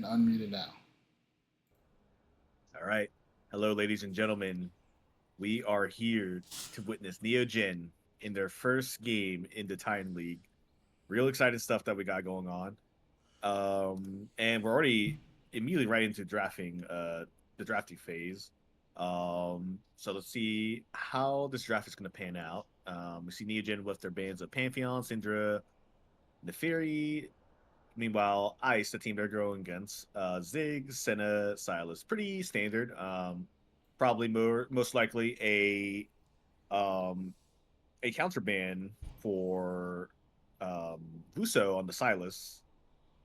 and unmuted now. All right. Hello, ladies and gentlemen. We are here to witness Neogen in their first game in the Titan League. Real exciting stuff that we got going on. And we're already immediately right into the drafting phase. So let's see how this draft is going to pan out. We see Neogen with their bands of Pantheon, Syndra, Neferi. Meanwhile, Ice, the team they're going against, Ziggs, Senna, Silas, pretty standard. Probably most likely um a counterban for Vuso on the Silas,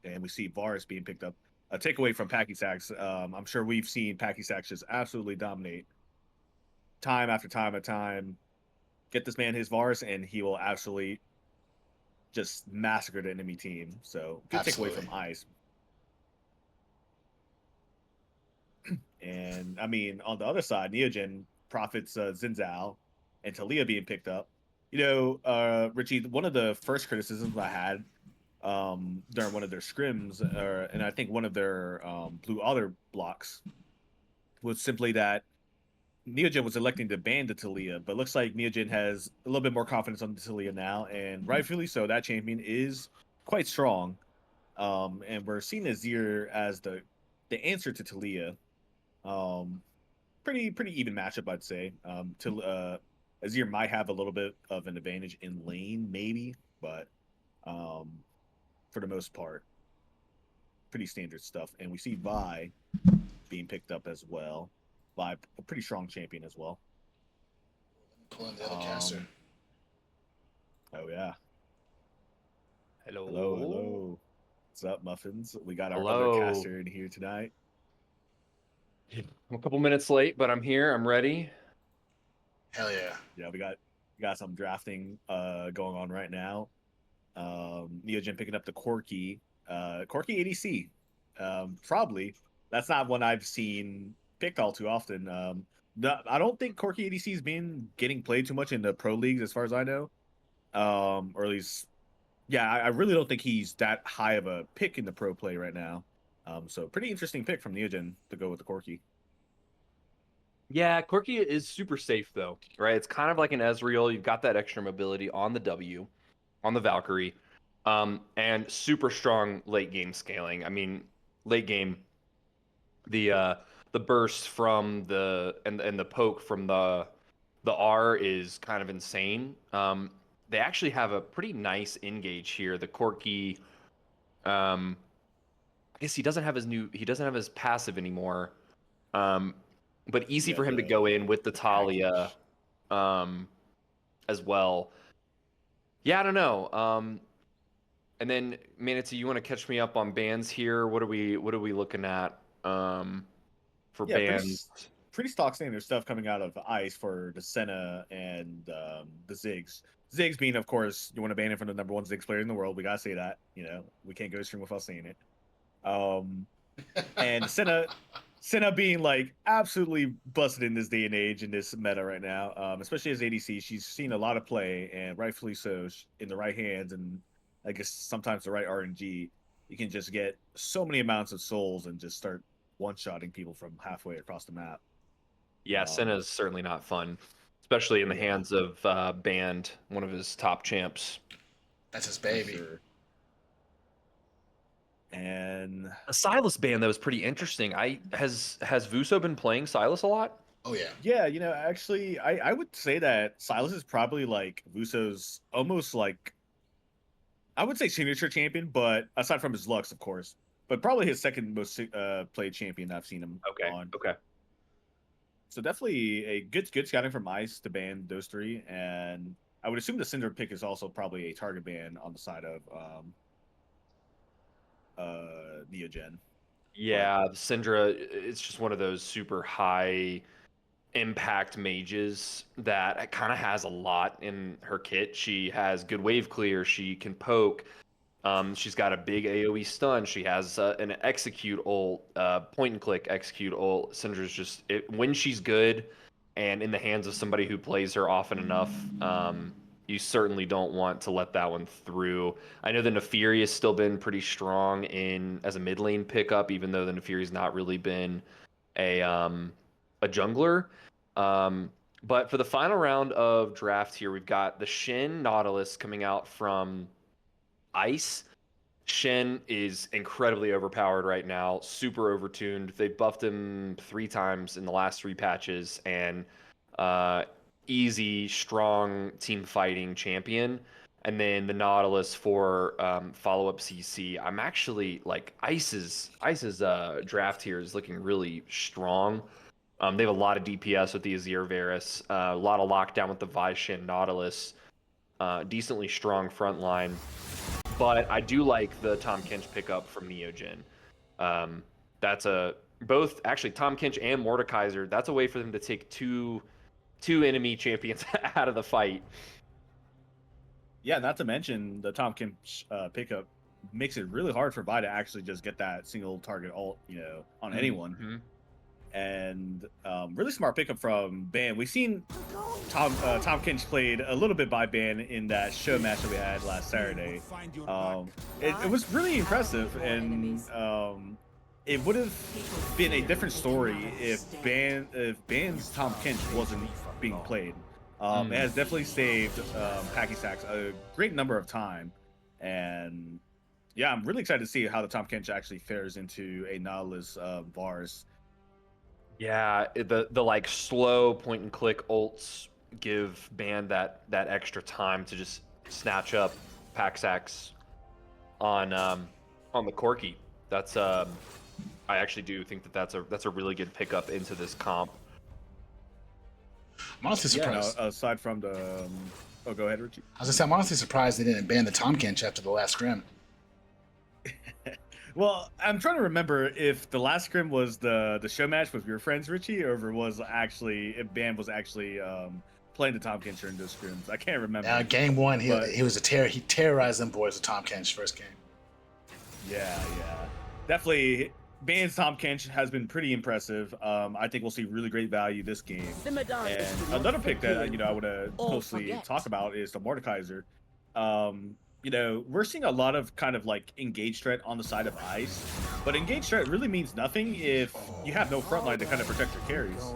and we see Varus being picked up. A takeaway from Packy Sacks. I'm sure we've seen Packy Sacks just absolutely dominate time after time after time. Get this man his Varus, and he will absolutely just massacre the enemy team. So good takeaway Absolutely. from Ice. And I mean, on the other side, Neogen profits Zinzao and Talia being picked up. Richie, one of the first criticisms I had during one of their scrims, and I think one of their blue other blocks, was simply that Neogen was electing to ban the Talia, but looks like Neogen has a little bit more confidence on the Talia now, and rightfully so. That champion is quite strong, and we're seeing Azir as the answer to Talia. Um, pretty even matchup, I'd say. Azir might have a little bit of an advantage in lane, maybe, but um, for the most part, pretty standard stuff. And we see Vi being picked up as well. Vi, a pretty strong champion as well. Pull in the other caster. Um, oh yeah, hello, Hello. hello. What's up, muffins? We got our other Hello. caster in here tonight. I'm a couple minutes late, but I'm here. I'm ready. Hell yeah. Yeah, we got some drafting going on right now. Neogen picking up the Corki ADC. Probably that's not one I've seen picked all too often. I don't think Corki ADC has been getting played too much in the pro leagues, as far as I know. Or at least, yeah, I really don't think he's that high of a pick in the pro play right now. So pretty interesting pick from Neogen to go with the Corki. Yeah, Corki is super safe though, right? It's kind of like an Ezreal. You've got that extra mobility on the W, on the Valkyrie, and super strong late game scaling. I mean, late game, the uh, the burst from the poke from the R is kind of insane. They actually have a pretty nice engage here. The Corki, um, I guess he doesn't have his passive anymore. Um, but easy Yeah, for him to go in with the the Talia, package. um, as well. Yeah, I don't know. And then Manatee, you want to catch me up on bands here? What are we looking at for Yeah, bands? pretty stock standard stuff coming out of Ice for the Senna and the Ziggs. Ziggs being, of course, you want to ban him from the number one Ziggs player in the world. We gotta say that. We can't go stream without saying it. Um, and Senna being like absolutely busted in this day and age in this meta right now, especially as ADC. She's seen a lot of play, and rightfully so, in the right hands, and I guess sometimes the right RNG. You can just get so many amounts of souls and just start one-shotting people from halfway across the map. Yeah, Um, Senna's certainly not fun, especially in the yeah, hands of Band, one of his top champs. That's his for baby. sure. And A Silas band that was pretty interesting. I has Vuso been playing Silas a lot? Oh yeah. yeah, actually, I would say that Silas is probably like Vuso's almost like I would say signature champion, but aside from his Lux, of course, but probably his second most played champion I've seen him Okay, on. okay. So definitely a good scouting from Ice to ban those three, and I would assume the Cinder pick is also probably a target ban on the side of Neogen. But Yeah, Syndra, it's just one of those super high impact mages that kind of has a lot in her kit. She has good wave clear. She can poke. She's got a big AoE stun. She has an execute ult, point and click execute ult. Syndra's when she's good and in the hands of somebody who plays her often enough, you certainly don't want to let that one through. I know the Nefiri has still been pretty strong in as a mid lane pickup, even though the Nefiri's not really been a jungler. But for the final round of draft here, we've got the Shen Nautilus coming out from Ice. Shen is incredibly overpowered right now, super overtuned. They buffed him 3 times in the last 3 patches, and uh, easy, strong team fighting champion. And then the Nautilus for follow-up CC. I'm actually like Ice's draft here is looking really strong. They have a lot of DPS with the Azir Varus, a lot of lockdown with the Vi Shen Nautilus, decently strong front line. But I do like the Tom Kench pickup from Neogen. That's a both actually Tom Kench and Mordekaiser. That's a way for them to take two enemy champions out of the fight. Yeah, not to mention the Tom Kim pickup makes it really hard for Vi to actually just get that single target ult, on anyone. Mm-hmm. And really smart pickup from Ban. We've seen Tom Kinch played a little bit by Ban in that show match that we had last Saturday. It was really impressive, and it would have been a different story if Ban's Tom Kinch wasn't being played. It has definitely saved Packy Sacks a great number of time, and yeah, I'm really excited to see how the Tom Kinch actually fares into a Nautilus Vars. Yeah, the like slow point and click ults give Band that extra time to just snatch up Paxax on the Corki. That's I actually do think that's a really good pickup into this comp. I'm honestly surprised. Yeah, no, aside from the oh, go ahead, Richie. I was gonna say, I'm honestly surprised they didn't ban the Tom Kench after the last scrim. Well, I'm trying to remember if the last scrim was the show match with your friends, Richie, or if it was actually if Band was actually playing the Tom Kench during those scrims. I can't remember. Now, game one, he was a terror. He terrorized them boys with Tom Kench first game. Yeah, definitely. Band's Tom Kench has been pretty impressive. I think we'll see really great value this game. And another pick that I want to closely talk about is the Mordekaiser. We're seeing a lot of kind of like engage threat on the side of Ice, but engage threat really means nothing if you have no front line to kind of protect your carries.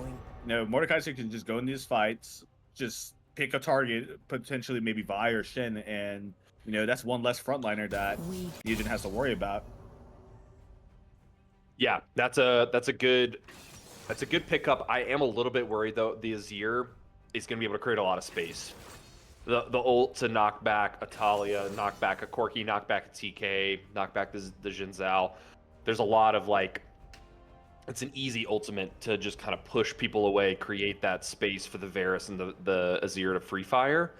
Mordekaiser can just go in these fights, just pick a target, potentially maybe Vi or Shen, and that's one less frontliner that Neogen has to worry about. Yeah, that's a good pickup. I am a little bit worried though. The Azir is going to be able to create a lot of space. The ult to knock back Atalia, knock back a Corki, knock back a TK, knock back the Xin Zhao. There's a lot of it's an easy ultimate to just kind of push people away, create that space for the Varus and the Azir to free fire.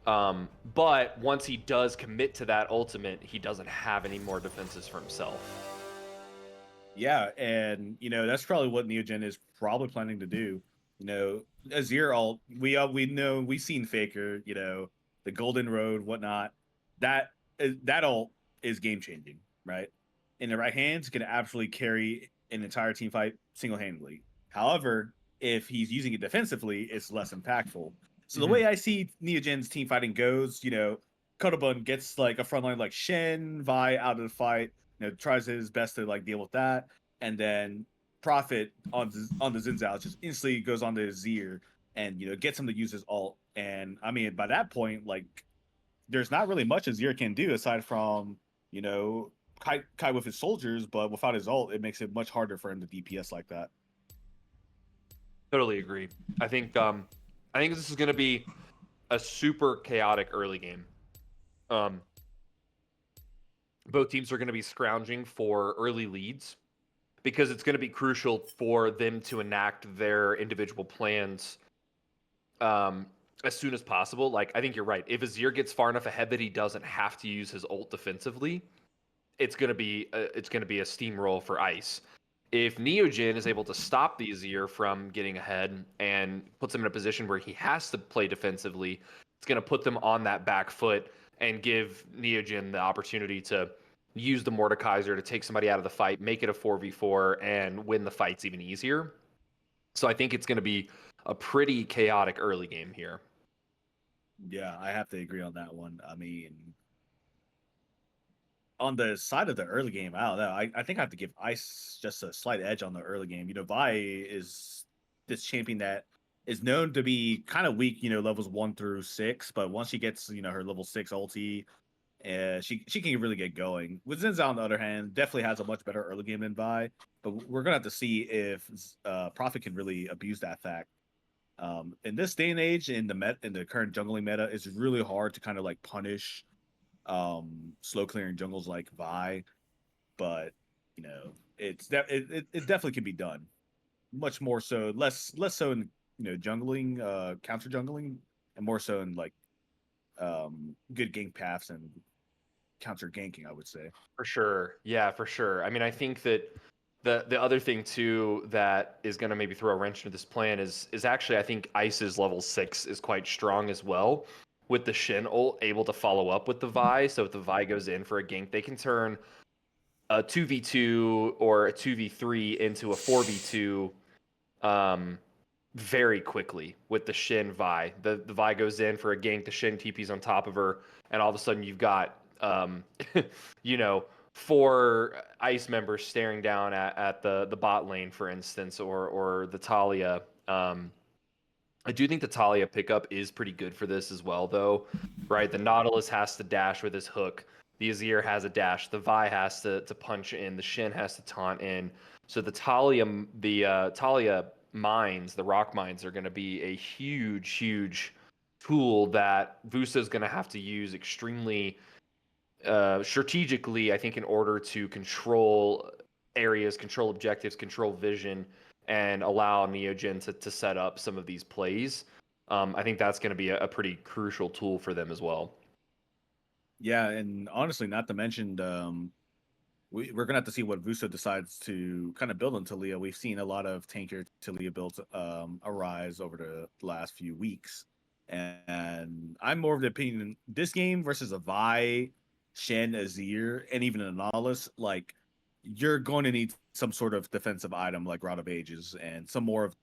But once he does commit to that ultimate, he doesn't have any more defenses for himself. Yeah, and that's probably what Neogen is probably planning to do. Azir ult, we know we've seen Faker, the Golden Road, whatnot. That ult is game changing, right? In the right hands, can absolutely carry an entire team fight single handedly. However, if he's using it defensively, it's less impactful. So the way I see Neogen's team fighting goes, Kotobun gets like a frontline like Shen, Vi out of the fight, tries his best to deal with that, and then Prophet on the Xin Zhao just instantly goes on to Azir and gets him to use his ult. And I mean, by that point, there's not really much Azir can do aside from Kai with his soldiers, but without his ult, it makes it much harder for him to DPS like that. Totally agree. I think this is going to be a super chaotic early game. Both teams are going to be scrounging for early leads because it's going to be crucial for them to enact their individual plans as soon as possible. I think you're right. If Azir gets far enough ahead that he doesn't have to use his ult defensively, it's going to be a steamroll for Ice. If Neogen is able to stop the Azir from getting ahead and puts him in a position where he has to play defensively, it's going to put them on that back foot and give Neogen the opportunity to use the Mordekaiser to take somebody out of the fight, make it a 4v4, and win the fights even easier. So I think it's going to be a pretty chaotic early game here. Yeah, I have to agree on that one. I mean, on the side of the early game, I don't know. I think I have to give Ice just a slight edge on the early game. Vi is this champion that is known to be kind of weak, levels 1 through 6, but once she gets, her level 6 ulti, she can really get going. With Zinza, on the other hand, definitely has a much better early game than Vi, but we're gonna have to see if Prophet can really abuse that fact. In this day and age, in the current jungling meta, it's really hard to kind of like punish slow clearing jungles like Vi, but it definitely can be done. Much more so, less so in jungling, counter jungling, and more so in like good gank paths and counter ganking, I would say. For sure. Yeah, for sure. I mean, I think that the other thing too that is going to maybe throw a wrench into this plan is actually I think Ice's level 6 is quite strong as well. With the Shin ult able to follow up with the Vi, so if the Vi goes in for a gank, they can turn a 2v2 or a 2v3 into a 4v2 um, very quickly with the Shin Vi. The Vi goes in for a gank, the Shin TP's on top of her, and all of a sudden you've got you know, 4 Ice members staring down at the bot lane, for instance, or the Talia. I do think the Talia pickup is pretty good for this as well, though, right? The Nautilus has to dash with his hook. The Azir has a dash. The Vi has to punch in. The Shin has to taunt in. So the Talia mines, the rock mines, are going to be a huge, huge tool that Vusa is going to have to use extremely strategically, I think, in order to control areas, control objectives, control vision, and allow Neogen to set up some of these plays. I think that's going to be a pretty crucial tool for them as well. Yeah, and honestly, not to mention, we're gonna have to see what Vuso decides to kind of build on Talia. We've seen a lot of tankier Talia builds arise over the last few weeks, and I'm more of the opinion this game versus a Vi, Shen, Azir, and even a Nautilus, like you're going to need some sort of defensive item like Rod of Ages and some more of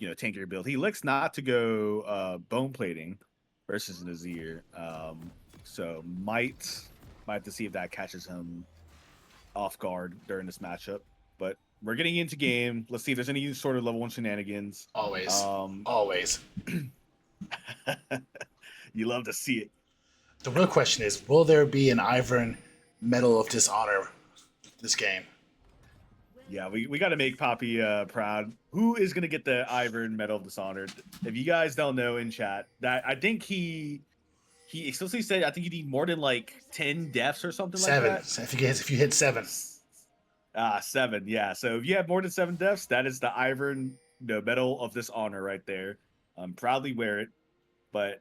tankier build. He looks not to go bone plating versus an Azir, so might have to see if that catches him off guard during this matchup. But we're getting into game. Let's see if there's any sort of level 1 shenanigans. Always. Um, Always. you love to see it. The real question is, will there be an Ivern Medal of Dishonor this game? Yeah, we got to make Poppy proud. Who is going to get the Ivern Medal of Dishonored? If you guys don't know in chat, that I think he explicitly said I think you need more than like 10 deaths or something like 7. that. If you hit 7. 7. Yeah. So if you have more than 7 deaths, that is the Ivern Medal of Dishonor right there. Proudly wear it. But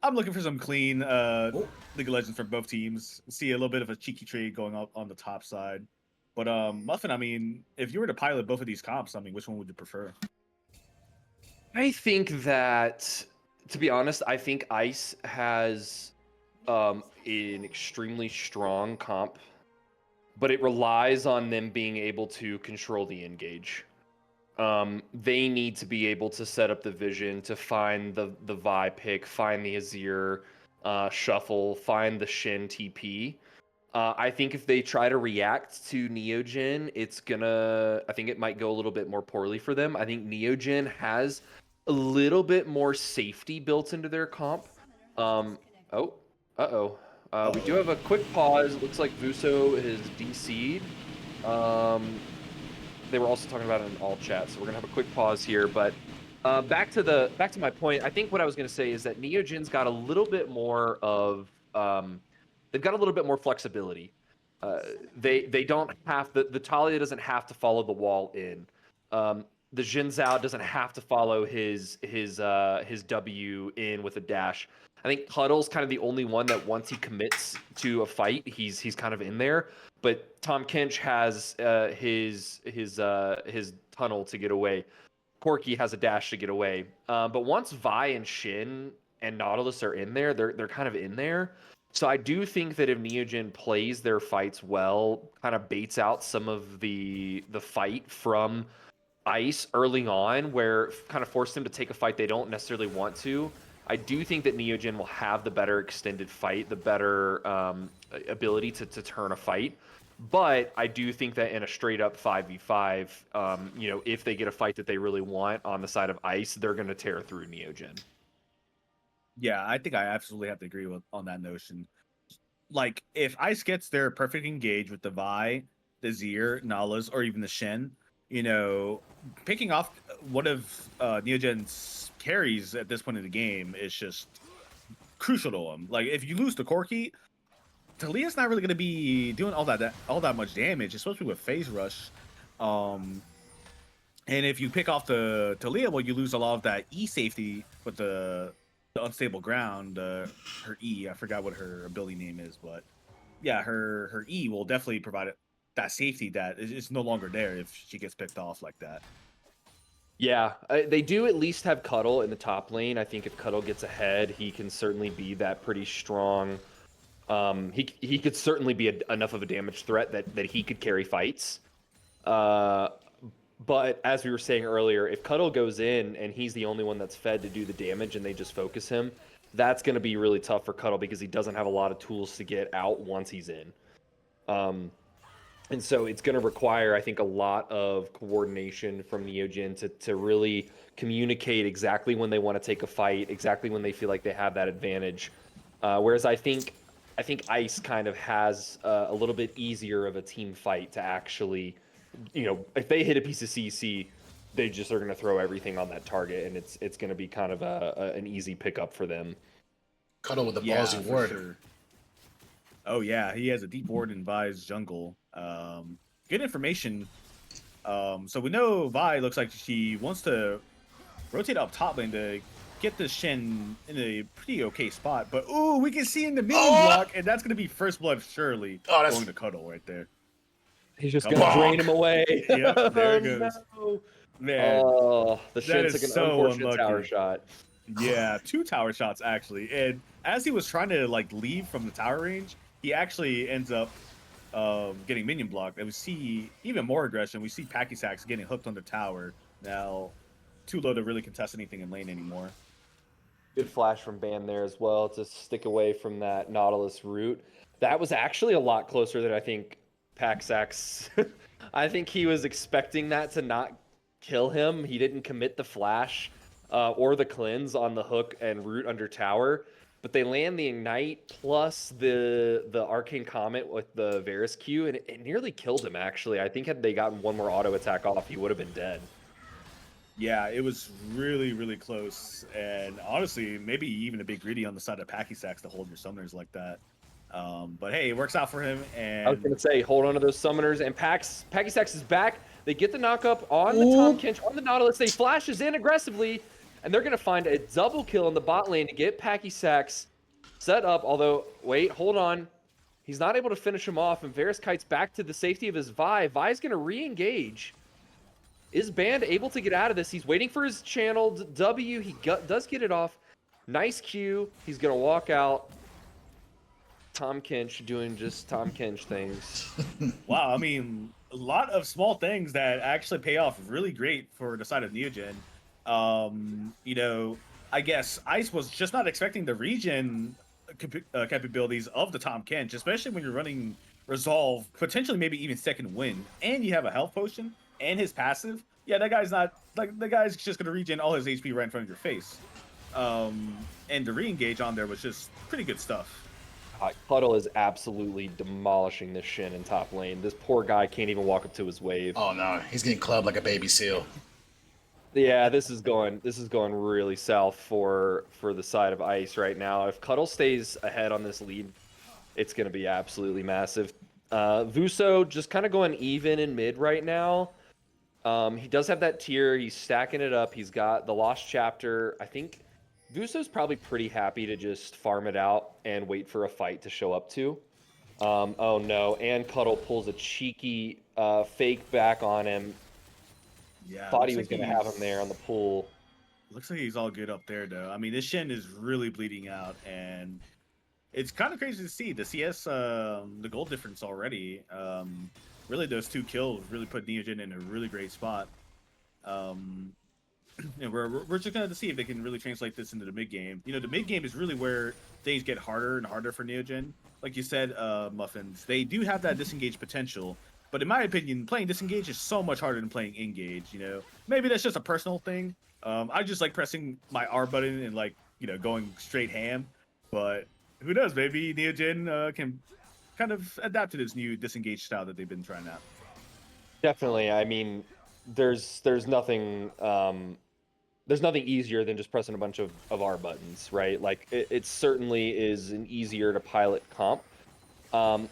I'm looking for some clean League of Legends from both teams. See a little bit of a cheeky trade going up on the top side. But Muffin, I mean, if you were to pilot both of these comps, I mean, which one would you prefer? I think that, to be honest, I think Ice has an extremely strong comp, but it relies on them being able to control the engage. They need to be able to set up the vision to find the Vi pick, find the Azir shuffle, find the Shin TP. I think if they try to react to Neogen, I think it might go a little bit more poorly for them. I think Neogen has a little bit more safety built into their comp. Oh, uh-oh. We do have a quick pause. It looks like Vuso has DC'd. They were also talking about it in all chat, so we're gonna have a quick pause here. But back to my point, I think what I was gonna say is that Neogen's got a little bit more of they've got a little bit more flexibility. Uh, they don't have the Talia doesn't have to follow the wall in. The Jin Zhao doesn't have to follow his W in with a dash. I think Puddle's kind of the only one that once he commits to a fight, he's kind of in there. But Tom Kinch has his tunnel to get away. Corki has a dash to get away. But once Vi and Shin and Nautilus are in there, they're kind of in there. So I do think that if Neogen plays their fights well, kind of baits out some of the fight from Ice early on, where kind of force them to take a fight they don't necessarily want to. I do think that Neogen will have the better extended fight, the better ability to turn a fight. But I do think that in a straight up 5v5, if they get a fight that they really want on the side of Ice, they're going to tear through Neogen. Yeah, I think I absolutely have to agree on that notion. Like, if Ice gets their perfect engage with the Vi, the Zir, Nalas, or even the Shen, picking off one of Neogen's carries at this point in the game is just crucial to him. Like, if you lose to Corki, Talia's not really going to be doing all that much damage, especially with Phase Rush. And if you pick off the Talia, well, you lose a lot of that E safety with the unstable ground. Her E, I forgot what her ability name is, but yeah, her E will definitely provide that safety that is no longer there if she gets picked off like that. Yeah, they do at least have Cuddle in the top lane. I think if Cuddle gets ahead, he can certainly be that pretty strong. He could certainly be enough of a damage threat that he could carry fights. But as we were saying earlier, if Cuddle goes in and he's the only one that's fed to do the damage and they just focus him, that's going to be really tough for Cuddle because he doesn't have a lot of tools to get out once he's in. And so it's going to require, I think, a lot of coordination from Neogen to really communicate exactly when they want to take a fight, exactly when they feel like they have that advantage. Whereas I think Ice kind of has a little bit easier of a team fight to actually, if they hit a piece of CC, they just are going to throw everything on that target, and it's going to be kind of an easy pickup for them. Cuddle with the ballsy word. Sure. Oh yeah, he has a deep ward in Vi's jungle. Good information. So we know Vi looks like she wants to rotate up top lane to get the Shen in a pretty okay spot. But ooh, we can see in the minion block, and that's gonna be first blood surely going to Cuddle right there. He's just gonna drain him away. Yep, there it goes. No. Man, Oh, the that Shen is took an so unfortunate unlucky. tower shot. Yeah, 2 tower shots actually. And as he was trying to leave from the tower range, he actually ends up getting minion blocked. And we see even more aggression. We see Packy Sacks getting hooked on the tower. Now, too low to really contest anything in lane anymore. Good flash from Ban there as well to stick away from that Nautilus route. That was actually a lot closer than I think Paxax. I think he was expecting that to not kill him. He didn't commit the flash or the cleanse on the hook and root under tower. But they land the Ignite plus the Arcane Comet with the Varus Q, and it nearly killed him, actually. I think had they gotten one more auto attack off, he would have been dead. Yeah, it was really, really close. And honestly, maybe even a bit greedy on the side of Packy Sacks to hold your summoners like that. But hey, it works out for him. And I was going to say, hold on to those summoners. And Packy Sacks is back. They get the knockup on the Tom Kinch, on the Nautilus. They flashes in aggressively. And they're going to find a double kill in the bot lane to get Packy Sacks set up. Although, wait, hold on. He's not able to finish him off. And Varus kites back to the safety of his Vi. Vi's going to re-engage. Is Band able to get out of this? He's waiting for his channeled W. He does get it off. Nice Q. He's going to walk out. Tom Kinch doing just Tom Kinch things. wow, I mean, a lot of small things that actually pay off really great for the side of Neogen. I guess Ice was just not expecting the regen capabilities of the Tom Kinch, especially when you're running Resolve, potentially maybe even second wind, and you have a health potion and his passive. Yeah, that guy's not the guy's just gonna regen all his HP right in front of your face. And the re-engage on there was just pretty good stuff. Cuddle is absolutely demolishing this Shin in top lane. This poor guy can't even walk up to his wave. Oh no, he's getting clubbed like a baby seal. Yeah, this is going really south for the side of Ice right now. If Cuddle stays ahead on this lead, it's going to be absolutely massive. Vuso just kind of going even in mid right now. He does have that tier. He's stacking it up. He's got the Lost Chapter. I think Vuso's probably pretty happy to just farm it out and wait for a fight to show up to. Oh no, and Cuddle pulls a cheeky fake back on him. Yeah, thought he was going to have him there on the pool. Looks like he's all good up there, though. I mean, this Shen is really bleeding out, and it's kind of crazy to see the CS, the goal difference already. Really, those 2 kills really put Neogen in a really great spot. and we're just gonna see if they can really translate this into the mid game. You know, the mid game is really where things get harder and harder for Neogen. Like you said, Muffins, they do have that disengage potential, but in my opinion, playing disengage is so much harder than playing engage. You know, maybe that's just a personal thing. I just like pressing my R button and like going straight ham, but who knows? Maybe Neogen can kind of adapt to this new disengage style that they've been trying out. Definitely. I mean, there's nothing there's nothing easier than just pressing a bunch of R buttons, right? Like it certainly is an easier to pilot comp. Um,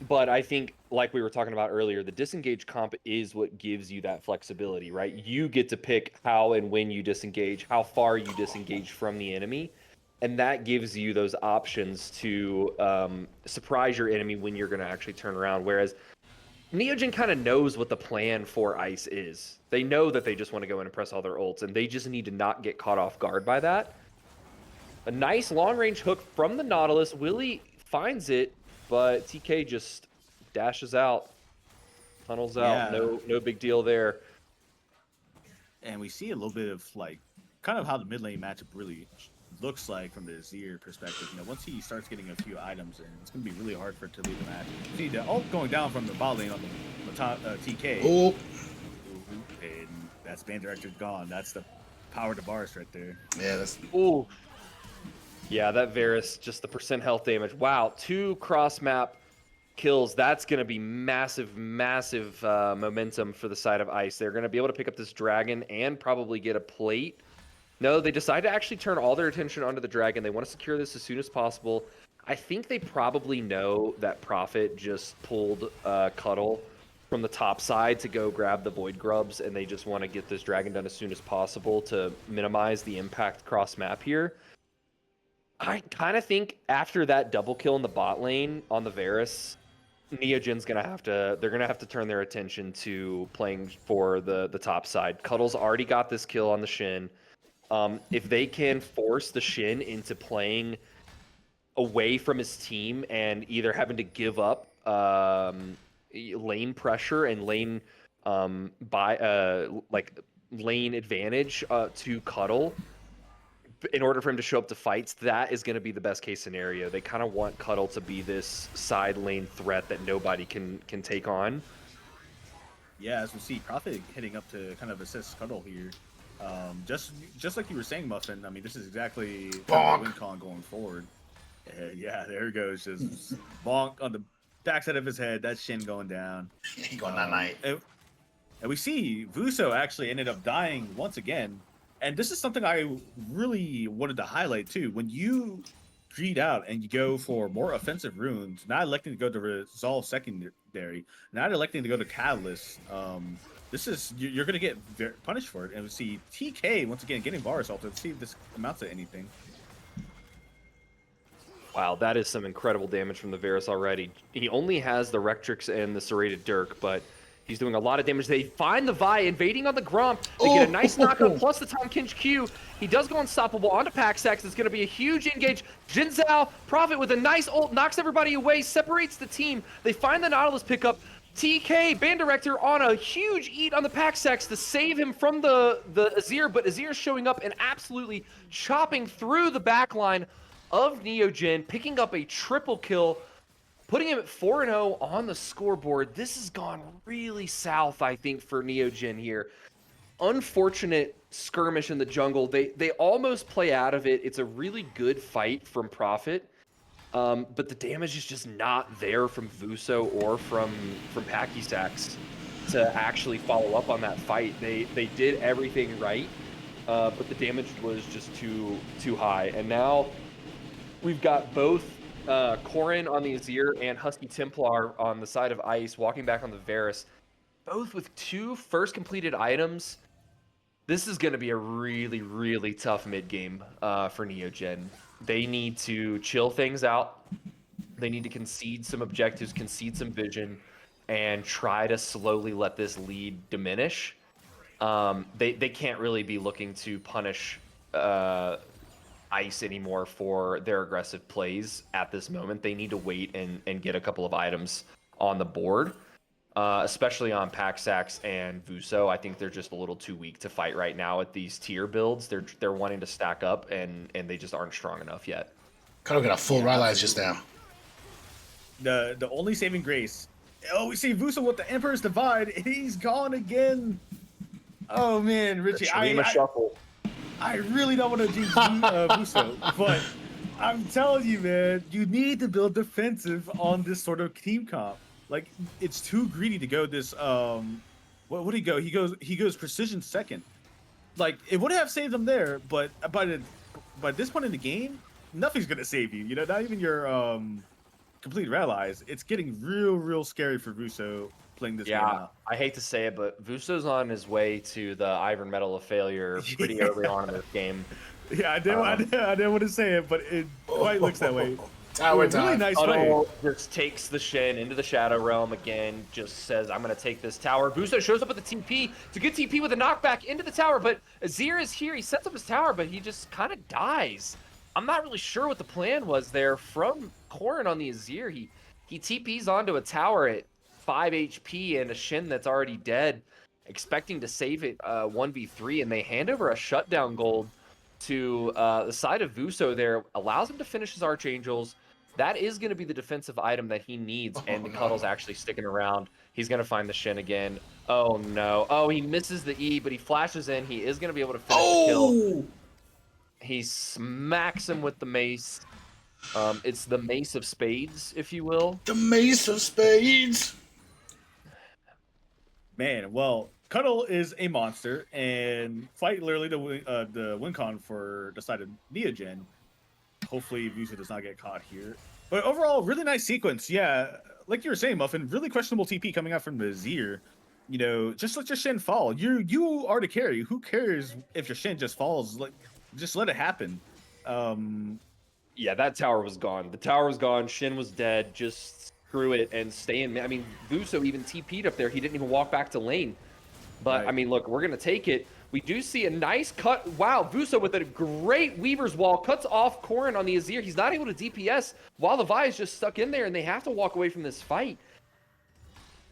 but I think, like we were talking about earlier, the disengage comp is what gives you that flexibility, right? You get to pick how and when you disengage, how far you disengage from the enemy, and that gives you those options to surprise your enemy when you're going to actually turn around. Whereas Neogen kind of knows what the plan for Ice is. They know that they just want to go in and press all their ults, and they just need to not get caught off guard by that. A nice long-range hook from the Nautilus. Willie finds it, but TK just dashes out, tunnels out. Yeah. No big deal there. And we see a little bit of like kind of how the mid lane matchup really looks like from the Azir perspective. You know, once he starts getting a few items in, it's going to be really hard for it to lead the match. See the ult going down from the bot lane on the top TK. Oh, And that's band director gone. That's the power to bars right there. yeah, that's Ooh. Yeah, that Varus, just the percent health damage. Wow, 2 cross-map kills. That's going to be massive momentum for the side of Ice. They're going to be able to pick up this dragon and probably get a plate. No, they decide to actually turn all their attention onto the dragon. They want to secure this as soon as possible. I think they probably know that Prophet just pulled Cuddle from the top side to go grab the Void Grubs, and they just want to get this dragon done as soon as possible to minimize the impact cross-map here. I kind of think after that double kill in the bot lane on the Varus, Neogen's they're gonna have to turn their attention to playing for the top side. Cuddle's already got this kill on the Shin. If they can force the Shin into playing away from his team and either having to give up lane pressure and lane lane advantage to Cuddle in order for him to show up to fights, that is going to be the best case scenario. They kind of want Cuddle to be this side lane threat that nobody can take on. Yeah, as we see, Prophet hitting up to kind of assist Cuddle here. Just like you were saying, Muffin. I mean, this is exactly kind of the win con going forward. Yeah, there it goes. Just bonk on the backside of his head. That Shin going down. he going that night. And we see Vuso actually ended up dying once again. And this is something I really wanted to highlight too. When you greed out and you go for more offensive runes, not electing to go to Resolve Secondary, not electing to go to Catalyst, this is you're going to get punished for it. And we see TK once again getting bar assaulted. Let's see if this amounts to anything. Wow, that is some incredible damage from the Varus already. He only has the Rectrix and the Serrated Dirk, but he's doing a lot of damage. They find the Vi invading on the Gromp. They get a nice knockup plus the Tom Kinch Q. He does go unstoppable onto Paxax. It's going to be a huge engage. Jin Zhao, Prophet with a nice ult, knocks everybody away, separates the team. They find the Nautilus pickup. TK, Band Director, on a huge eat on the Paxax to save him from the Azir, but Azir showing up and absolutely chopping through the backline of Neogen, picking up a triple kill, putting him at 4-0 on the scoreboard. This has gone really south, I think, for Neogen here. Unfortunate skirmish in the jungle. They almost play out of it. It's a really good fight from Prophet, but the damage is just not there from Vuso or from Pachysax to actually follow up on that fight. They did everything right, but the damage was just too high. And now we've got both Corrin on the Azir and Husky Templar on the side of Ice, walking back on the Varus, both with 2 first completed items. This is going to be a really, really tough mid-game for Neogen. They need to chill things out. They need to concede some objectives, concede some vision, and try to slowly let this lead diminish. They can't really be looking to punish Ice anymore for their aggressive plays at this moment. They need to wait and get a couple of items on the board. especially on Paxax and Vuso. I think they're just a little too weak to fight right now at these tier builds. They're wanting to stack up, and they just aren't strong enough yet. Cuddle got a full Yeah, Rylai's just absolutely. now. The only saving grace. Oh, we see Vuso with the Emperor's Divide. He's gone again. Oh man, The Richie, Sharima shuffle. I really don't want to jinx Vuso, but I'm telling you, man, you need to build defensive on this sort of team comp. Like, it's too greedy to go this. What would he go? He goes precision second. Like, it would have saved him there, but by this point in the game, nothing's gonna save you. You know, not even your complete allies. It's getting real scary for Vuso playing this game out. I hate to say it, but Vuso's on his way to the Iron Medal of Failure pretty early on in this game. Yeah, I didn't want to say it, but it quite looks that way. Tower Really time. nice play. Cuddle just takes the Shin into the Shadow Realm again, just says, I'm going to take this tower. Vuso shows up with the TP. It's a good TP with a knockback into the tower, but Azir is here. He sets up his tower, but he just kind of dies. I'm not really sure what the plan was there from Corrin on the Azir. He TPs onto a tower at 5 HP and a Shin that's already dead, expecting to save it 1v3, and they hand over a shutdown gold to the side of Vuso there, allows him to finish his Archangels. That is going to be the defensive item that he needs, and the Cuddle's actually sticking around. He's going to find the Shin again. Oh, no. Oh, he misses the E, but he flashes in. He is going to be able to finish the kill. He smacks him with the mace. It's the Mace of Spades, if you will. The Mace of Spades. Man, well, Cuddle is a monster, and fight literally the win con for the side of Neogen. Hopefully, Vuso does not get caught here. But overall, really nice sequence. Yeah, like you were saying, Muffin, really questionable TP coming out from the Azir. You know, just let your Shin fall. You are the carry. Who cares if your Shin just falls? Like, just let it happen. Yeah, that tower was gone. The tower was gone. Shin was dead. Just screw it and stay in. I mean, Vuso even TP'd up there. He didn't even walk back to lane. But, Right. I mean, look, we're going to take it. We do see a nice cut. Wow, Vuso with a great Weaver's Wall. Cuts off Corrin on the Azir. He's not able to DPS while the Vi is just stuck in there, and they have to walk away from this fight.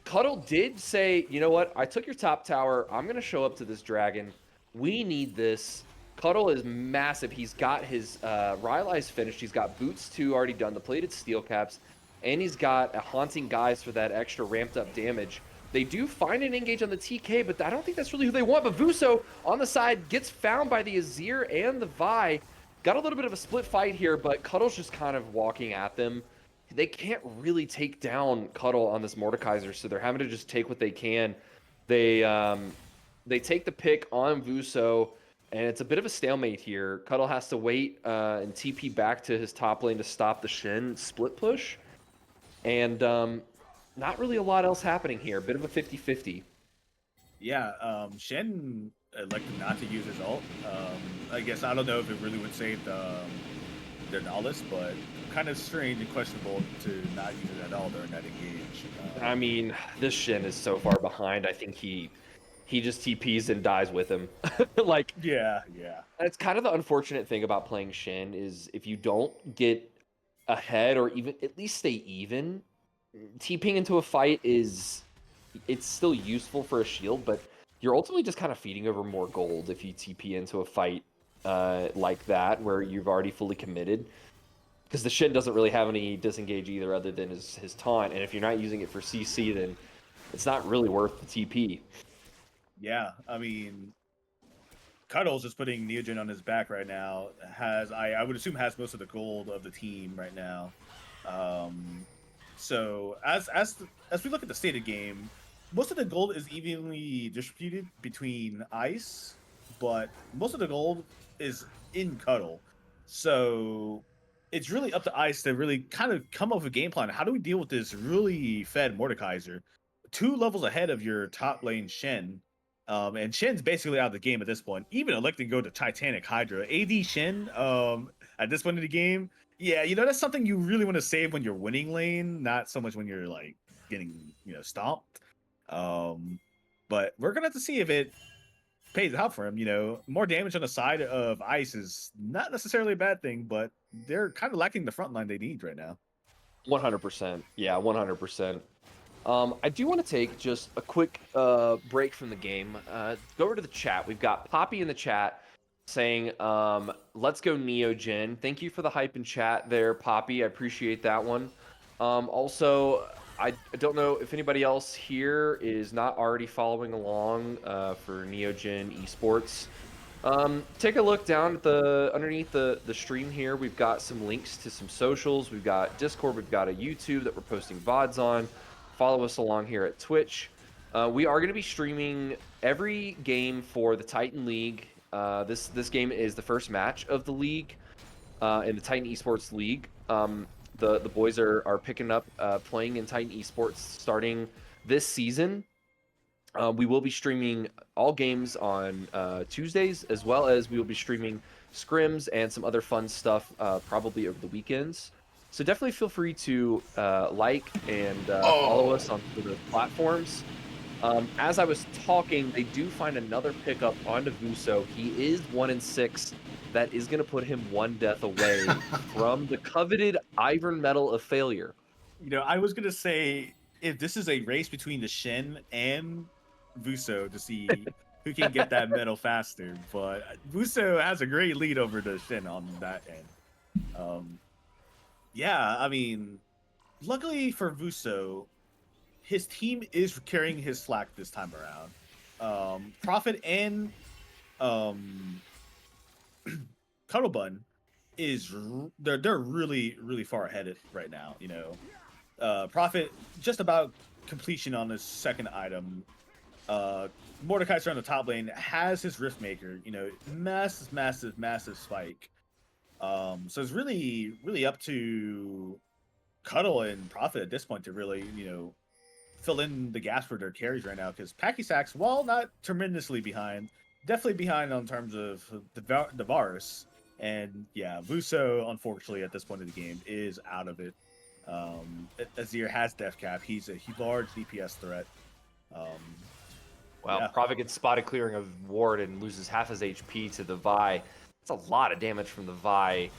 Cuddle did say, you know what? I took your top tower. I'm going to show up to this dragon. We need this. Cuddle is massive. He's got his Rylai's finished. He's got Boots 2 already done, the plated steel caps, and he's got a Haunting Guise for that extra ramped up damage. They do find an engage on the TK, but I don't think that's really who they want. But Vuso on the side gets found by the Azir and the Vi. Got a little bit of a split fight here, but Cuddle's just kind of walking at them. They can't really take down Cuddle on this Mordekaiser, so they're having to just take what they can. They take the pick on Vuso, and it's a bit of a stalemate here. Cuddle has to wait and TP back to his top lane to stop the Shin split push. And not really a lot else happening here. A bit of a 50-50. Yeah, Shen elected not to use his ult. I guess I don't know if it really would save their Nihilist, but kind of strange and questionable to not use it at all during that engage. I mean, this Shin is so far behind. I think he just TPs and dies with him. Like, yeah. that's kind of the unfortunate thing about playing Shin is if you don't get ahead or even at least stay even, TPing into a fight it's still useful for a shield, but you're ultimately just kind of feeding over more gold if you TP into a fight like that where you've already fully committed. Because the Shin doesn't really have any disengage either other than his taunt, and if you're not using it for CC, then it's not really worth the TP. Yeah, I mean, Cuddle's just putting Neogen on his back right now. I would assume has most of the gold of the team right now. So as we look at the state of game, most of the gold is evenly distributed between Ice, but most of the gold is in Cuddle. So it's really up to Ice to really kind of come up with a game plan. How do we deal with this really fed Mordekaiser? 2 levels ahead of your top lane Shen. And Shen's basically out of the game at this point. Even electing to go to Titanic Hydra. AD Shen, at this point in the game, yeah, you know, that's something you really want to save when you're winning lane, not so much when you're like getting, stomped. But we're gonna have to see if it pays out for him. You know, more damage on the side of Ice is not necessarily a bad thing, but they're kind of lacking the front line they need right now. 100%. Yeah, 100%. I do want to take just a quick break from the game. Go over to the chat. We've got Poppy in the chat saying, let's go Neogen. Thank you for the hype in chat there, Poppy. I appreciate that one. Also, I don't know if anybody else here is not already following along for Neogen Esports. Take a look down at underneath the stream here. We've got some links to some socials. We've got Discord. We've got a YouTube that we're posting VODs on. Follow us along here at Twitch. We are going to be streaming every game for the Titan League. This game is the first match of the league in the Titan Esports League. The boys are picking up playing in Titan Esports starting this season. We will be streaming all games on Tuesdays, as well as we will be streaming scrims and some other fun stuff probably over the weekends. So definitely feel free to like and follow us on the platforms. As I was talking, they do find another pickup onto Vuso. He is 1-6. That is going to put him one death away from the coveted Iron Medal of Failure. I was gonna say if this is a race between the Shen and Vuso to see who can get that medal faster, but Vuso has a great lead over the Shen on that end. Yeah, I mean, luckily for Vuso, his team is carrying his slack this time around. Prophet and Cuddlebun they're really far ahead right now. Prophet just about completion on his second item. Mordekaiser on the top lane has his Riftmaker. Massive spike. So it's really up to Cuddle and Prophet at this point to really fill in the gaps for their carries right now, because Packy Sacks, while not tremendously behind, definitely behind on terms of the Varus. And yeah, Vuso, unfortunately, at this point of the game, is out of it. Azir has Death Cap. He's a large DPS threat. Wow, Yeah. Prophet gets spotted clearing a ward and loses half his HP to the Vi. That's a lot of damage from the Vi.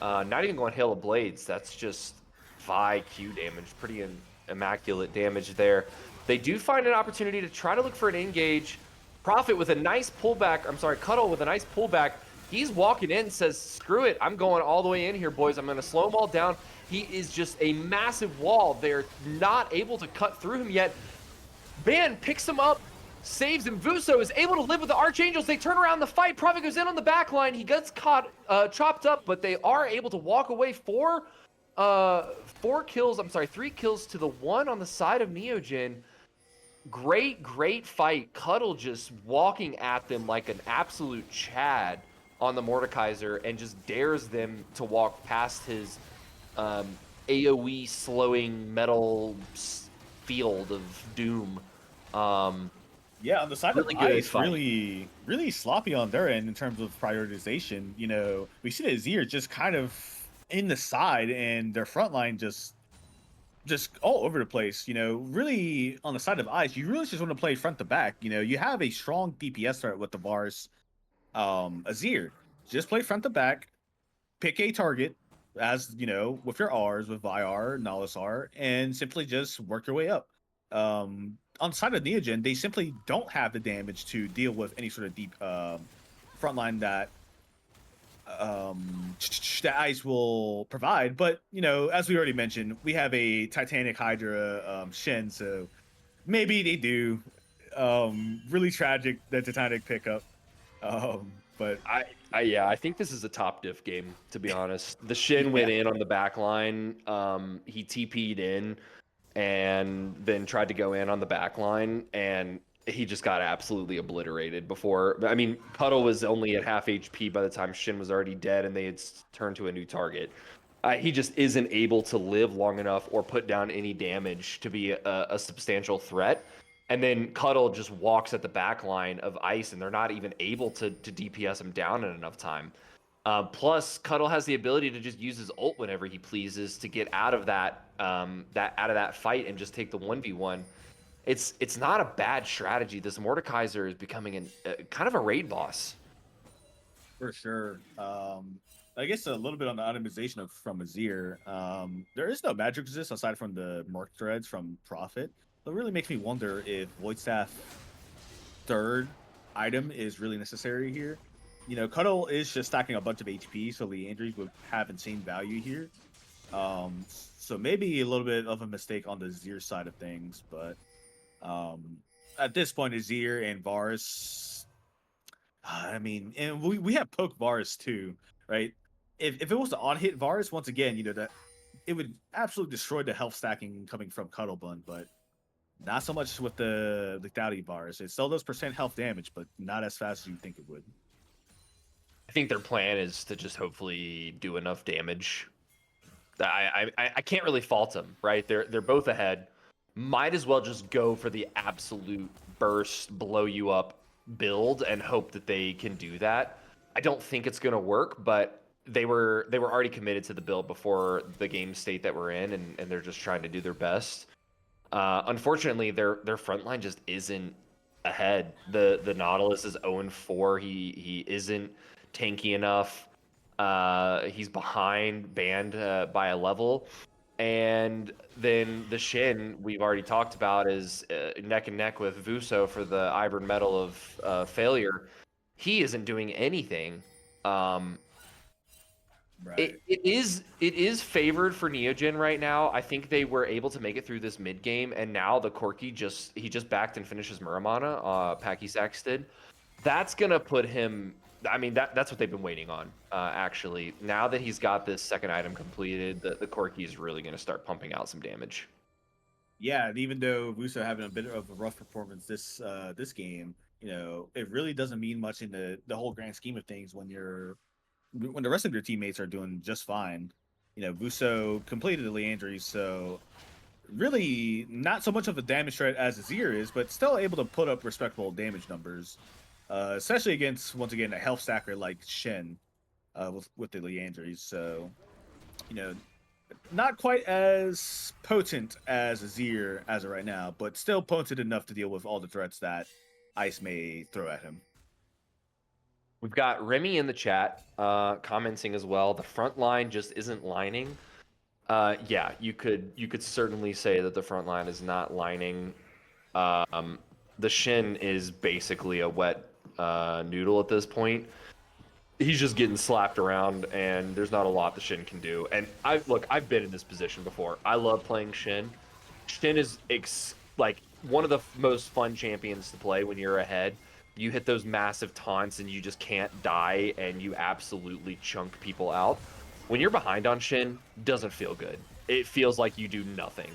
Not even going Hail of Blades. That's just Vi Q damage. Pretty immaculate damage there. They do find an opportunity to try to look for an engage. Prophet with a nice pullback. I'm sorry, Cuddle with a nice pullback. He's walking in, says, screw it. I'm going all the way in here, boys. I'm going to slow them all down. He is just a massive wall. They're not able to cut through him yet. Ban picks him up, saves him. Vuso is able to live with the Archangels. They turn around the fight. Prophet goes in on the back line. He gets caught, chopped up, but they are able to walk away. 3 kills to the 1 on the side of Neogen. Great fight. Cuddle just walking at them like an absolute Chad on the Mordekaiser and just dares them to walk past his AoE slowing metal field of doom. Yeah, on the side Really of good Ice, fight. really sloppy on their end in terms of prioritization. We see the Azir just kind of in the side, and their front line just all over the place. Really on the side of Ice, you really just want to play front to back. You have a strong DPS threat with the Vars, Azir. Just play front to back, pick a target, as with your R's, with Vyar, Nalisar, and simply just work your way up. On the side of Neogen, they simply don't have the damage to deal with any sort of deep frontline that Ice will provide. But as we already mentioned, we have a Titanic Hydra Shen, so maybe they do. Really tragic, the Titanic pickup. But I think this is a top diff game, to be honest. The Shin went in on the back line. He TP'd in and then tried to go in on the back line, and he just got absolutely obliterated before. I mean, Cuddle was only at half HP by the time Shin was already dead and they had turned to a new target. He just isn't able to live long enough or put down any damage to be a substantial threat. And then Cuddle just walks at the back line of Ice, and they're not even able to DPS him down in enough time. Plus, Cuddle has the ability to just use his ult whenever he pleases to get out of that fight and just take the 1v1. It's not a bad strategy. This Mordekaiser is becoming kind of a raid boss. for sure. I guess a little bit on the itemization from Azir. There is no magic resist aside from the Merc threads from Prophet. it really makes me wonder if Void Staff third item is really necessary here. You know, Cuddle is just stacking a bunch of HP, so Leandries would have insane value here. So maybe a little bit of a mistake on the Zir side of things, but um, at this point, Azir and Varus, I mean, and we have poke Varus too, right? If it was to on hit Varus, once again, you know, that it would absolutely destroy the health stacking coming from Cuttlebun, but not so much with the Dowdy Varus. It still does percent health damage, but not as fast as you think it would. I think their plan is to just hopefully do enough damage. I can't really fault them, right? They're both ahead. Might as well just go for the absolute burst, blow you up build and hope that they can do that. I don't think it's gonna work, but they were already committed to the build before the game state that we're in, and they're just trying to do their best. Unfortunately, their front line just isn't ahead. The Nautilus is 0-4. He isn't tanky enough. He's behind banned by a level. And then the Shin we've already talked about is neck and neck with Vuso for the Ivory Medal of Failure. He isn't doing anything. Um, Right. it is favored for Neogen right now. I think they were able to make it through this mid game, and now the Corki just backed and finishes Muramana. Packy Sachs did. That's gonna put him. I mean, that's what they've been waiting on. Actually, now that he's got this second item completed, the Corki is really gonna start pumping out some damage. Yeah, and even though Vuso having a bit of a rough performance this game, you know, it really doesn't mean much in the whole grand scheme of things when the rest of your teammates are doing just fine. You know, Vuso completed the Leandry, so really not so much of a damage threat as Azir is, but still able to put up respectable damage numbers, especially against, once again, a health stacker like Shen with the Leandries. So, you know, not quite as potent as Azir as of right now, but still potent enough to deal with all the threats that Ice may throw at him. We've got Remy in the chat commenting as well. The front line just isn't lining. Yeah, you could certainly say that the front line is not lining. The Shin is basically a wet noodle at this point. He's just getting slapped around, and there's not a lot the Shin can do. And I've been in this position before. I love playing Shin. Shin is like one of the most fun champions to play when you're ahead. You hit those massive taunts, and you just can't die, and you absolutely chunk people out. When you're behind on Shin, doesn't feel good. It feels like you do nothing.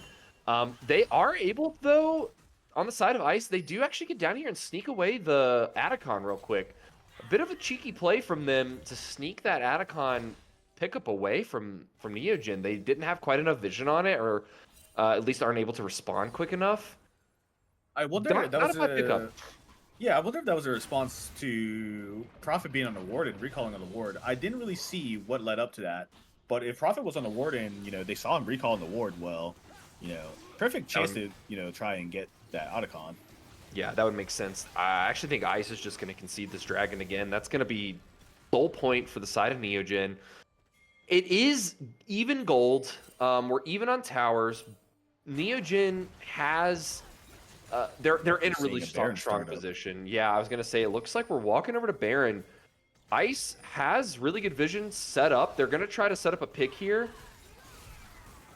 They are able, though, on the side of Ice, they do actually get down here and sneak away the Atacon real quick. A bit of a cheeky play from them to sneak that Atacon pickup away from Neogen. They didn't have quite enough vision on it, or at least aren't able to respond quick enough. I wonder Not, if that not was a bad pickup. Yeah, I wonder if that was a response to Prophet being on the ward and recalling on the ward. I didn't really see what led up to that, but if Prophet was on the ward and, you know, they saw him recall on the ward, well, you know, perfect chance to, you know, try and get that Otacon. Yeah, that would make sense. I actually think Ice is just going to concede this dragon again. That's going to be sole point for the side of Neogen. It is even gold. We're even on towers. Neogen has they're in a really strong position. Yeah, I was gonna say it looks like we're walking over to Baron. Ice has really good vision set up. They're gonna try to set up a pick here.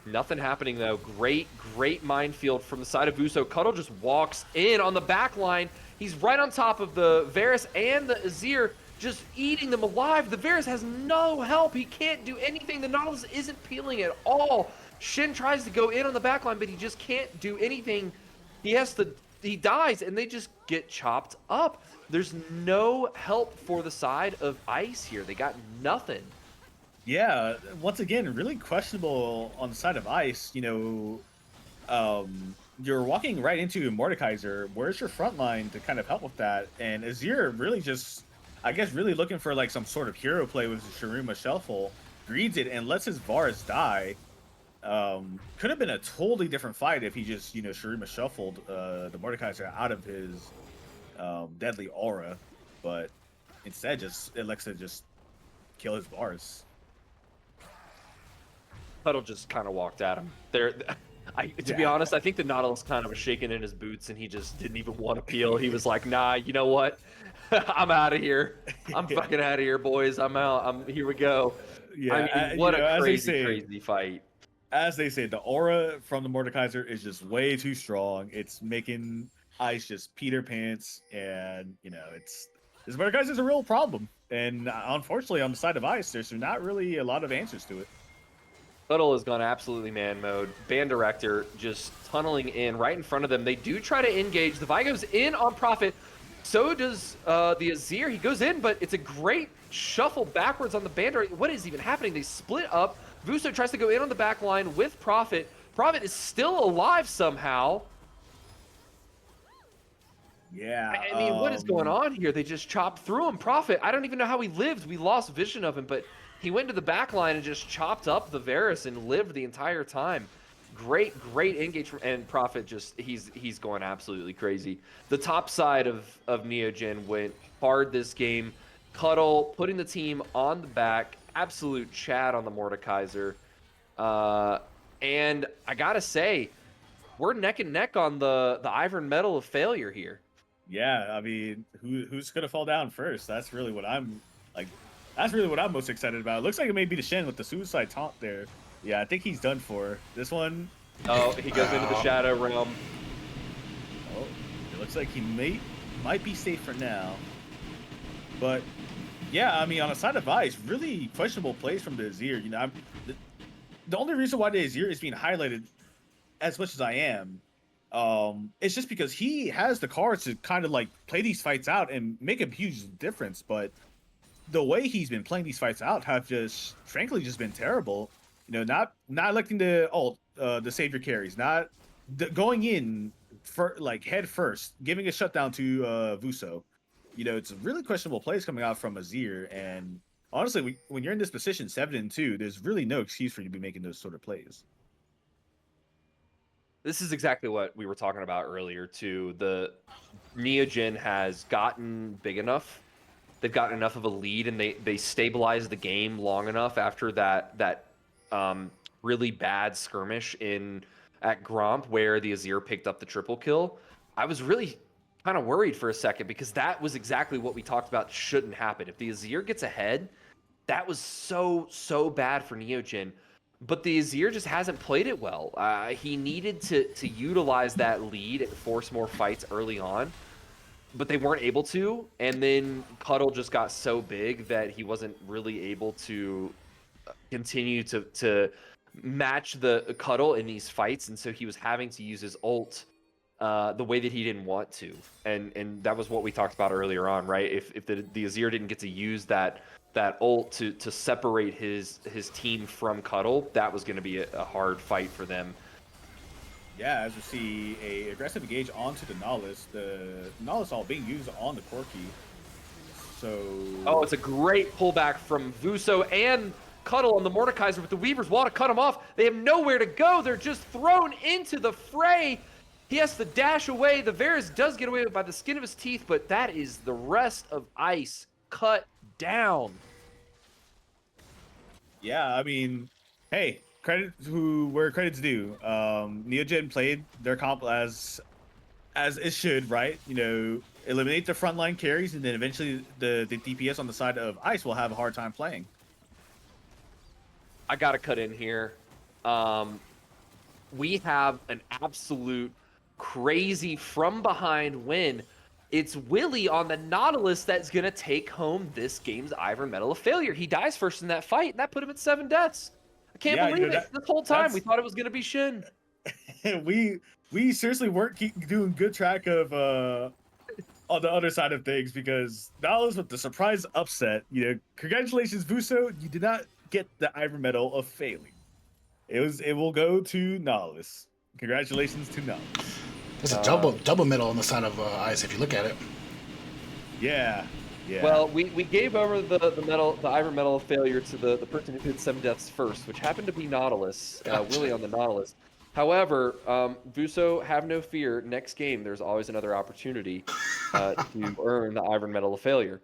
Nothing happening though. Great minefield from the side of Vuso. Cuddle just walks in on the back line. He's right on top of the Varus and the Azir, just eating them alive. The Varus has no help. He can't do anything. The Nautilus isn't peeling at all. Shin tries to go in on the back line, but he just can't do anything. He dies, and they just get chopped up. There's no help for the side of Ice here. They got nothing. Yeah, once again, really questionable on the side of Ice. You know, you're walking right into Mordekaiser. Where's your front line to kind of help with that? And Azir really just, I guess, really looking for like some sort of hero play with Shurima Shuffle, greeds it and lets his Varus die. Could have been a totally different fight if he just, you know, Shurima shuffled the Mordekaiser out of his deadly aura, but instead just elects to just kill his Varus. Huddle just kind of walked at him. To be honest, I think the Nautilus kind of was shaking in his boots, and he just didn't even want to peel. He was like, "Nah, you know what? I'm out of here. I'm fucking out of here, boys. I'm out. Here we go." I mean, what a crazy fight. As they say, the aura from the Mordekaiser is just way too strong. It's making Ice just Peter Pants, and this Mordekaiser is a real problem. And unfortunately, on the side of Ice, there's not really a lot of answers to it. Cuddle has gone absolutely man mode. Band Director just tunneling in right in front of them. They do try to engage. The Vi goes in on Prophet. So does the Azir. He goes in, but it's a great shuffle backwards on the Band Director. What is even happening? They split up. Vuso tries to go in on the back line with Prophet. Prophet is still alive somehow. Yeah. I mean, what is going on here? They just chopped through him. Prophet, I don't even know how he lived. We lost vision of him, but he went to the back line and just chopped up the Varus and lived the entire time. Great engagement. And Prophet just, he's going absolutely crazy. The top side of Neogen went hard this game. Cuddle putting the team on the back. Absolute chat on the Mordekaiser. And I gotta say, we're neck and neck on the Iron Medal of Failure here. Yeah, I mean, who's gonna fall down first? That's really what I'm like. That's really what I'm most excited about. It looks like it may be the Shen with the suicide taunt there. Yeah, I think he's done for. This one. Oh, he goes into the Shadow Realm. Oh, it looks like he might be safe for now. But yeah, I mean, on the side of Ice, really questionable plays from the Azir. The only reason why the Azir is being highlighted as much as I am, it's just because he has the cards to kind of like play these fights out and make a huge difference. But the way he's been playing these fights out have just, frankly, just been terrible. Not electing the ult, the savior carries, not going in for like head first, giving a shutdown to Vuso. It's really questionable plays coming out from Azir, and honestly, when you're in this position 7-2, there's really no excuse for you to be making those sort of plays. This is exactly what we were talking about earlier, too. The Neogen has gotten big enough. They've gotten enough of a lead, and they stabilized the game long enough after that really bad skirmish at Gromp where the Azir picked up the triple kill. I was really kind of worried for a second because that was exactly what we talked about shouldn't happen. If the Azir gets ahead, that was so bad for Neogen. But the Azir just hasn't played it well. He needed to utilize that lead and force more fights early on, but they weren't able to. And then Cuddle just got so big that he wasn't really able to continue to match the Cuddle in these fights. And so he was having to use his ult the way that he didn't want to. And that was what we talked about earlier on, right? If the Azir didn't get to use that ult to separate his team from Cuddle, that was going to be a hard fight for them. Yeah, as we see a aggressive engage onto the Nautilus. The Nautilus all being used on the Corki. So... Oh, it's a great pullback from Vuso and Cuddle on the Mordekaiser, but the Weavers want to cut him off. They have nowhere to go. They're just thrown into the fray. He has to dash away. The Varus does get away by the skin of his teeth, but that is the rest of Ice cut down. Yeah, I mean, hey, credit where credit's due. Neogen played their comp as it should, right? Eliminate the frontline carries, and then eventually the DPS on the side of Ice will have a hard time playing. I gotta cut in here. We have an absolute crazy from behind win. It's Willie on the Nautilus that's going to take home this game's Iron Medal of Failure. He dies first in that fight, and that put him at 7 deaths. I can't believe it. This whole time, we thought it was going to be Shin. we seriously weren't doing good track of on the other side of things, because Nautilus with the surprise upset. Congratulations, Vuso. You did not get the Iron Medal of Failing. It will go to Nautilus. Congratulations to Nautilus. There's a double medal on the side of Ice if you look at it. Yeah. Well, we gave over the Iron Medal of Failure to the person who did 7 deaths first, which happened to be Nautilus, Willie on the Nautilus. However, Vuso, have no fear. Next game, there's always another opportunity to earn the Iron Medal of Failure.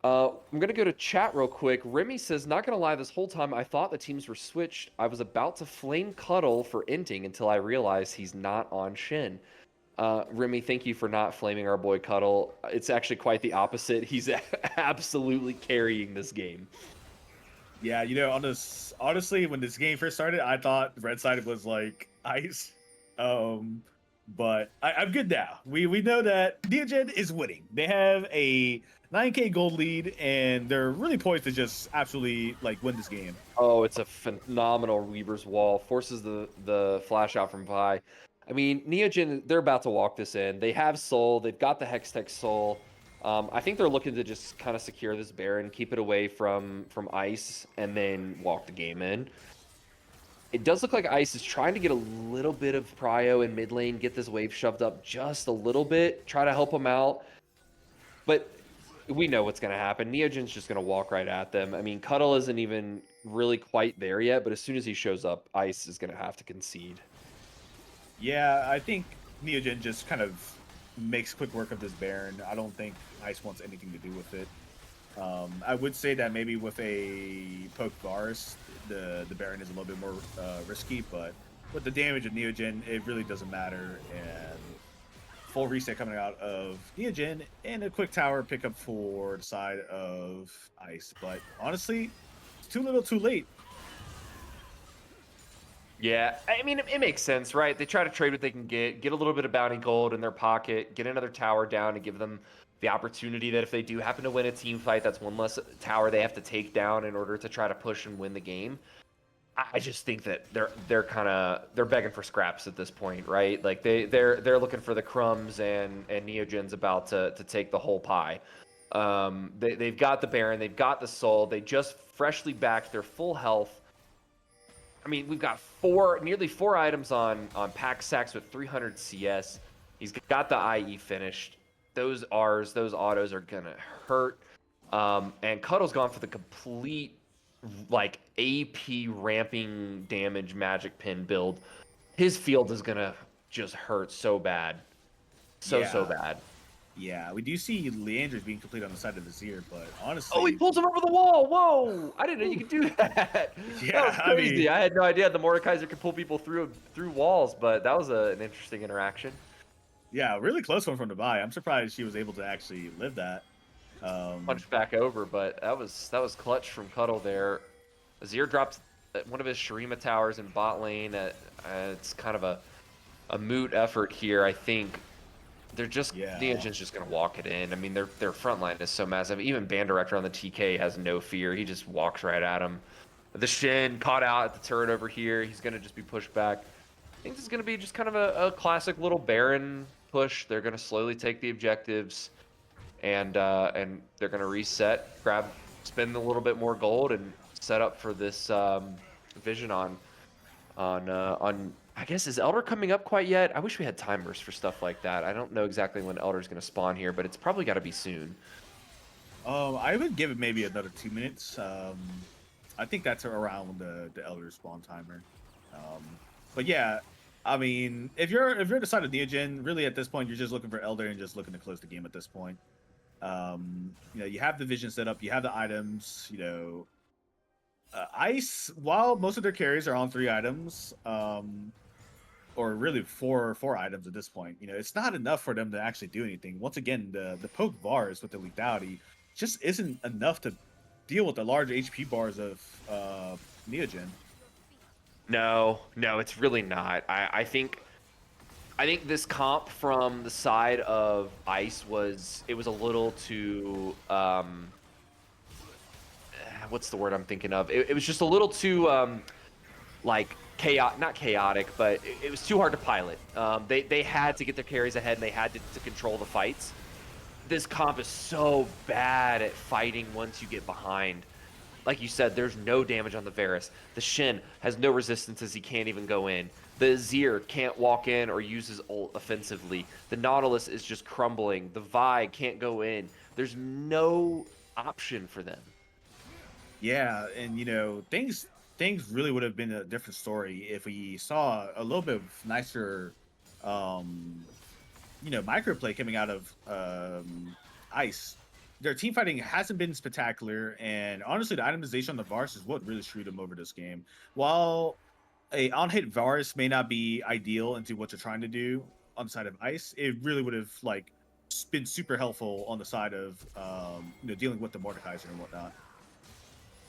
I'm gonna go to chat real quick. Remy says, "Not gonna lie, this whole time I thought the teams were switched. I was about to flame Cuddle for inting until I realized he's not on Shin." Remy, thank you for not flaming our boy Cuddle. It's actually quite the opposite. He's absolutely carrying this game. Yeah, on this, honestly, when this game first started, I thought the red side was like ice. But I'm good now. We know that Neogen is winning. They have a 9K gold lead, and they're really poised to just absolutely like win this game. Oh, it's a phenomenal Weaver's Wall. Forces the flash out from Vi. I mean, Neogen, they're about to walk this in. They have Soul. They've got the Hextech Soul. I think they're looking to just kind of secure this Baron, keep it away from Ice, and then walk the game in. It does look like Ice is trying to get a little bit of prio in mid lane, get this wave shoved up just a little bit, try to help him out. But we know what's going to happen. Neogen's just going to walk right at them. I mean, Cuddle isn't even really quite there yet, but as soon as he shows up, Ice is going to have to concede. Yeah, I think Neogen just kind of makes quick work of this Baron. I don't think Ice wants anything to do with it. I would say that maybe with a poke Varus, the Baron is a little bit more risky, but with the damage of Neogen, it really doesn't matter. And full reset coming out of Neogen and a quick tower pickup for the side of Ice. But honestly, it's too little too late. Yeah, I mean, it makes sense, right? They try to trade what they can get a little bit of bounty gold in their pocket, get another tower down to give them the opportunity that if they do happen to win a team fight, that's one less tower they have to take down in order to try to push and win the game. I just think that they're begging for scraps at this point, right? Like they're looking for the crumbs, and Neogen's about to take the whole pie. They've got the Baron, they've got the Soul, they just freshly backed their full health. I mean, we've got nearly four items on Pack Sacks with 300 CS. He's got the IE finished. Those R's, those autos are gonna hurt. And Cuddle's gone for the complete like AP ramping damage magic pin build. His field is gonna just hurt so bad, so bad. Yeah, we do see Leander's being complete on the side of the Zir, but honestly... Oh, he pulls him over the wall! Whoa! I didn't know you could do that! Yeah, That was crazy. I had no idea the Mordekaiser could pull people through walls, but that was an interesting interaction. Yeah, really close one from the buy. I'm surprised she was able to actually live that. Punched back over, but that was clutch from Cuddle there. Zir dropped one of his Shurima towers in bot lane. It's kind of a moot effort here, I think. They're just Neogen's just gonna walk it in. I mean, their front line is so massive. Even Band Director on the TK has no fear. He just walks right at him. The Shin caught out at the turret over here. He's gonna just be pushed back. I think this is gonna be just kind of a classic little Baron push. They're gonna slowly take the objectives, and they're gonna reset, spend a little bit more gold, and set up for this vision on I guess, is Elder coming up quite yet? I wish we had timers for stuff like that. I don't know exactly when Elder's going to spawn here, but it's probably got to be soon. I would give it maybe another 2 minutes. I think that's around the Elder spawn timer. But yeah, I mean, if you're the side of Neogen, really at this point you're just looking for Elder and just looking to close the game at this point. You have the vision set up, you have the items. Ice, while most of their carries are on 3 items, or really four items at this point, it's not enough for them to actually do anything. Once again, the poke bars with the lethality just isn't enough to deal with the large HP bars of Neogen. No, it's really not. I think this comp from the side of Ice was a little too what's the word I'm thinking of? It was just a little too like not chaotic, but it was too hard to pilot. They had to get their carries ahead, and they had to control the fights. This comp is so bad at fighting once you get behind. Like you said, there's no damage on the Varus. The Shin has no resistance as he can't even go in. The Azir can't walk in or use his ult offensively. The Nautilus is just crumbling. The Vi can't go in. There's no option for them. Yeah, and things really would have been a different story if we saw a little bit of nicer microplay coming out of Ice. their team fighting hasn't been spectacular, and honestly, the itemization on the Varus is what really screwed them over this game. While a on-hit Varus may not be ideal into what you're trying to do on the side of Ice, it really would have like been super helpful on the side of dealing with the Mordekaiser and whatnot.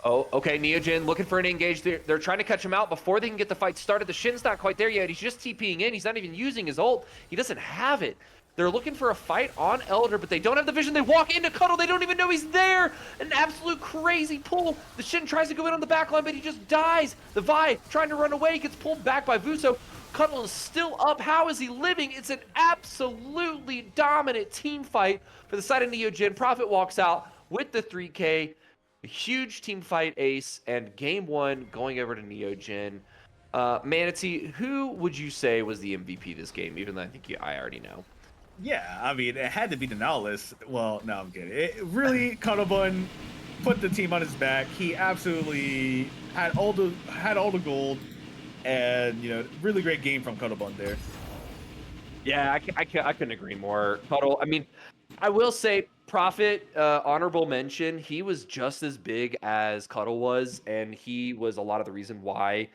Oh, okay, Neogen looking for an engage. They're trying to catch him out before they can get the fight started. The Shin's not quite there yet. He's just TPing in. He's not even using his ult. He doesn't have it. They're looking for a fight on Elder, but they don't have the vision. They walk into Cuddle. They don't even know he's there. An absolute crazy pull. The Shin tries to go in on the backline, but he just dies. The Vi trying to run away gets pulled back by Vuso. Cuddle is still up. How is he living? It's an absolutely dominant team fight for the side of Neogen. Prophet walks out with the 3K. A huge team fight ace, and game one going over to Neogen. Manatee, who would you say was the MVP this game? Even though I think I already know. Yeah, I mean, it had to be the Nihilist. Well, no, I'm kidding. It really, Cuddlebun put the team on his back. He absolutely had all the gold, and really great game from Cuddlebun there. Yeah, I couldn't agree more. Cuddle, I mean, I will say, Prophet, honorable mention, he was just as big as Cuddle was, and he was a lot of the reason why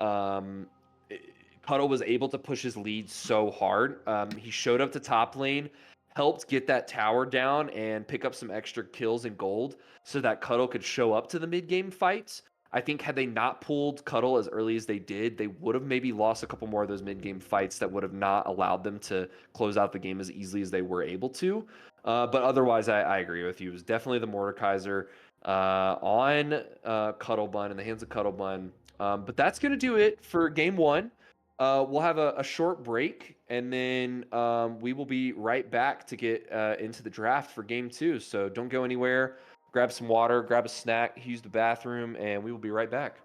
um, Cuddle was able to push his lead so hard. He showed up to top lane, helped get that tower down, and pick up some extra kills and gold so that Cuddle could show up to the mid-game fights. I think had they not pulled Cuddle as early as they did, they would have maybe lost a couple more of those mid-game fights that would have not allowed them to close out the game as easily as they were able to. But otherwise, I agree with you. It was definitely the Mordekaiser on Cuddlebun, in the hands of Cuddlebun. But that's going to do it for game one. We'll have a short break, and then we will be right back to get into the draft for game two. So don't go anywhere. Grab some water, grab a snack, use the bathroom, and we will be right back.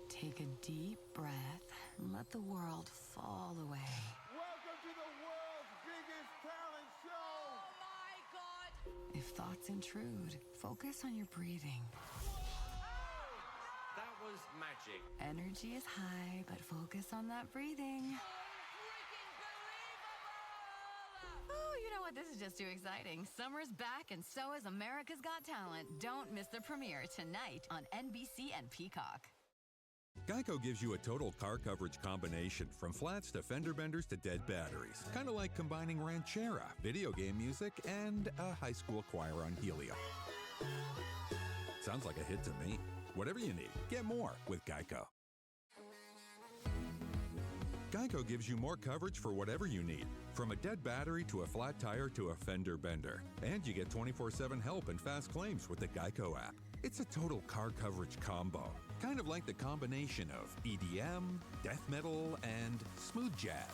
Take a deep breath and let the world fall away. Welcome to the world's biggest talent show! Oh my God! If thoughts intrude, focus on your breathing. That was magic. Energy is high, but focus on that breathing. Oh, you know what? This is just too exciting. Summer's back, and so is America's Got Talent. Don't miss the premiere tonight on NBC and Peacock. Geico gives you a total car coverage combination, from flats to fender benders to dead batteries. Kind of like combining ranchera, video game music, and a high school choir on Helio. Sounds like a hit to me. Whatever you need, get more with Geico. Geico gives you more coverage for whatever you need, from a dead battery to a flat tire to a fender bender. And you get 24/7 help and fast claims with the Geico app. It's a total car coverage combo, kind of like the combination of EDM, death metal, and smooth jazz.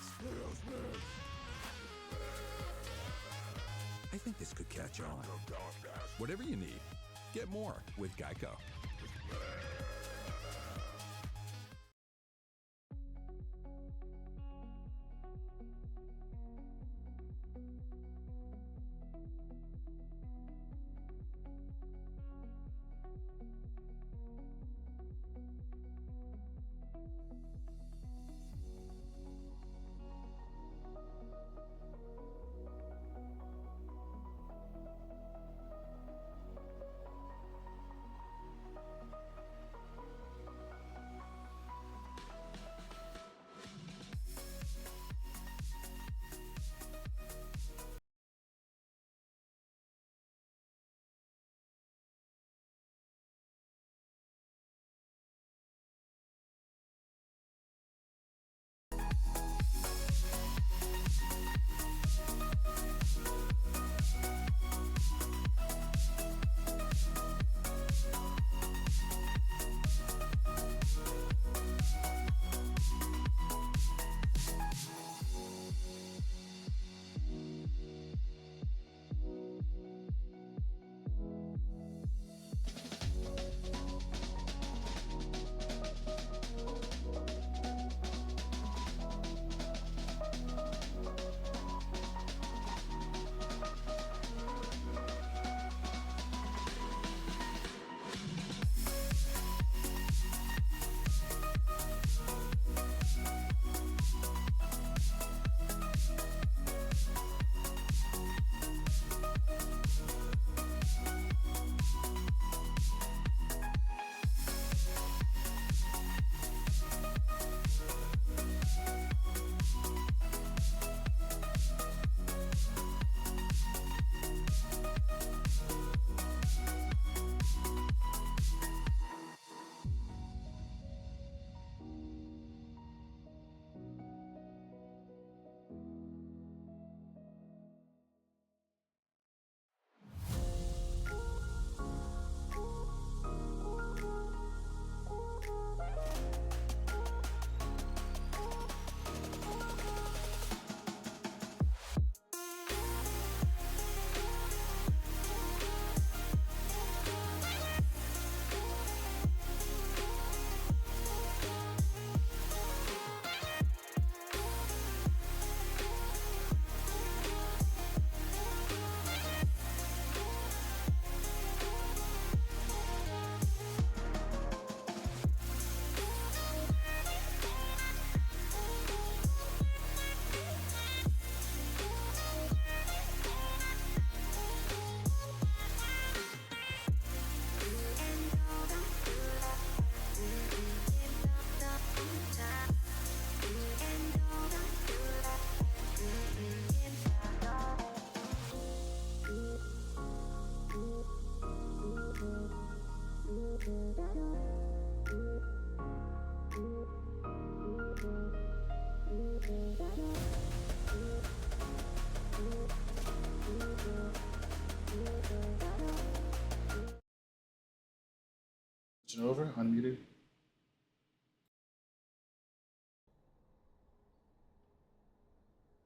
I think this could catch on. Whatever you need, get more with Geico. Switching over, unmuted.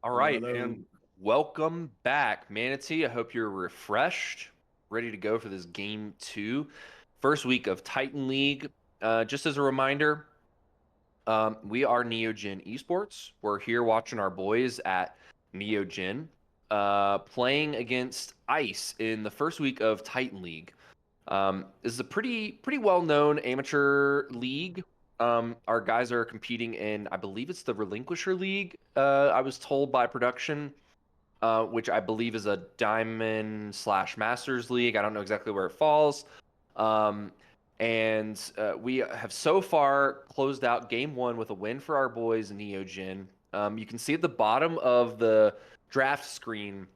All Hello, right, hello. and welcome back, Manatee. I hope you're refreshed, ready to go for this game 2, first week of Titan League. Just as a reminder, we are Neogen Esports. We're here watching our boys at Neogen playing against Ice in the first week of Titan League. This is a pretty well-known amateur league. Our guys are competing in, I believe it's the Relinquisher League. I was told by production, which I believe is a Diamond / Masters League. I don't know exactly where it falls. And we have so far closed out game 1 with a win for our boys Neogen. You can see at the bottom of the draft screen,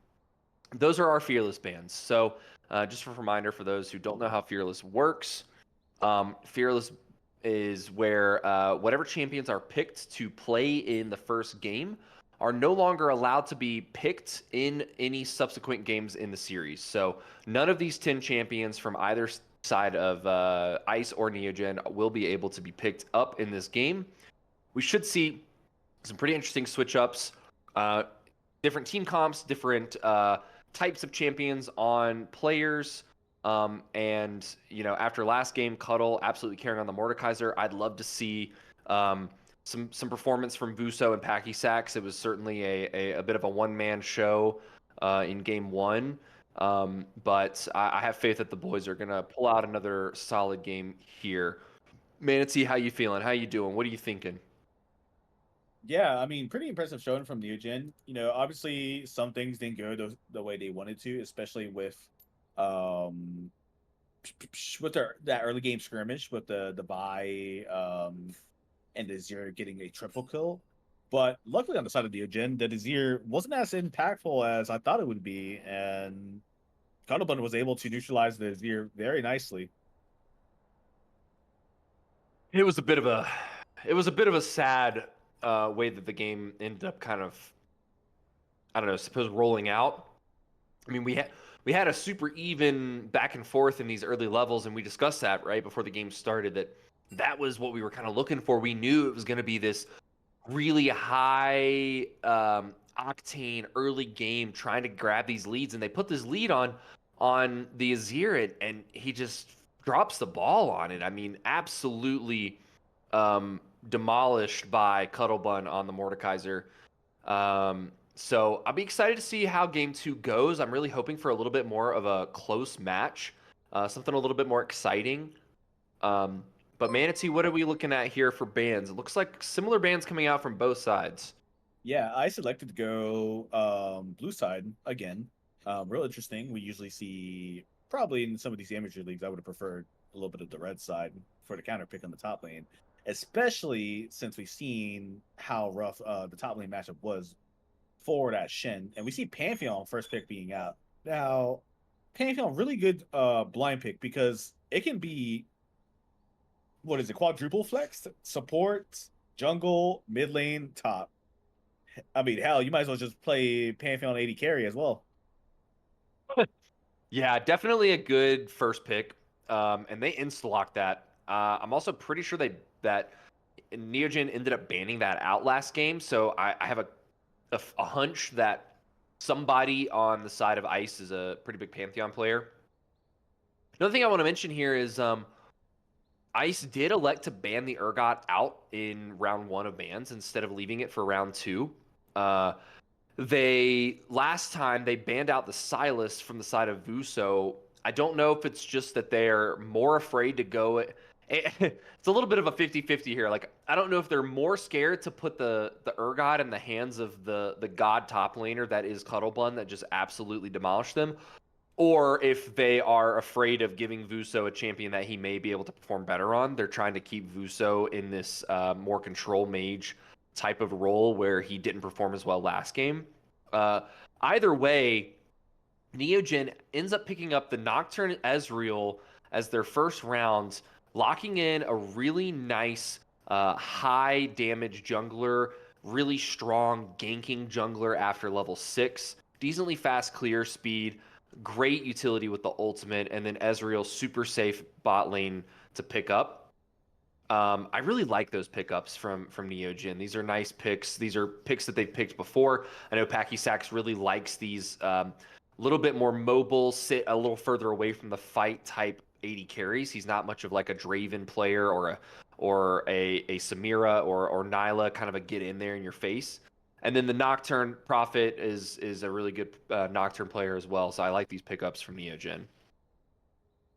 those are our Fearless bands. So just a reminder for those who don't know how Fearless works, Fearless is where whatever champions are picked to play in the first game are no longer allowed to be picked in any subsequent games in the series. So none of these 10 champions from either side of Ice or Neogen will be able to be picked up in this game. We should see some pretty interesting switch ups, different team comps, different types of champions on players. And after last game, Cuddle absolutely carrying on the Mordekaiser. I'd love to see some performance from Vuso and Packy Sacks. It was certainly a bit of a one-man show in game 1. But I have faith that the boys are gonna pull out another solid game here. Manatee, how you feeling? How you doing? What are you thinking? Yeah, I mean, pretty impressive showing from Neogen. Obviously some things didn't go the way they wanted to, especially um with that early game skirmish with the buy and the Azir getting a triple kill. But luckily on the side of Neogen, the Azir wasn't as impactful as I thought it would be, and Cuddlebun was able to neutralize the Azir very nicely. It was a bit of a sad way that the game ended up kind of, I don't know, suppose rolling out. I mean, we had a super even back and forth in these early levels, and we discussed that right before the game started. That was what we were kind of looking for. We knew it was going to be this really high octane early game, trying to grab these leads, and they put this lead on the Azir, and he just drops the ball on it. I mean, absolutely demolished by Cuttlebun on the Mordekaiser. So I'll be excited to see how game 2 goes. I'm really hoping for a little bit more of a close match, something a little bit more exciting. But Manatee, what are we looking at here for bands? It looks like similar bands coming out from both sides. Yeah, I selected to go blue side again. Real interesting. We usually see probably in some of these amateur leagues, I would have preferred a little bit of the red side for the counter pick on the top lane, especially since we've seen how rough the top lane matchup was forward at Shen, and we see Pantheon first pick being out. Now, Pantheon really good blind pick because it can be what is it, quadruple flex, support, jungle, mid lane, top. I mean, hell, you might as well just play Pantheon AD carry as well. Yeah, definitely a good first pick. And they insta-locked that. I'm also pretty sure that Neogen ended up banning that out last game, so I have a hunch that somebody on the side of Ice is a pretty big Pantheon player. Another thing I want to mention here is Ice did elect to ban the Urgot out in round 1 of bans instead of leaving it for round 2. They last time they banned out the Silas from the side of Vuso. I don't know if it's just that they're more afraid to go. It's a little bit of a 50-50 here. Like, I don't know if they're more scared to put the Urgot in the hands of the god top laner that is Cuttlebun that just absolutely demolished them, or if they are afraid of giving Vuso a champion that he may be able to perform better on. They're trying to keep Vuso in this more control mage type of role where he didn't perform as well last game. Either way, Neogen ends up picking up the Nocturne Ezreal as their first round, locking in a really nice high damage jungler, really strong ganking jungler after level 6, decently fast clear speed, great utility with the ultimate, and then Ezreal super safe bot lane to pick up. I really like those pickups from Neogen. These are nice picks. These are picks that they've picked before. I know Packy Sacks really likes these little bit more mobile, sit a little further away from the fight type 80 carries. He's not much of like a Draven player or a Samira or Nyla, kind of a get in there in your face. And then the Nocturne Prophet is a really good Nocturne player as well. So I like these pickups from Neogen.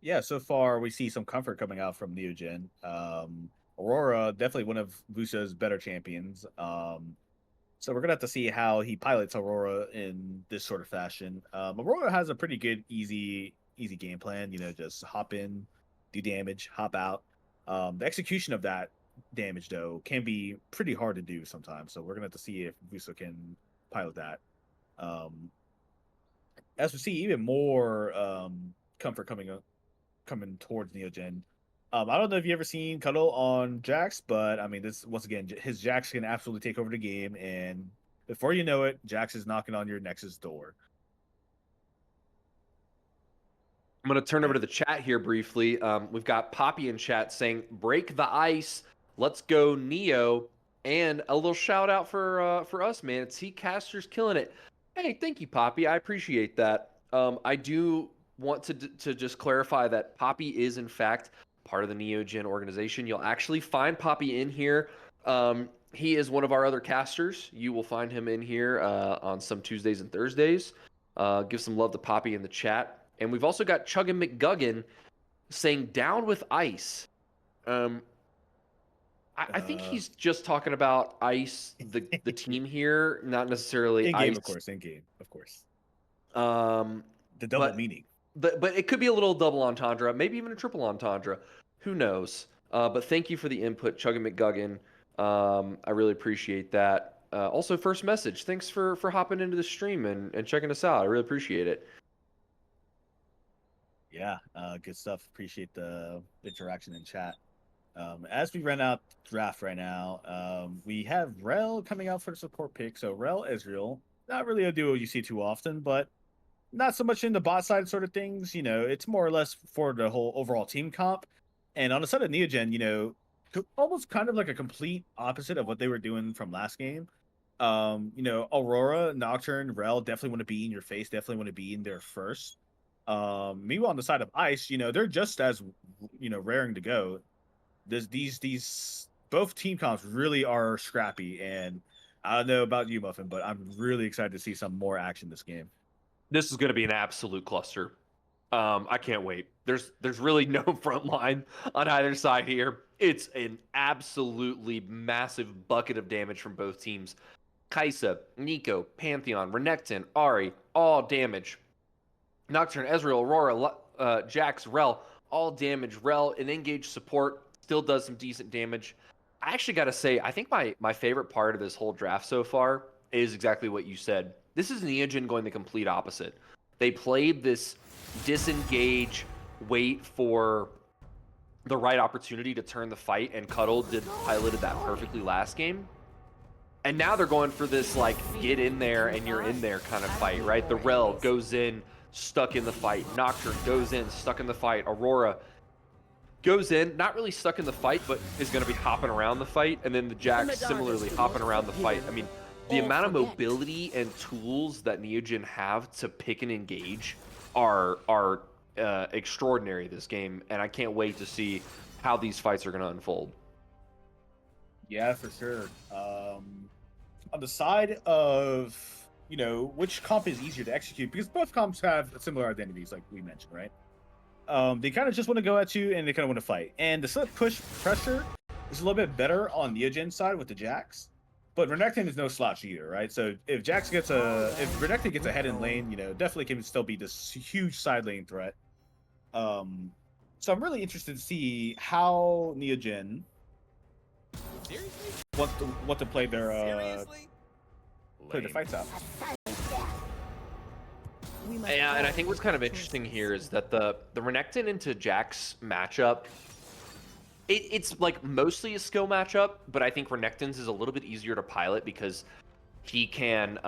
Yeah, so far we see some comfort coming out from Neogen. Aurora, definitely one of Vusa's better champions. So we're gonna have to see how he pilots Aurora in this sort of fashion. Aurora has a pretty good, easy game plan. You know, just hop in, do damage, hop out. The execution of that damage though can be pretty hard to do sometimes. So we're gonna have to see if Vusa can pilot that. As we see, even more comfort coming towards Neogen. I don't know if you ever seen Cuddle on Jax, but I mean, this once again, his Jax can absolutely take over the game, and before you know it, Jax is knocking on your Nexus door. I'm going to turn over to the chat here briefly. We've got Poppy in chat saying, "Break the ice, let's go Neo," and a little shout out for us, man. It's Casters killing it. Hey, thank you, Poppy. I appreciate that. I do want to just clarify that Poppy is in fact part of the Neogen organization. You'll actually find Poppy in here. He is one of our other casters. You will find him in here on some Tuesdays and Thursdays. Give some love to Poppy in the chat. And we've also got Chuggin McGuggin saying down with ice. I think he's just talking about ice, the team here, not necessarily In game, ice. of course. In game, of course. The double meaning. But it could be a little double entendre, maybe even a triple entendre. Who knows? But thank you for the input, Chuggin McGuggin. I really appreciate that. Also, first message. Thanks for hopping into the stream and checking us out. I really appreciate it. Yeah, good stuff. Appreciate the interaction in chat. As we run out draft right now, we have Rel coming out for the support pick. So Rel Ezreal, not really a duo you see too often, but not so much in the bot side sort of things. You know, it's more or less for the whole overall team comp. And on the side of Neogen, you know, almost kind of like a complete opposite of what they were doing from last game. You know, Aurora, Nocturne, Rel definitely want to be in your face, definitely want to be in there first. Meanwhile, on the side of Ice, you know, they're just as, you know, raring to go. These both team comps really are scrappy, and I don't know about you, Muffin, but I'm really excited to see some more action this game. This is going to be an absolute cluster. I can't wait. There's really no front line on either side here. It's an absolutely massive bucket of damage from both teams. Kaisa, Nico, Pantheon, Renekton, Ari, all damage. Nocturne, Ezreal, Aurora, Jax, Rel, all damage. Rel, an engaged support, still does some decent damage. I actually got to say, I think my favorite part of this whole draft so far is exactly what you said. This is Neogen going the complete opposite. They played this disengage, wait for the right opportunity to turn the fight, and piloted that perfectly last game. And now they're going for this, like, get in there and you're in there kind of fight, right? The Rel goes in, stuck in the fight. Nocturne goes in, stuck in the fight. Aurora goes in, not really stuck in the fight, but is going to be hopping around the fight. And then the Jax similarly hopping around the fight. I mean, the amount of mobility and tools that Neogen have to pick and engage are extraordinary this game, and I can't wait to see how these fights are going to unfold. Yeah, for sure. On the side of, you know, which comp is easier to execute, because both comps have similar identities, like we mentioned, right? They kind of just want to go at you, and they kind of want to fight. And the slip push pressure is a little bit better on Neogen's side with the Jax. But Renekton is no slouch either, right? So if Renekton gets ahead in lane, you know, definitely can still be this huge side lane threat. So I'm really interested to see how Neogen want to play their fights out. Yeah, and I think what's kind of interesting here is that the Renekton into Jax matchup, it's like mostly a skill matchup, but I think Renekton's is a little bit easier to pilot because he can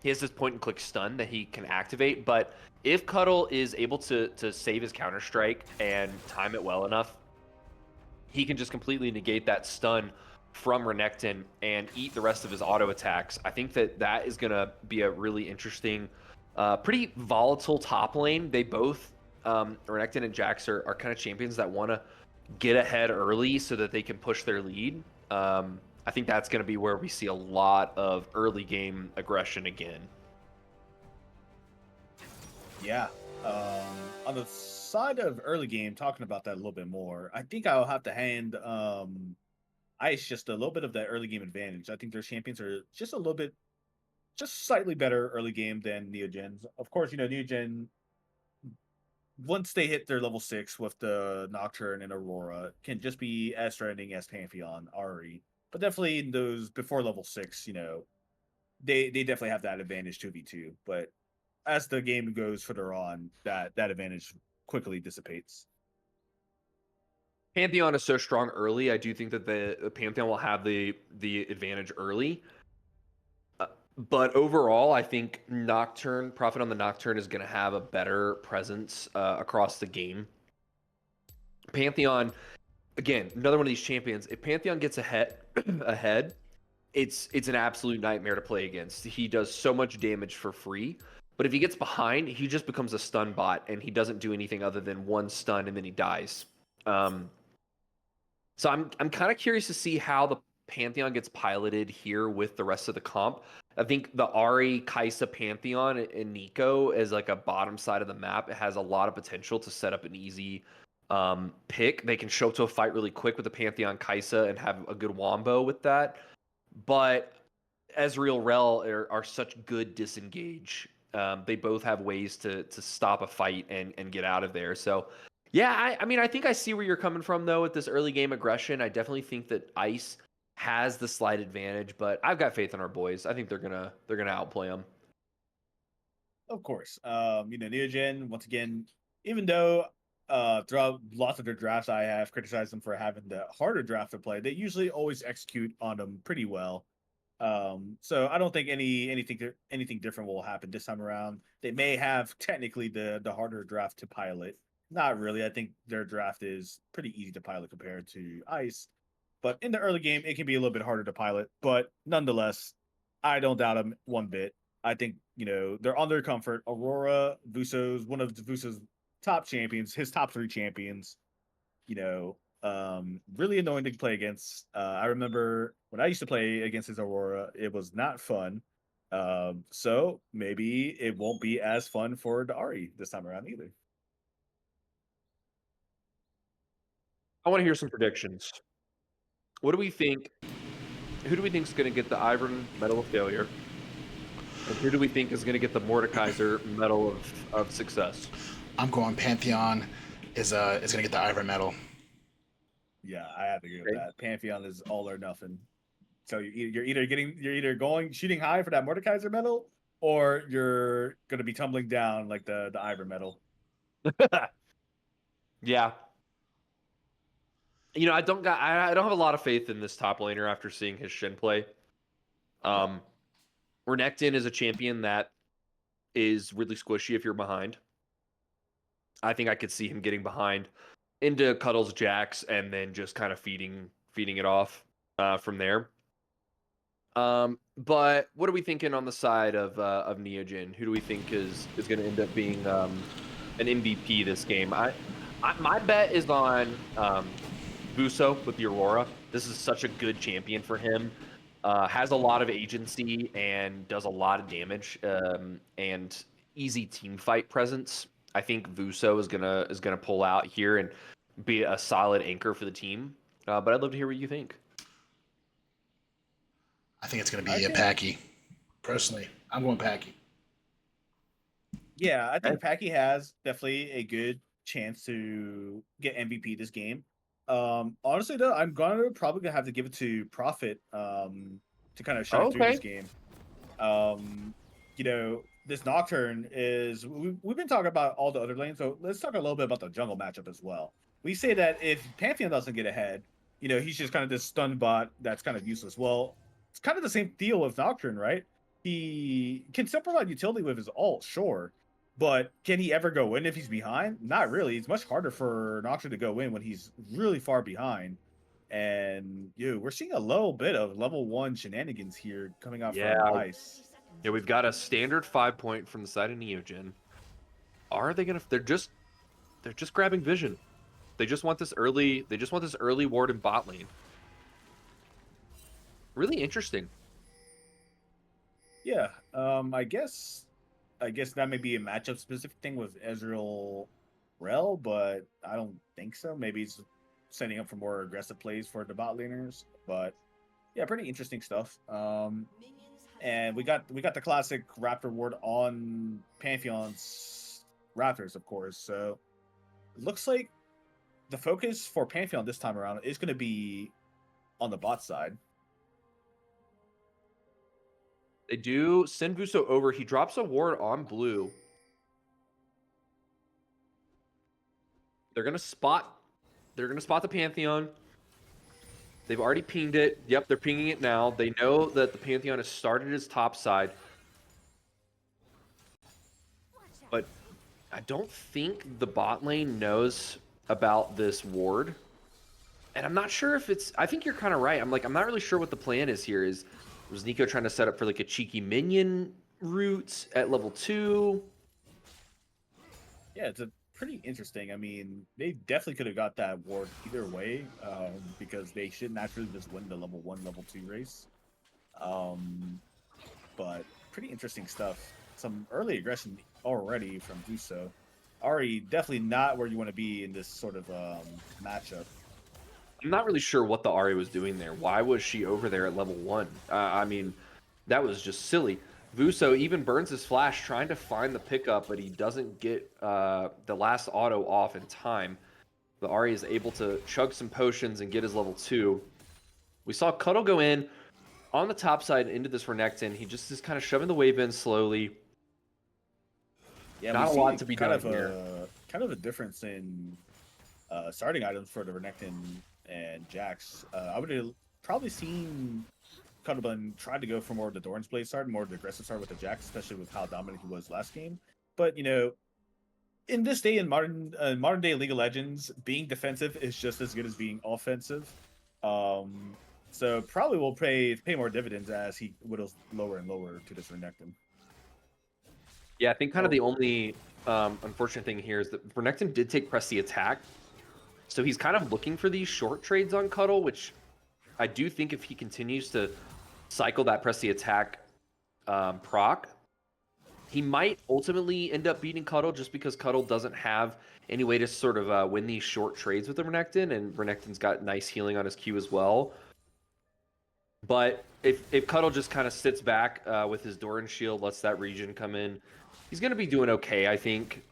he has this point and click stun that he can activate. But if Cuddle is able to save his Counter-Strike and time it well enough, he can just completely negate that stun from Renekton and eat the rest of his auto attacks. I think that is going to be a really interesting, pretty volatile top lane. They both, Renekton and Jax, are kind of champions that want to get ahead early so that they can push their lead. I think that's going to be where we see a lot of early game aggression again. Yeah. On the side of early game, talking about that a little bit more, I think I'll have to hand Ice just a little bit of that early game advantage. I think their champions are just a little bit, just slightly better early game than Neogen's. Of course, Neogen, once they hit their level 6 with the Nocturne and Aurora, can just be as threatening as Pantheon, Ari. But definitely in those before level 6, they definitely have that advantage 2v2. But as the game goes further on, that advantage quickly dissipates. Pantheon is so strong early. I do think that the Pantheon will have the advantage early. But overall, I think Nocturne, Prophet on the Nocturne, is going to have a better presence across the game. Pantheon, again, another one of these champions. If Pantheon gets ahead, it's an absolute nightmare to play against. He does so much damage for free. But if he gets behind, he just becomes a stun bot, and he doesn't do anything other than one stun, and then he dies. So I'm kind of curious to see how the Pantheon gets piloted here with the rest of the comp. I think the Ari, Kaisa Pantheon and Nico as like a bottom side of the map, it has a lot of potential to set up an easy pick. They can show up to a fight really quick with the Pantheon Kaisa and have a good wombo with that. But Ezreal Rel are such good disengage. They both have ways to stop a fight and get out of there. So yeah, I mean, I think I see where you're coming from, though, with this early game aggression. I definitely think that Ice has the slight advantage, but I've got faith in our boys. I think they're gonna outplay them. Of course. Neogen, once again, even though throughout lots of their drafts I have criticized them for having the harder draft to play, they usually always execute on them pretty well. So I don't think anything different will happen this time around. They may have technically the harder draft to pilot. Not really. I think their draft is pretty easy to pilot compared to Ice. But in the early game, it can be a little bit harder to pilot. But nonetheless, I don't doubt them one bit. I think, they're on their comfort. Aurora, Vuso's one of Vuso's top champions, his top 3 champions, really annoying to play against. I remember when I used to play against his Aurora, it was not fun. So maybe it won't be as fun for the Ari this time around either. I want to hear some predictions. What do we think? Who do we think is going to get the Ivern Medal of Failure? And who do we think is going to get the Mordekaiser Medal of Success? I'm going Pantheon is going to get the Ivern medal. Yeah, I have to agree with that. Pantheon is all or nothing. So you're either shooting high for that Mordekaiser medal, or you're going to be tumbling down like the Ivern medal. Yeah. I don't have a lot of faith in this top laner after seeing his Shin play. Renekton is a champion that is really squishy if you're behind. I think I could see him getting behind into Cuddles Jax and then just kind of feeding it off from there. But what are we thinking on the side of Neogen? Who do we think is going to end up being an MVP this game? My bet is on Vuso with the Aurora. This is such a good champion for him. Has a lot of agency and does a lot of damage and easy team fight presence. I think Vuso is gonna pull out here and be a solid anchor for the team. But I'd love to hear what you think. I think it's going to be a Packy. Personally, I'm going Packy. Yeah, I think Packy has definitely a good chance to get MVP this game. Honestly though, I'm probably gonna have to give it to Prophet to kind of shine through this game. This Nocturne is we've been talking about all the other lanes, so let's talk a little bit about the jungle matchup as well. We say that if Pantheon doesn't get ahead, he's just kind of this stun bot that's kind of useless. Well, it's kind of the same deal with Nocturne, right? He can still provide utility with his ult, sure, But can he ever go in if he's behind? Not really. It's much harder for Noxer to go in when he's really far behind. And we're seeing a little bit of level 1 shenanigans here coming out Yeah. from Ice. Yeah, we've got a standard 5-point from the side of Neogen. Are they gonna? They're just grabbing vision. They just want this early. They just want this early ward in bot lane. Really interesting. Yeah, I guess that may be a matchup specific thing with Ezreal Rel, but I don't think so. Maybe he's setting up for more aggressive plays for the bot laners. But yeah, pretty interesting stuff. And we got the classic Raptor ward on Pantheon's Raptors, of course. So it looks like the focus for Pantheon this time around is going to be on the bot side. They do send Vuso over. He drops a ward on blue. They're gonna spot the Pantheon. They've already pinged it. Yep, they're pinging it now. They know that the Pantheon has started his top side. But I don't think the bot lane knows about this ward. And I'm not sure if it's... I think you're kind of right. I'm not really sure what the plan is here. Was Nico trying to set up for like a cheeky minion route at level 2? Yeah, it's a pretty interesting. I mean, they definitely could have got that ward either way, because they should naturally just win the level 1, level 2 race. But pretty interesting stuff. Some early aggression already from Vuso. Already definitely not where you want to be in this sort of matchup. I'm not really sure what the Ahri was doing there. Why was she over there at level 1? I mean, that was just silly. Vuso even burns his flash trying to find the pickup, but he doesn't get the last auto off in time. The Ahri is able to chug some potions and get his level 2. We saw Cuddle go in on the top side into this Renekton. He just is kind of shoving the wave in slowly. Yeah, not a lot to be done here. Kind of a difference in starting items for the Renekton and Jax. I would have probably seen Cuddleban tried to go for more of the Doran's Blade start, more of the aggressive start with the Jax, especially with how dominant he was last game. But in this day in modern day League of Legends, being defensive is just as good as being offensive. So probably will pay more dividends as he whittles lower and lower to this Renekton. Yeah, I think kind of the only unfortunate thing here is that Renekton did take press the attack, so he's kind of looking for these short trades on Cuddle, which I do think if he continues to cycle that press the attack proc, he might ultimately end up beating Cuddle just because Cuddle doesn't have any way to sort of win these short trades with the Renekton, and Renekton's got nice healing on his Q as well. But if Cuddle just kind of sits back with his Doran shield, lets that region come in, he's going to be doing okay, I think.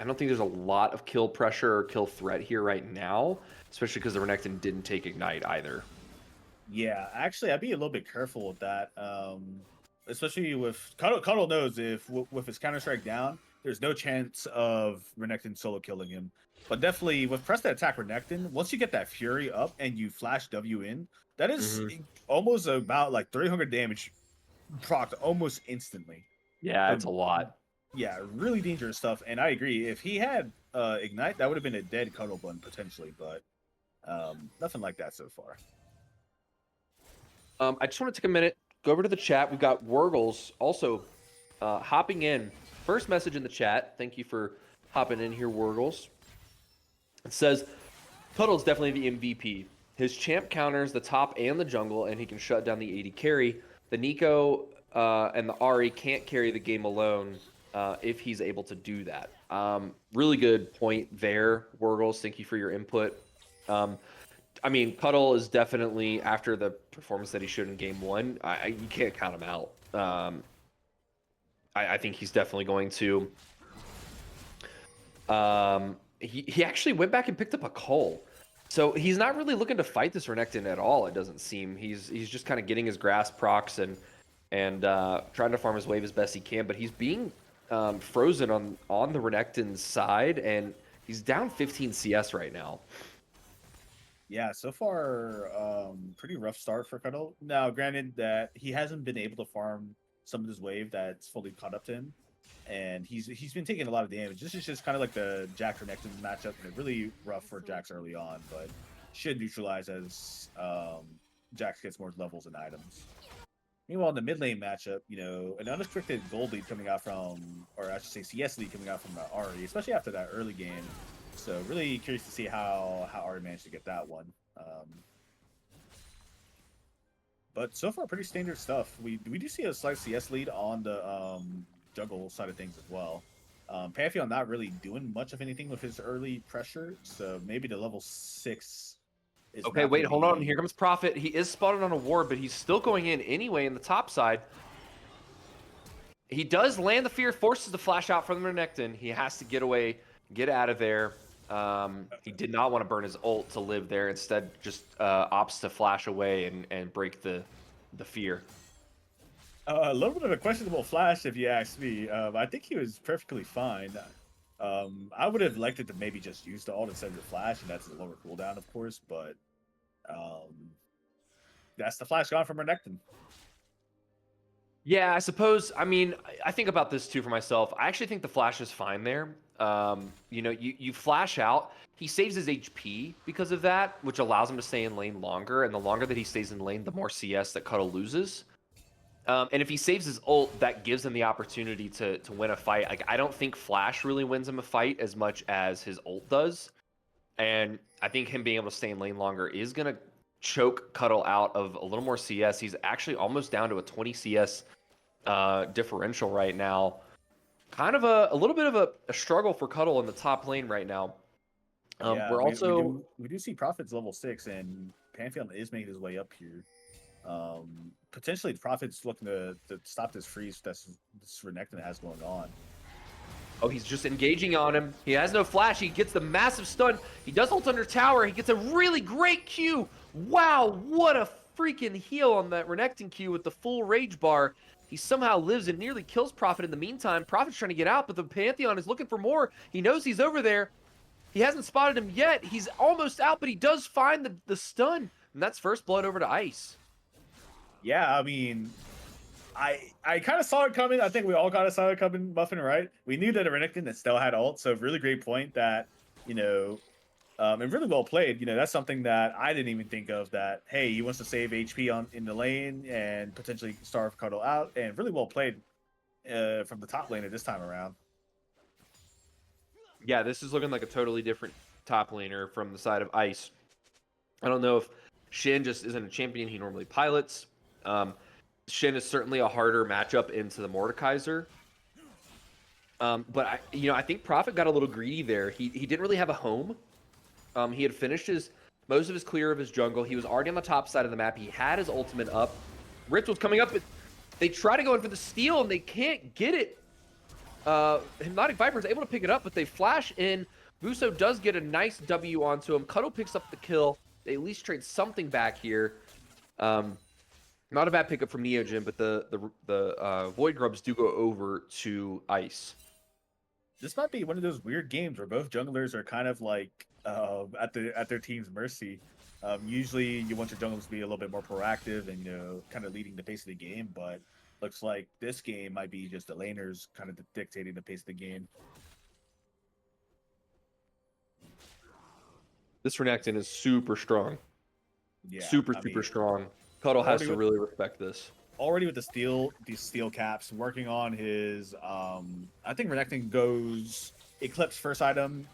I don't think there's a lot of kill pressure or kill threat here right now, especially because the Renekton didn't take Ignite either. Yeah, actually, I'd be a little bit careful with that. Especially with Cuddle knows if with his Counter-Strike down, there's no chance of Renekton solo killing him. But definitely with press that attack Renekton, once you get that Fury up and you flash W in, that is almost about like 300 damage proc almost instantly. Yeah, it's a lot. Yeah, really dangerous stuff. And I agree. If he had Ignite, that would have been a dead Cuddleban potentially, but nothing like that so far. I just want to take a minute, go over to the chat. We've got Wurgles also hopping in. First message in the chat. Thank you for hopping in here, Wurgles. It says, Cuddle's definitely the MVP. His champ counters the top and the jungle, and he can shut down the AD carry. The Nico and the Ahri can't carry the game alone if he's able to do that. Really good point there, Wurgles. Thank you for your input. I mean, Cuddle is definitely, after the performance that he showed in Game 1, you can't count him out. I think he's definitely going to... He actually went back and picked up a Cull. So he's not really looking to fight this Renekton at all, it doesn't seem. He's just kind of getting his grass procs and trying to farm his wave as best he can. But he's being frozen on the Renekton's side, and he's down 15 CS right now. Yeah, so far, pretty rough start for Cuddle. Now, granted that he hasn't been able to farm some of his wave that's fully caught up to him. and he's been taking a lot of damage. This is just kind of like the Jack Renekton matchup, and really rough for Jax early on, but should neutralize as Jax gets more levels and items. Meanwhile, in the mid lane matchup, an unexpected gold lead coming out from, or I should say CS lead coming out from Ari, especially after that early game. So really curious to see how Ari managed to get that one. But so far, pretty standard stuff. We do see a slight CS lead on the jungle side of things as well. Pantheon not really doing much of anything with his early pressure, so maybe the level 6 is Okay, not wait, gonna hold on. be- Here comes Prophet. He is spotted on a ward, but he's still going in anyway in the top side. He does land the fear, forces the flash out from the Renekton. He has to get away, get out of there. He did not want to burn his ult to live there. Instead, just opts to flash away and break the fear. A little bit of a questionable flash, if you ask me. I think he was perfectly fine. I would have liked it to maybe just use the ult instead of the flash, and that's a lower cooldown, of course. But that's the flash gone from Renekton. Yeah, I suppose. I mean, I think about this too for myself. I actually think the flash is fine there. You flash out. He saves his HP because of that, which allows him to stay in lane longer. And the longer that he stays in lane, the more CS that Cuddle loses. And if he saves his ult, that gives him the opportunity to win a fight. Like, I don't think Flash really wins him a fight as much as his ult does. And I think him being able to stay in lane longer is going to choke Cuddle out of a little more CS. He's actually almost down to a 20 CS differential right now. Kind of a little bit of a struggle for Cuddle in the top lane right now. Yeah, we're also... we do see Prophet's level 6, and Pantheon is making his way up here. Potentially Prophet's looking to stop this freeze this Renekton has going on. Oh, he's just engaging on him. He has no flash. He gets the massive stun. He does ult under tower. He gets a really great Q. Wow, what a freaking heal on that Renekton Q with the full rage bar. He somehow lives and nearly kills Prophet in the meantime. Prophet's trying to get out, but the Pantheon is looking for more. He knows he's over there. He hasn't spotted him yet. He's almost out, but he does find the stun. And that's first blood over to Ice. Yeah, I mean, I kind of saw it coming. I think we all kind of saw it coming, Muffin, right? We knew that a Renekton that still had ult, so really great point that, and really well played. That's something that I didn't even think of, that, hey, he wants to save HP in the lane and potentially starve Cuddle out, and really well played from the top laner this time around. Yeah, this is looking like a totally different top laner from the side of Ice. I don't know if Shin just isn't a champion he normally pilots. Shin is certainly a harder matchup into the Mordekaiser. But I think Prophet got a little greedy there. He didn't really have a home. He had finished most of his clear of his jungle. He was already on the top side of the map. He had his ultimate up. Ritual's coming up. They try to go in for the steal, and they can't get it. Hypnotic Viper is able to pick it up, but they flash in. Vuso does get a nice W onto him. Cuddle picks up the kill. They at least trade something back here. Not a bad pickup from Neogen, but the Void Grubs do go over to Ice. This might be one of those weird games where both junglers are kind of like at their team's mercy. Usually, you want your junglers to be a little bit more proactive and kind of leading the pace of the game, but looks like this game might be just the laners kind of dictating the pace of the game. This Renekton is super strong. Yeah, super strong. Cuddle has to really respect this. Already with these steel caps, working on his. I think Renekton goes Eclipse first item.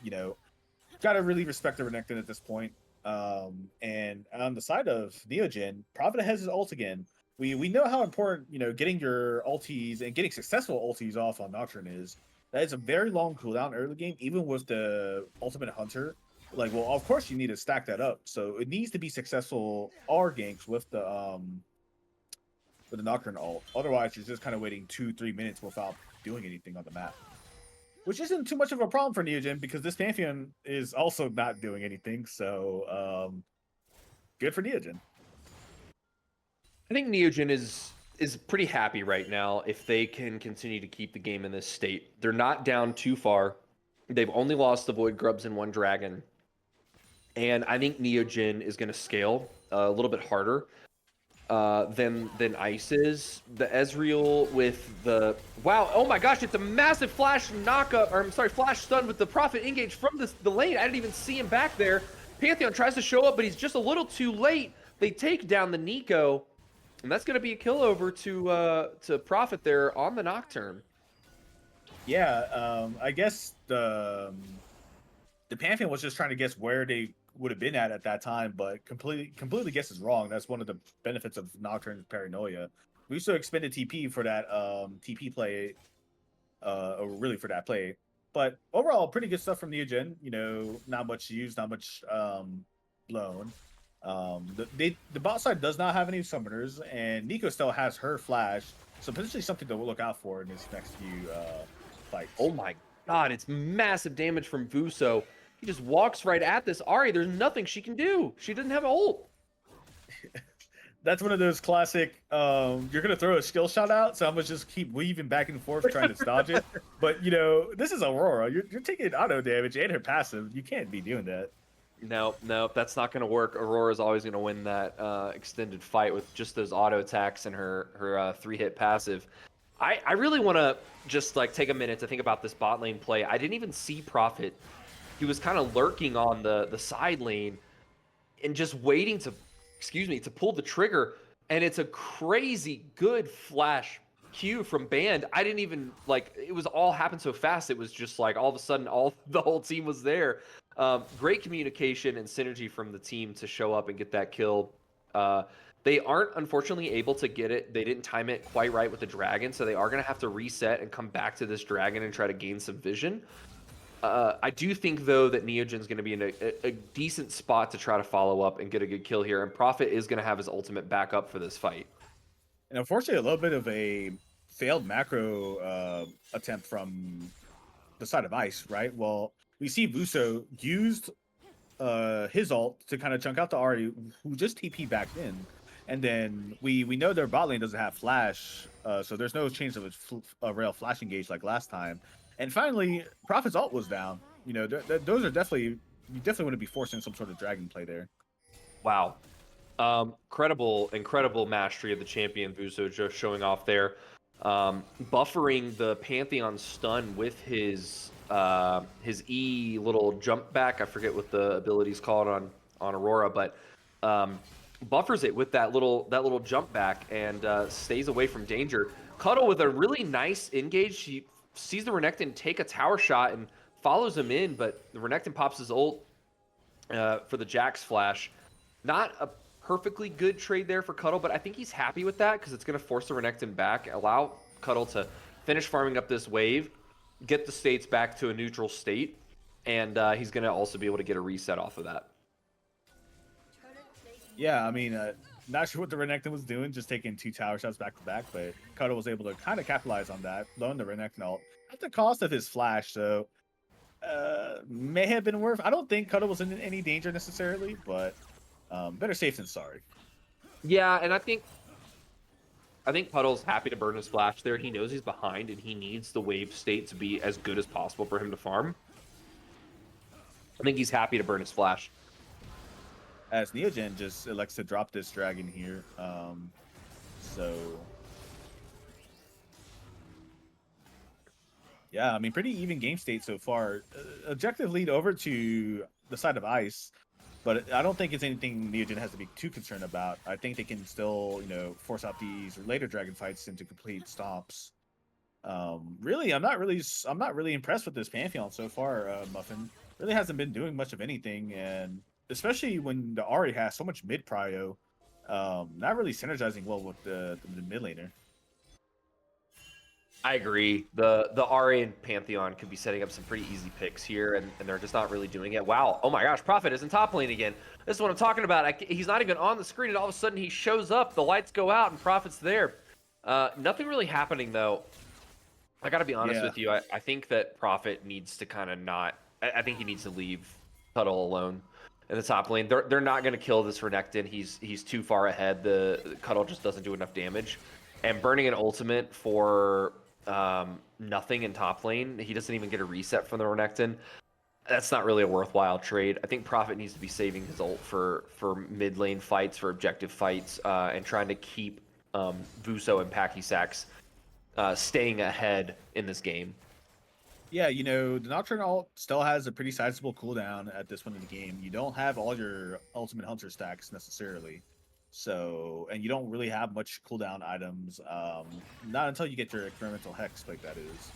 Gotta really respect the Renekton at this point. And on the side of Neogen, Prophet has his ult again. We know how important getting your ultis and getting successful ultis off on Nocturne is. That is a very long cooldown early game, even with the Ultimate Hunter. Of course you need to stack that up. So it needs to be successful R ganks with the Nocturne ult. Otherwise, you're just kind of waiting 2-3 minutes without doing anything on the map. Which isn't too much of a problem for Neogen, because this Pantheon is also not doing anything. So good for Neogen. I think Neogen is pretty happy right now if they can continue to keep the game in this state. They're not down too far. They've only lost the Void Grubs and one Dragon. And I think Neogen is going to scale a little bit harder. than Ice is. The Ezreal with the wow, oh my gosh, it's a massive flash knockup, or I'm sorry, flash stun with the Prophet engage from the lane. I didn't even see him back there. Pantheon tries to show up, but he's just a little too late. They take down the Nico, and that's going to be a kill over to Prophet there on the Nocturne. Yeah, I guess the Pantheon was just trying to guess where they would have been at that time, but completely guesses wrong. That's one of the benefits of Nocturne's paranoia. We used to expend a TP for that TP play, or really for that play. But overall, pretty good stuff from Neogen. You know, not much used, not much blown. The bot side does not have any summoners, and Nico still has her flash, so potentially something to look out for in his next few fights. Oh my god, it's massive damage from Vuso. He just walks right at this Ahri. There's nothing she can do. She doesn't have an ult. That's one of those classic, you're going to throw a skill shot out, so I'm going to just keep weaving back and forth trying to dodge it. But, you know, this is Aurora. You're taking auto damage and her passive. You can't be doing that. No, that's not going to work. Aurora's always going to win that extended fight with just those auto attacks and her 3-hit passive. I really want to just like take a minute to think about this bot lane play. I didn't even see Prophet. He was kind of lurking on the side lane and just waiting to pull the trigger, and it's a crazy good flash Q from Band. I didn't even it was all happened so fast. It was just like all of a sudden the whole team was there. Great communication and synergy from the team to show up and get that kill. They aren't unfortunately able to get it. They didn't time it quite right with the dragon, so they are going to have to reset and come back to this dragon and try to gain some vision. I do think, though, that Neogen's going to be in a decent spot to try to follow up and get a good kill here, and Prophet is going to have his ultimate back up for this fight. And unfortunately, a little bit of a failed macro attempt from the side of Ice, right? Well, we see Vuso used his ult to kind of chunk out the Ahri, who just TP back in. And then we know their bot lane doesn't have flash, so there's no chance of a rail flash engage like last time. And finally, Prophet's ult was down. You know, those are definitely, you definitely want to be forcing some sort of dragon play there. Wow. Incredible mastery of the champion, Vuso just showing off there. Buffering the Pantheon stun with his E little jump back. I forget what the ability's called on Aurora, but buffers it with that little jump back and stays away from danger. Cuddle with a really nice engage. She sees the Renekton take a tower shot and follows him in, but the Renekton pops his ult for the Jax flash. Not a perfectly good trade there for Cuddle, but I think he's happy with that because it's going to force the Renekton back, allow Cuddle to finish farming up this wave, get the states back to a neutral state, and he's going to also be able to get a reset off of that. Yeah, I mean, not sure what the Renekton was doing, just taking 2 tower shots back to back, but Cuddle was able to kind of capitalize on that, blowing the Renekton ult at the cost of his flash, so may have been worth. I don't think Cuddle was in any danger necessarily, but better safe than sorry. Yeah, and I think Puddle's happy to burn his flash there. He knows he's behind, and he needs the wave state to be as good as possible for him to farm. I think he's happy to burn his flash. As Neogen just elects to drop this dragon here. So yeah, I mean, pretty even game state so far. Objective lead over to the side of Ice, but I don't think it's anything Neogen has to be too concerned about. I think they can still, you know, force out these later dragon fights into complete stomps. Really, I'm not really impressed with this Pantheon so far. Muffin really hasn't been doing much of anything, and especially when the Ahri has so much mid prio, not really synergizing well with the mid laner. I agree. The Ahri and Pantheon could be setting up some pretty easy picks here, and they're just not really doing it. Wow. Oh my gosh, Prophet is in top lane again. This is what I'm talking about. He's not even on the screen, and all of a sudden he shows up, the lights go out, and Prophet's there. Nothing really happening, though. I got to be honest with you. I think that Prophet needs to kind of not... I think he needs to leave Cuddle alone in the top lane. They're not going to kill this Renekton. He's too far ahead. The Cuddle just doesn't do enough damage. And burning an ultimate for nothing in top lane, he doesn't even get a reset from the Renekton. that's not really a worthwhile trade. I think Prophet needs to be saving his ult for mid lane fights, for objective fights, and trying to keep Vuso and Pachysax staying ahead in this game. Yeah, you know, the Nocturne ult still has a pretty sizable cooldown at this point in the game. You don't have all your Ultimate Hunter stacks necessarily. So, and you don't really have much cooldown items, not until you get your Experimental Hex Plate, that is.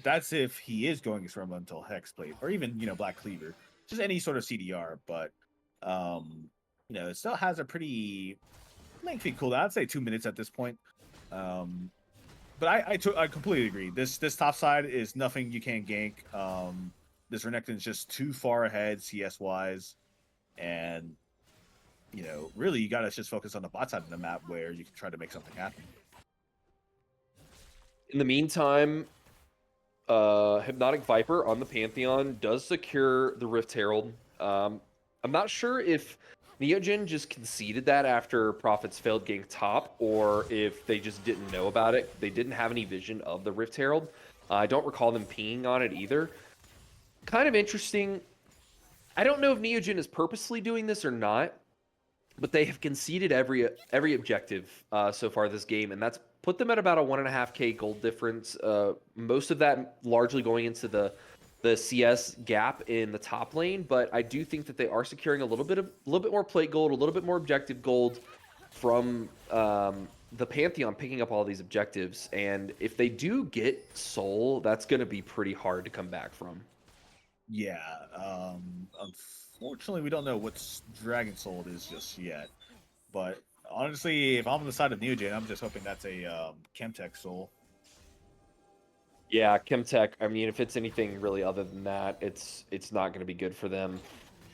That's if he is going Experimental Hex Plate, or even, you know, Black Cleaver. Just any sort of CDR, but, you know, it still has a pretty lengthy cooldown. I'd say 2 minutes at this point. But I completely agree. This top side is nothing you can't gank. This Renekton's just too far ahead CS wise, and you know, really you gotta just focus on the bot side of the map where you can try to make something happen. In the meantime, Hypnotic Viper on the Pantheon does secure the Rift Herald. I'm not sure if Neogen just conceded that after Prophet's failed gank top, or if they just didn't know about it. They didn't have any vision of the Rift Herald. I don't recall them peeing on it either. Kind of interesting. I don't know if Neogen is purposely doing this or not, but they have conceded every objective so far this game, and that's put them at about a 1.5K gold difference. Most of that largely going into the CS gap in the top lane, but I do think that they are securing a little bit more plate gold, a little bit more objective gold from the Pantheon, picking up all these objectives. And if they do get Soul, that's going to be pretty hard to come back from. Yeah, unfortunately, we don't know what Dragon Soul it is just yet. But honestly, if I'm on the side of Neogen, I'm just hoping that's a Chemtech Soul. Yeah, Chemtech. I mean, if it's anything really other than that, it's not going to be good for them.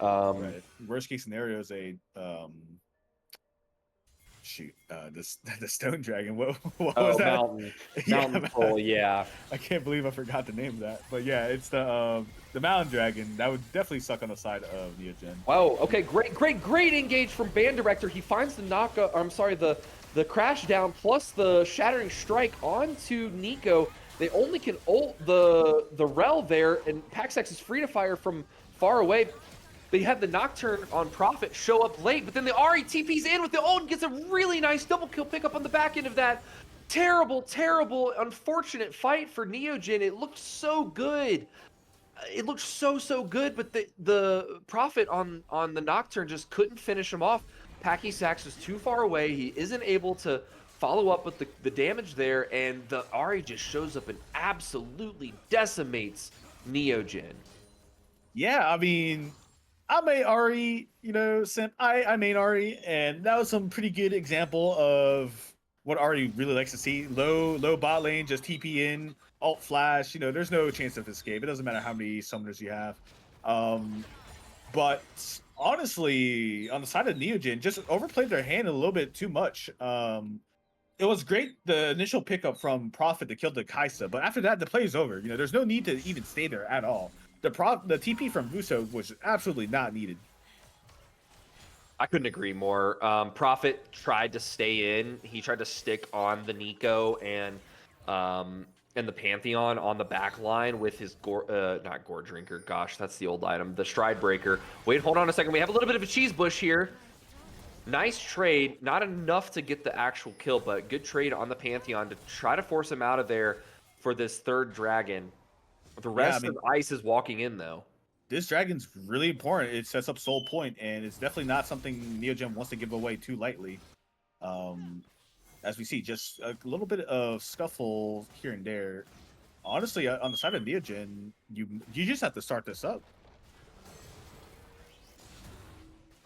Right. Worst case scenario is a the Stone Dragon. What was that? Mountain Troll. Yeah. I can't believe I forgot the name of that. But yeah, it's the Mountain Dragon. That would definitely suck on the side of Neogen. Wow. Okay. Great engage from Band Director. He finds the knockup. I'm sorry, the crash down plus the shattering strike onto Nico. They only can ult the Rel there, and Paxax is free to fire from far away. They had the Nocturne on Prophet show up late, but then the Ahri TP's in with the ult and gets a really nice double kill pickup on the back end of that. Terrible, unfortunate fight for Neogen. It looked so good. It looked so good, but the Prophet on the Nocturne just couldn't finish him off. Pachysax was too far away. He isn't able to follow up with the damage there, and the Ahri just shows up and absolutely decimates Neogen. Yeah, I mean, I made Ahri, you know, I made Ahri, and that was some pretty good example of what Ahri really likes to see. Low bot lane, just TP in, alt flash, you know, there's no chance of escape. It doesn't matter how many summoners you have. But honestly, on the side of Neogen, just overplayed their hand a little bit too much. It was great, the initial pickup from Prophet to kill the Kaisa, but after that, the play is over. You know, there's no need to even stay there at all. The TP from Vuso was absolutely not needed. I couldn't agree more. Prophet tried to stay in. He tried to stick on the Nico and the Pantheon on the back line with his not Gore Drinker. Gosh, that's the old item. The Stride Breaker. Wait, hold on a second. We have a little bit of a cheese bush here. Nice trade. Not enough to get the actual kill, but good trade on the Pantheon to try to force him out of there for this third dragon. The rest of Ice is walking in, though. This dragon's really important. It sets up Soul Point, and it's definitely not something Neogen wants to give away too lightly. As we see, just a little bit of scuffle here and there. Honestly, on the side of Neogen, you just have to start this up.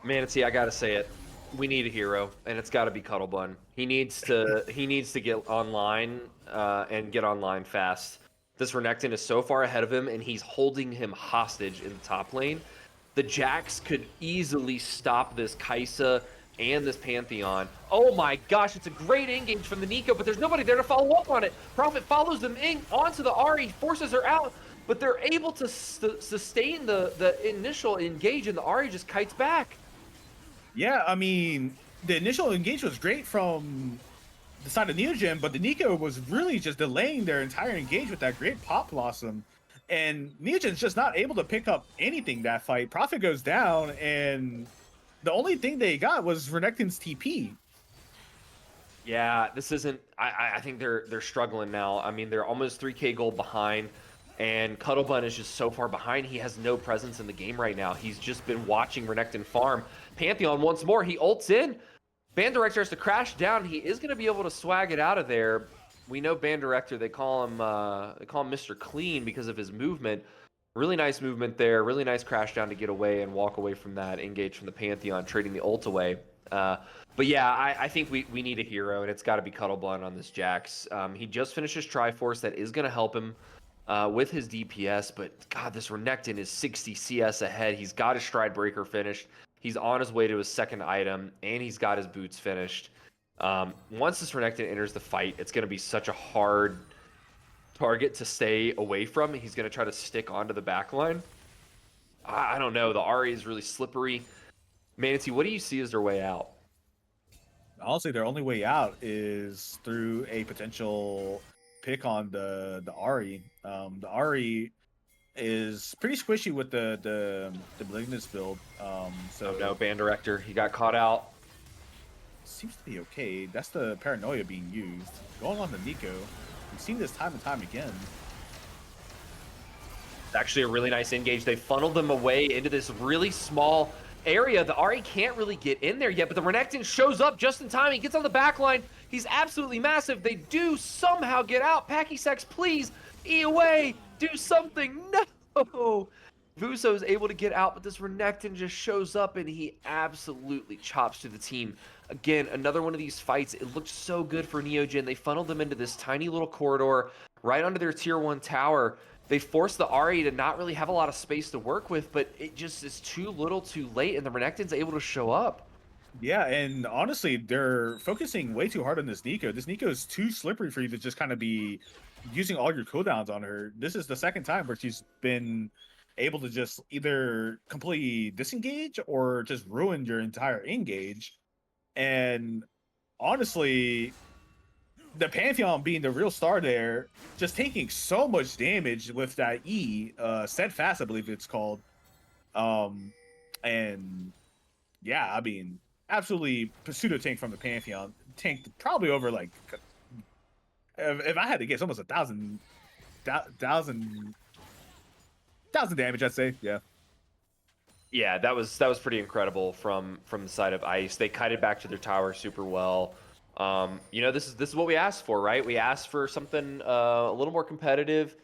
Manatee, I gotta say it. We need a hero, and it's got to be Cuttlebun. He needs to get online and get online fast. This Renekton is so far ahead of him, and he's holding him hostage in the top lane. The Jax could easily stop this Kaisa and this Pantheon. Oh my gosh, it's a great engage from the Nico, but there's nobody there to follow up on it. Prophet follows them in onto the Ahri, forces her out, but they're able to sustain the initial engage, and the Ahri just kites back. Yeah, I mean, the initial engage was great from the side of Neogen, but the Nico was really just delaying their entire engage with that great Pop Blossom. And Neogen's just not able to pick up anything that fight. Prophet goes down, and the only thing they got was Renekton's TP. Yeah, this isn't. I think they're struggling now. I mean, they're almost 3K gold behind, and Cuttlebun is just so far behind. He has no presence in the game right now. He's just been watching Renekton farm. Pantheon once more. He ults in. Band Director has to crash down. He is going to be able to swag it out of there. We know Band Director. They call him Mr. Clean because of his movement. Really nice movement there. Really nice crash down to get away and walk away from that. Engage from the Pantheon, trading the ult away. But yeah, I think we need a hero, and it's got to be Cuttlebun on this Jax. He just finished his Triforce. That is going to help him with his DPS. But God, this Renekton is 60 CS ahead. He's got his Stride Breaker finished. He's on his way to his second item, and he's got his boots finished. Once this Renekton enters the fight, it's going to be such a hard target to stay away from. He's going to try to stick onto the backline. I don't know. The Ahri is really slippery. Manatee, what do you see as their way out? Honestly, their only way out is through a potential pick on the Ahri. The Ahri is pretty squishy with the Malignus build. So Oh no, Band Director. He got caught out. seems to be okay. That's the paranoia being used. Going on to Nico. We've seen this time and time again. It's actually a really nice engage. They funneled them away into this really small area. The Ahri can't really get in there yet, but the Renekton shows up just in time. He gets on the back line. He's absolutely massive. They do somehow get out. Pachysex, please, E away. Do something. No! Vuso is able to get out, but this Renekton just shows up and he absolutely chops to the team. Again, another one of these fights. It looked so good for Neogen. They funneled them into this tiny little corridor right under their tier 1 tower. They forced the Ahri to not really have a lot of space to work with, but it just is too little too late, and the Renekton's able to show up. Yeah, and honestly, they're focusing way too hard on this Nico. This Nico is too slippery for you to just kind of be using all your cooldowns on her. This is the second time where she's been able to just either completely disengage or just ruin your entire engage. And honestly, the Pantheon being the real star there, just taking so much damage with that E, Steadfast, I believe it's called. And yeah, I mean, absolutely pseudo tank from the Pantheon. Tanked probably over like, if I had to guess, almost 1,000 damage, I'd say. Yeah. Yeah, that was pretty incredible from the side of Ice. They kited back to their tower super well. You know, this is what we asked for, right? We asked for something a little more competitive.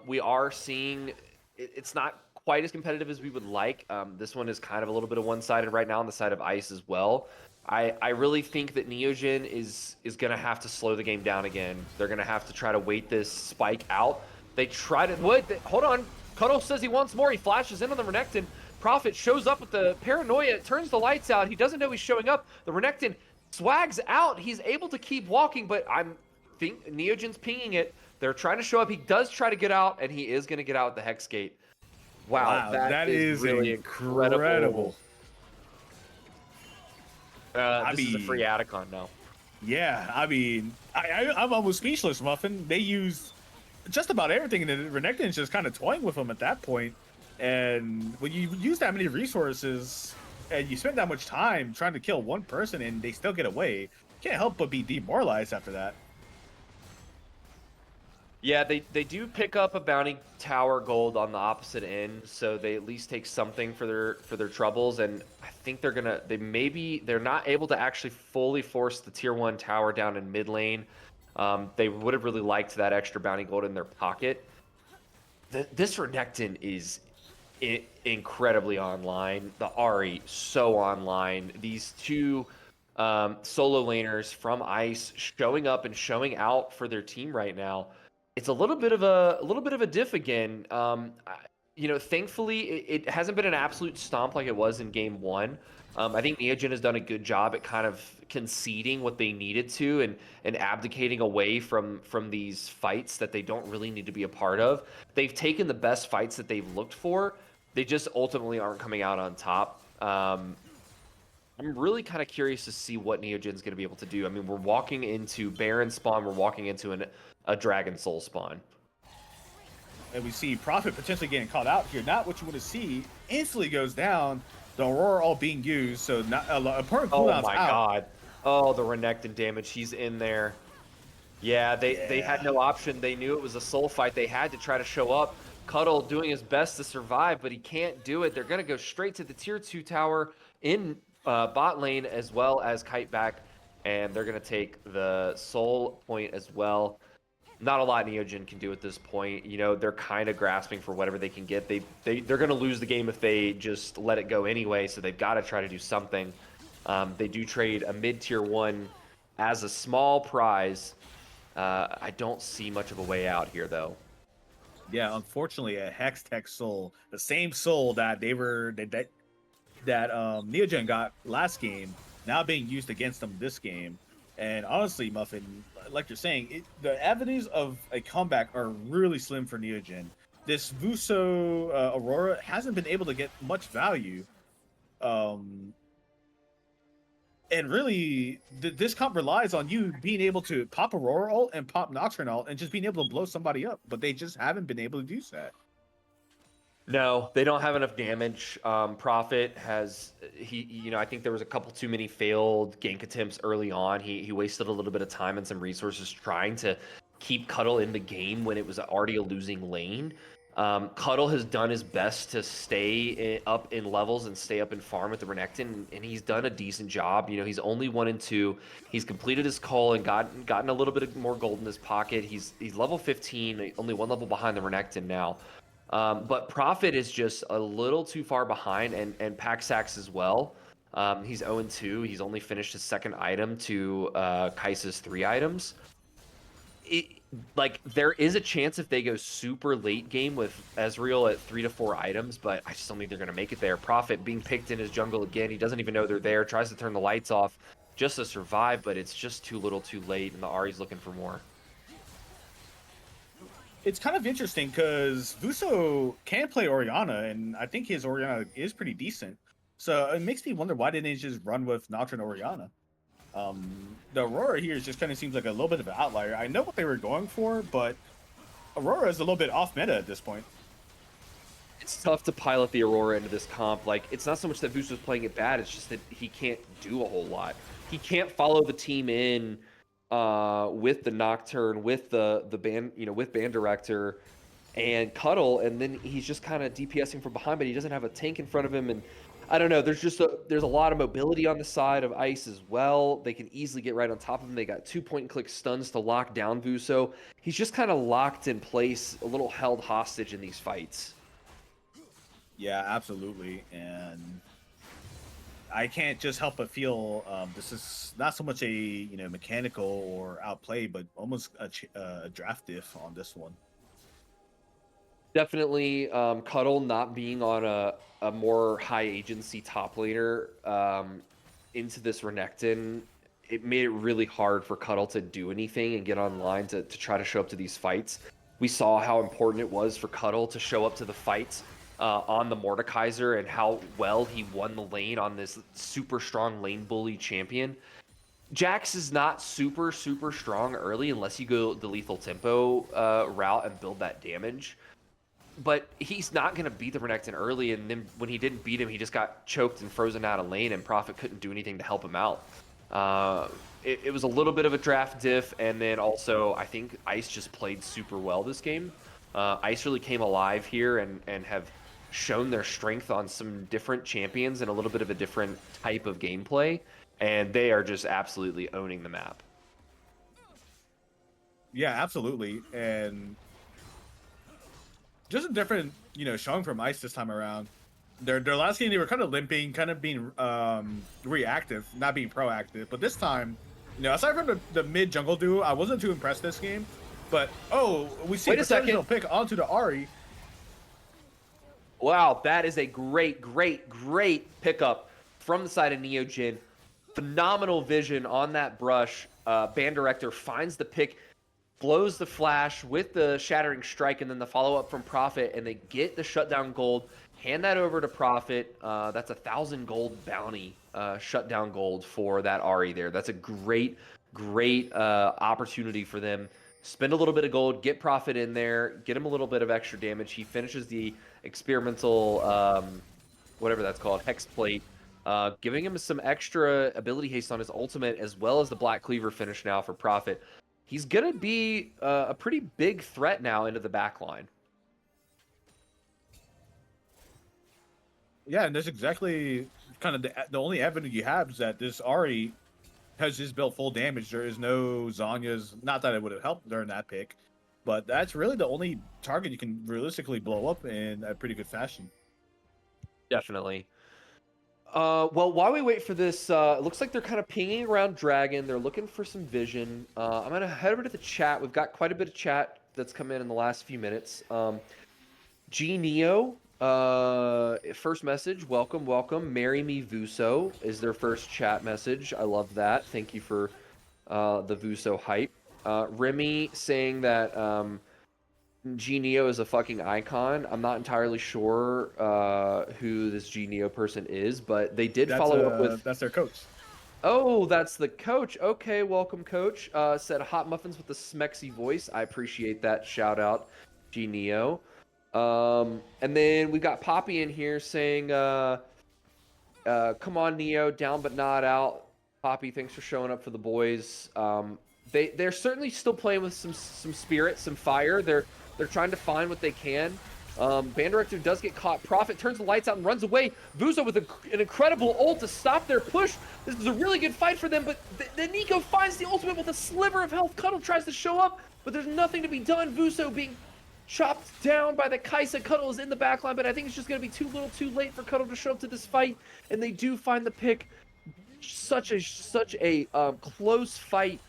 We are seeing it's not quite as competitive as we would like. This one is kind of a little bit of one-sided right now on the side of Ice as well. I really think that Neogen is going to have to slow the game down again. They're going to have to try to wait this spike out. They try to... Hold on. Cuddle says he wants more. He flashes in on the Renekton. Prophet shows up with the paranoia, turns the lights out. He doesn't know he's showing up. The Renekton swags out. He's able to keep walking, but I think Neogen's pinging it. They're trying to show up. He does try to get out, and he is going to get out the Hex Gate. Wow, that is really incredible. This is a free Atacon now. Yeah, I mean, I'm almost speechless, Muffin. They used just about everything, and the Renekton's just kind of toying with them at that point. And when you use that many resources and you spend that much time trying to kill one person and they still get away, you can't help but be demoralized after that. Yeah, they do pick up a bounty tower gold on the opposite end, so they at least take something for their troubles. And I think they're not able to actually fully force the tier 1 tower down in mid lane. They would have really liked that extra bounty gold in their pocket. This Renekton is incredibly online. The Ahri so online. These two solo laners from Ice showing up and showing out for their team right now. It's a little bit of a diff again. You know, thankfully it hasn't been an absolute stomp like it was in game 1. I think Neogen has done a good job at kind of conceding what they needed to and abdicating away from these fights that they don't really need to be a part of. They've taken the best fights that they've looked for. They just ultimately aren't coming out on top. I'm really kind of curious to see what Neogen's going to be able to do. I mean, we're walking into Baron spawn. We're walking into a Dragon Soul spawn. and we see Prophet potentially getting caught out here. Not what you want to see. Instantly goes down. The Aurora all being used, so not important Oh cooldowns my out. god. Oh, the Renekton damage. He's in there. Yeah, they had no option. They knew it was a soul fight. They had to try to show up. Cuddle doing his best to survive, but he can't do it. They're going to go straight to the tier 2 tower in bot lane as well as Kite back, and they're going to take the soul point as well. Not a lot Neogen can do at this point. You know, they're kind of grasping for whatever they can get. They're going to lose the game if they just let it go anyway, so they've got to try to do something. They do trade a mid-tier 1 as a small prize. I don't see much of a way out here, though. Yeah, unfortunately, a Hex Tech soul, the same soul that Neogen got last game, now being used against them this game. And honestly, Muffin, like you're saying, the avenues of a comeback are really slim for Neogen. This Vuso Aurora hasn't been able to get much value. And really, this comp relies on you being able to pop Aurora ult and pop Nocturne ult and just being able to blow somebody up. But they just haven't been able to do that. No, they don't have enough damage. Prophet has I think there was a couple too many failed gank attempts early on. He wasted a little bit of time and some resources trying to keep Cuddle in the game when it was already a losing lane. Cuddle has done his best to stay up in levels and stay up in farm with the Renekton, and he's done a decent job. You know, he's only 1 and 2. He's completed his call and gotten a little bit more gold in his pocket. He's level 15, only 1 level behind the Renekton now. But Prophet is just a little too far behind, and Paxax as well. He's 0-2. He's only finished his 2nd item to Kai'Sa's 3 items. There is a chance if they go super late game with Ezreal at 3 to 4 items, but I just don't think they're going to make it there. Prophet being picked in his jungle again. He doesn't even know they're there. Tries to turn the lights off just to survive, but it's just too little too late, and the Ahri's looking for more. It's kind of interesting because Vuso can play Orianna, and I think his Orianna is pretty decent. So it makes me wonder, why didn't he just run with Nocturne Orianna? The Aurora here just kind of seems like a little bit of an outlier. I know what they were going for, but Aurora is a little bit off meta at this point. It's tough to pilot the Aurora into this comp. Like, it's not so much that Vuso's playing it bad, it's just that he can't do a whole lot. He can't follow the team in with the Nocturne, with the band, with Band Director and Cuddle, and then he's just kind of DPSing from behind, but he doesn't have a tank in front of him, and I don't know. There's a lot of mobility on the side of Ice as well. They can easily get right on top of him. They got 2 point-and-click stuns to lock down Vuso. He's just kind of locked in place, a little held hostage in these fights. Yeah, absolutely, and I can't just help but feel this is not so much a mechanical or outplay, but almost a draft diff on this one. Definitely, Cuddle not being on a more high agency top laner into this Renekton, it made it really hard for Cuddle to do anything and get online to try to show up to these fights. We saw how important it was for Cuddle to show up to the fights on the Mordekaiser and how well he won the lane on this super strong lane bully champion. Jax is not super strong early unless you go the lethal tempo route and build that damage. But he's not going to beat the Renekton early, and then when he didn't beat him, he just got choked and frozen out of lane, and Prophet couldn't do anything to help him out. It was a little bit of a draft diff, and then also I think Ice just played super well this game. Ice really came alive here and have shown their strength on some different champions and a little bit of a different type of gameplay, and they are just absolutely owning the map. Yeah, absolutely, and just a different, showing from Ice this time around. Their last game, they were kind of limping, kind of being reactive, not being proactive. But this time, aside from the mid jungle duo, I wasn't too impressed this game. But we see a second pick onto the Ahri. Wow, that is a great pickup from the side of Neogen. Phenomenal vision on that brush. Band Director finds the pick, blows the flash with the Shattering Strike, and then the follow-up from Prophet, and they get the shutdown gold, hand that over to Prophet. That's 1,000 gold bounty, shutdown gold for that Ahri there. That's a great opportunity for them spend a little bit of gold, get Prophet in there, get him a little bit of extra damage. He finishes the experimental, whatever that's called, hex plate, giving him some extra ability haste on his ultimate, as well as the Black Cleaver finish now for Prophet. He's going to be a pretty big threat now into the back line. Yeah, and that's exactly kind of the only avenue you have is that this Ari has just built full damage. There is no Zanya's. Not that it would have helped during that pick, but that's really the only target you can realistically blow up in a pretty good fashion. Definitely. Well, while we wait for this, it looks like they're kind of pinging around Dragon. They're looking for some vision. I'm going to head over to the chat. We've got quite a bit of chat that's come in the last few minutes. G Neo, first message, welcome. Marry me, Vuso, is their first chat message. I love that. Thank you for the Vuso hype. Remy saying that G Neo is a fucking icon. I'm not entirely sure who this G Neo person is, but they did follow up with. That's their coach. Oh, that's the coach. Okay, welcome, coach. Said hot muffins with the smexy voice. I appreciate that shout out, G Neo. And then we got Poppy in here saying, "Come on, Neo, down but not out." Poppy, thanks for showing up for the boys. They're certainly still playing with some spirit, some fire. They're trying to find what they can. Band Director does get caught. Prophet turns the lights out and runs away. Vuzo with an incredible ult to stop their push. This is a really good fight for them, but then Nico finds the ultimate with a sliver of health. Cuddle tries to show up, but there's nothing to be done. Vuzo being chopped down by the Kaisa. Cuddle is in the backline, but I think it's just going to be too little too late for Cuddle to show up to this fight, and they do find the pick. Such a close fight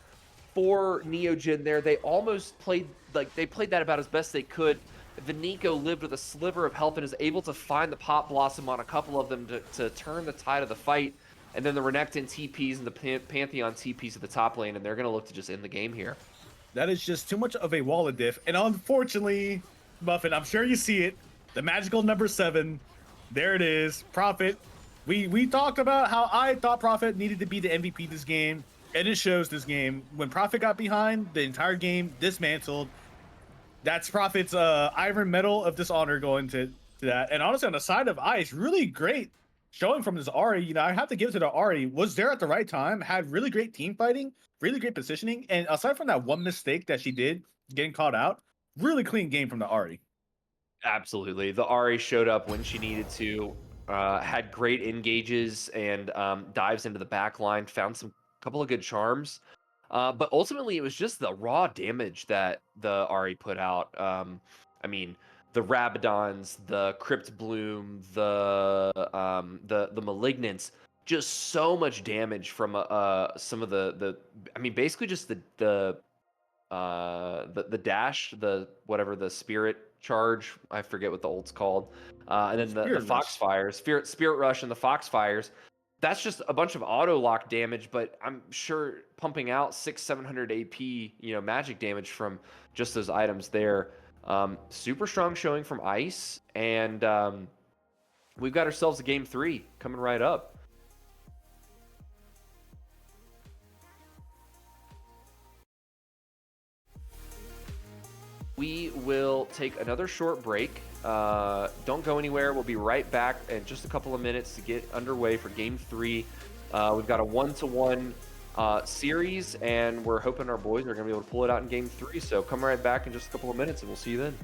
for Neogen there. They almost played that about as best they could. Vinico lived with a sliver of health and is able to find the Pop Blossom on a couple of them to turn the tide of the fight. And then the Renekton TPs and the Pantheon TPs at the top lane, and they're going to look to just end the game here. That is just too much of a wall of diff. And unfortunately, Muffin, I'm sure you see it. The magical number 7. There it is. Prophet. We talked about how I thought Prophet needed to be the MVP this game. And it shows this game. When Prophet got behind, the entire game dismantled. That's Prophet's Iron Medal of Dishonor going to that. And honestly, on the side of Ice, really great showing from this Ahri. You know, I have to give it to the Ahri. Was there at the right time, had really great team fighting, really great positioning. And aside from that one mistake that she did, getting caught out, really clean game from the Ahri. Absolutely. The Ahri showed up when she needed to, had great engages and dives into the back line, found some couple of good charms. But ultimately, it was just the raw damage that the Ahri put out. I mean, the Rabadons, the Crypt Bloom, the Malignants, just so much damage from some of the I mean, basically just the dash, the whatever the spirit charge, I forget what the ult's called, and then the Foxfires, Spirit Rush, and the Foxfires. That's just a bunch of auto lock damage, but I'm sure pumping out 600-700 AP, magic damage from just those items there. Super strong showing from Ice, and we've got ourselves a game 3 coming right up. We will take another short break. Don't go anywhere. We'll be right back in just a couple of minutes to get underway for Game 3. We've got a 1-to-1 series, and we're hoping our boys are going to be able to pull it out in Game 3. So come right back in just a couple of minutes, and we'll see you then.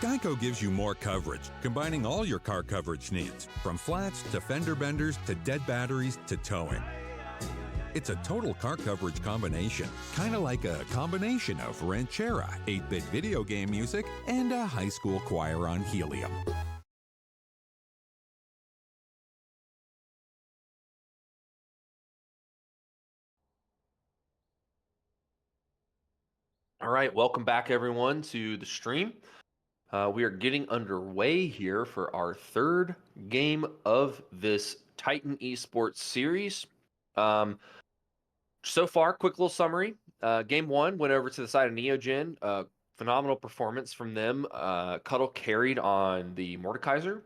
Geico gives you more coverage, combining all your car coverage needs, from flats to fender benders to dead batteries to towing. It's a total car coverage combination, kind of like a combination of Ranchera, 8-bit video game music, and a high school choir on helium. All right, welcome back everyone to the stream. We are getting underway here for our third game of this Titan Esports series. So far, quick little summary. Game one went over to the side of Neogen. Phenomenal performance from them. Cuddle carried on the Mordekaiser.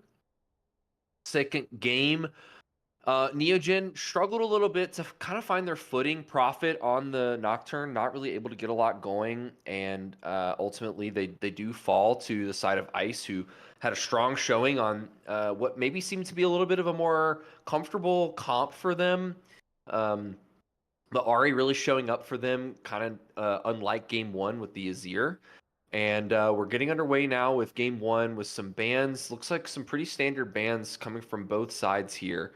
Second game, Neogen struggled a little bit to kind of find their footing. Profit on the Nocturne, not really able to get a lot going, and ultimately they do fall to the side of Ice, who had a strong showing on what maybe seemed to be a little bit of a more comfortable comp for them. The Ari really showing up for them, kind of unlike game one with the Azir. And we're getting underway now with game one with some bans. Looks like some pretty standard bans coming from both sides here.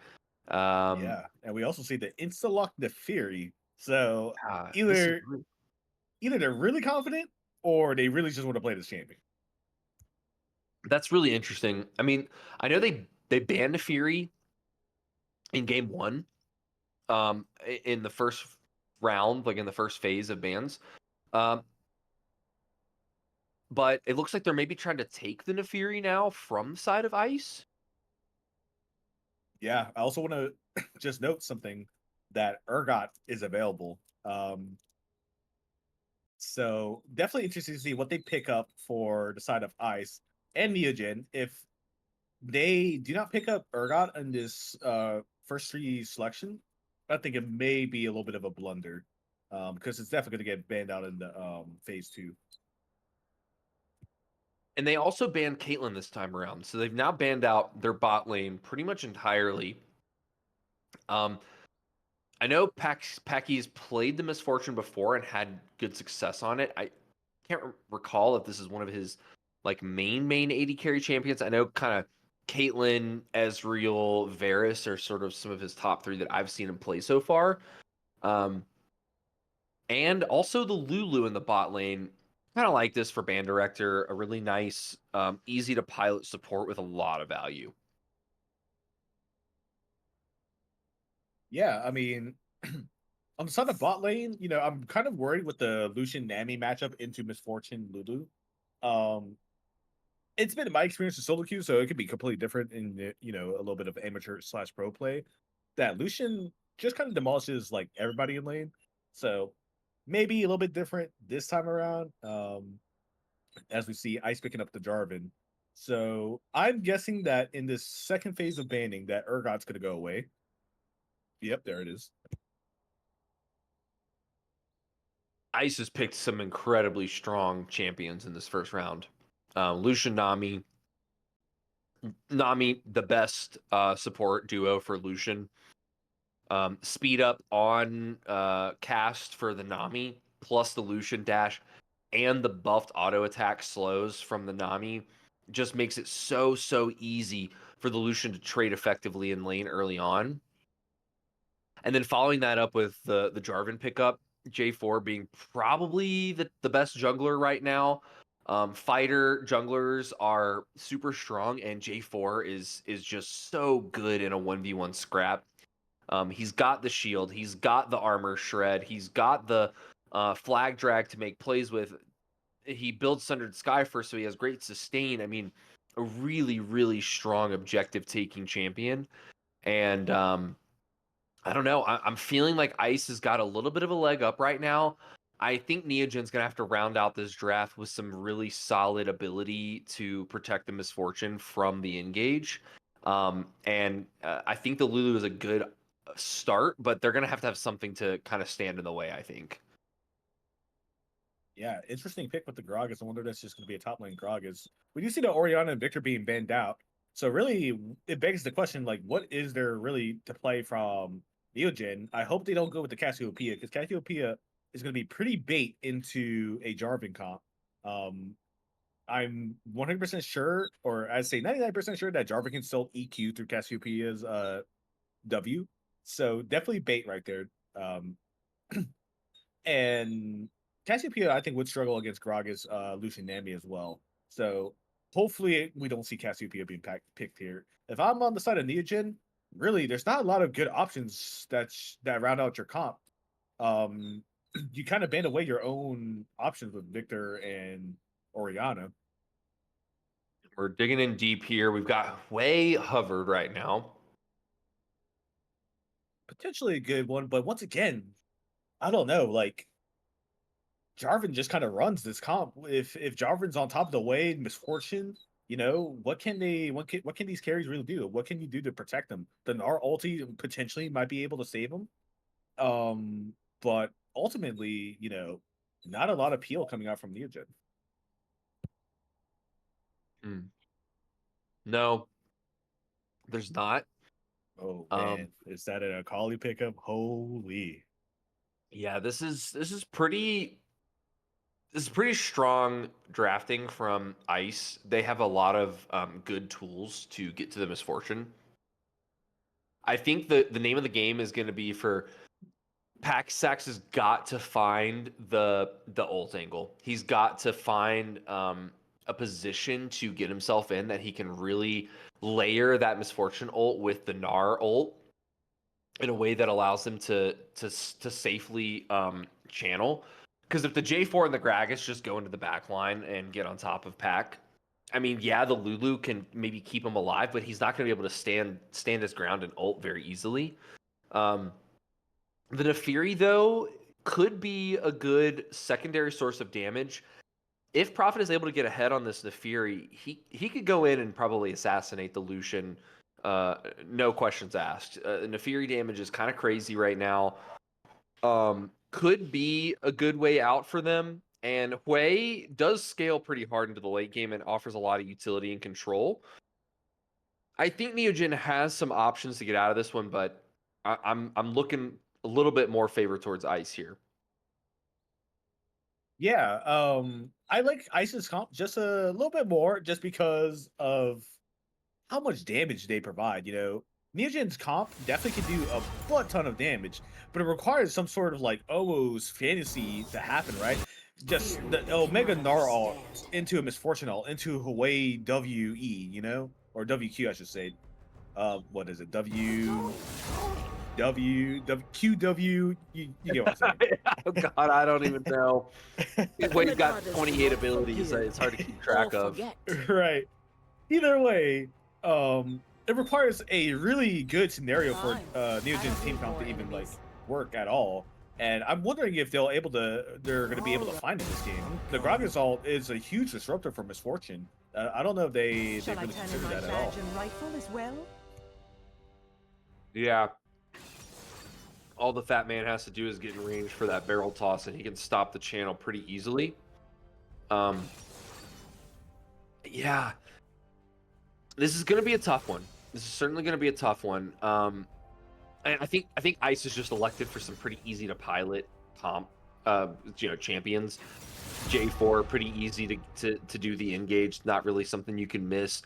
Yeah, and we also see the insta-lock the Fury. So This is either they're really confident or they really just want to play this champion. That's really interesting. I mean, I know they banned the Fury in game one, in the first round, like in the first phase of bans. Um, but it looks like they're maybe trying to take the Nefiri now from the side of Ice. Yeah, I also want to just note something that Urgot is available. So definitely interesting to see what they pick up for the side of Ice and Neogen. If they do not pick up Urgot in this first three selection, I think it may be a little bit of a blunder. Because it's definitely going to get banned out in the phase two. And they also banned Caitlyn this time around. So they've now banned out their bot lane pretty much entirely. I know Packy's played the Misfortune before and had good success on it. I can't recall if this is one of his like main AD carry champions. I know kind of Caitlyn, Ezreal, Varus are sort of some of his top three that I've seen him play so far. And also the Lulu in the bot lane. Kind of like this for Band Director, a really nice, easy to pilot support with a lot of value. Yeah, I mean, on the side of bot lane, I'm kind of worried with the Lucian Nami matchup into Misfortune Lulu. It's been my experience with solo queue, so it could be completely different in a little bit of amateur/pro play. That Lucian just kind of demolishes like everybody in lane, so maybe a little bit different this time around. As we see Ice picking up the Jarvan. So I'm guessing that in this second phase of banning, that Urgot's going to go away. Yep, there it is. Ice has picked some incredibly strong champions in this first round. Lucian Nami, the best support duo for Lucian. Speed up on cast for the Nami, plus the Lucian dash, and the buffed auto attack slows from the Nami just makes it so easy for the Lucian to trade effectively in lane early on. And then following that up with the Jarvan pickup, J4 being probably the best jungler right now. Fighter junglers are super strong, and J4 is just so good in a 1v1 scrap. He's got the shield, he's got the armor shred, he's got the flag drag to make plays with. He builds Sundered Sky first, so he has great sustain. I mean, a really strong objective taking champion. And I don't know. I'm feeling like Ice has got a little bit of a leg up right now. I think Neogen's going to have to round out this draft with some really solid ability to protect the Misfortune from the engage. And I think the Lulu is a good start, but they're going to have something to kind of stand in the way, I think. Yeah, interesting pick with the Gragas. I wonder if that's just going to be a top lane Gragas. We do see the Orianna and Victor being banned out. So really, it begs the question, like, what is there really to play from Neogen? I hope they don't go with the Cassiopeia, because Cassiopeia is going to be pretty bait into a Jarvan comp. I'm 100% sure, or I'd say 99% sure that Jarvan can still EQ through Cassiopeia's W. So definitely bait right there. Um, and Cassiopeia, I think, would struggle against Gragas, Lucian Nami as well. So hopefully we don't see Cassiopeia being picked here. If I'm on the side of Neogen, really, there's not a lot of good options that round out your comp. You kind of band away your own options with Victor and Oriana. We're digging in deep here. We've got way hovered right now. Potentially a good one, but once again, I don't know. Like Jarvan just kind of runs this comp. If Jarvan's on top of the way, misfortune, what can these carries really do? What can you do to protect them? The Gnar ulti potentially might be able to save them. But ultimately, not a lot of peel coming out from Neogen. No, there's not. Oh man, is that an Akali pickup? Holy. Yeah, this is pretty strong drafting from Ice. They have a lot of good tools to get to the misfortune. I think the name of the game is going to be for Sax has got to find the ult angle. He's got to find a position to get himself in that he can really layer that misfortune ult with the Gnar ult in a way that allows him to safely channel. Because if the J4 and the Gragas just go into the back line and get on top of Pack, I mean, yeah, the Lulu can maybe keep him alive, but he's not going to be able to stand his ground and ult very easily. The Nefiri, though, could be a good secondary source of damage. If Prophet is able to get ahead on this Nefiri, he could go in and probably assassinate the Lucian, no questions asked. Nefiri damage is kind of crazy right now. Could be a good way out for them. And Hui does scale pretty hard into the late game and offers a lot of utility and control. I think Neogen has some options to get out of this one, but I'm looking a little bit more favor towards Ice here. Yeah, I like Ice's comp just a little bit more, just because of how much damage they provide. Neogen's comp definitely can do a butt ton of damage, but it requires some sort of like almost fantasy to happen, right? Just the Omega Gnar ult into a misfortune ult into Hawaii WE, or WQ, I should say. What is it? QW. You get what I'm saying. Oh God, I don't even know. Hui's got 28 abilities. It's hard to keep track of. Right. Either way, it requires a really good scenario for Neogen's team comp to even like work at all. And I'm wondering if they're going to be able to find it this game. The Gragas ult is a huge disruptor for Misfortune. I don't know if they really consider that at all. Yeah. All the fat man has to do is get in range for that barrel toss, and he can stop the channel pretty easily. Yeah. This is going to be a tough one. This is certainly going to be a tough one. I think Ice is just elected for some pretty easy to pilot comp, champions. J4 pretty easy to do the engage, not really something you can miss.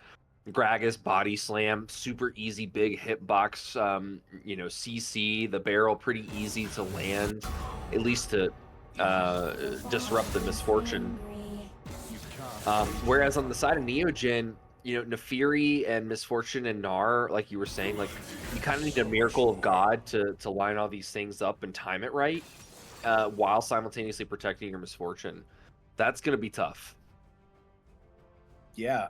Gragas body slam, super easy big hitbox. CC the barrel pretty easy to land, at least to disrupt the misfortune. Whereas on the side of Neogen, Nefiri and Misfortune and Gnar, like you were saying, like you kind of need a miracle of God to line all these things up and time it right, while simultaneously protecting your Misfortune. That's gonna be tough. Yeah.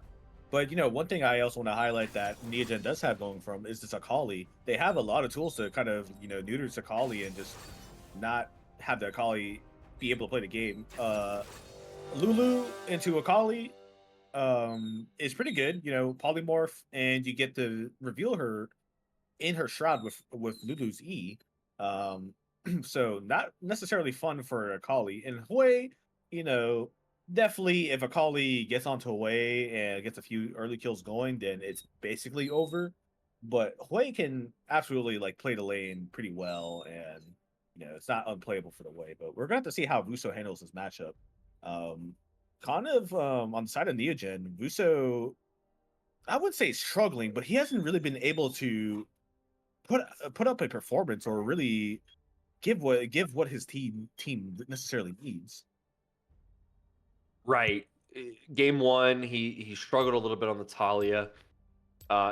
But one thing I also want to highlight that Neogen does have going from is this Akali. They have a lot of tools to kind of neuter this Akali and just not have the Akali be able to play the game. Lulu into Akali is pretty good. Polymorph, and you get to reveal her in her shroud with Lulu's E. So not necessarily fun for Akali. And Hui, definitely if Akali gets onto Hui and gets a few early kills going, then it's basically over. But Hui can absolutely like play the lane pretty well, and it's not unplayable for the Hui. But we're gonna have to see how Russo handles this matchup. kind of on the side of Neogen, Vuso, I wouldn't say struggling, but he hasn't really been able to put up a performance or really give what his team necessarily needs. Right. Game one, he struggled a little bit on the Talia.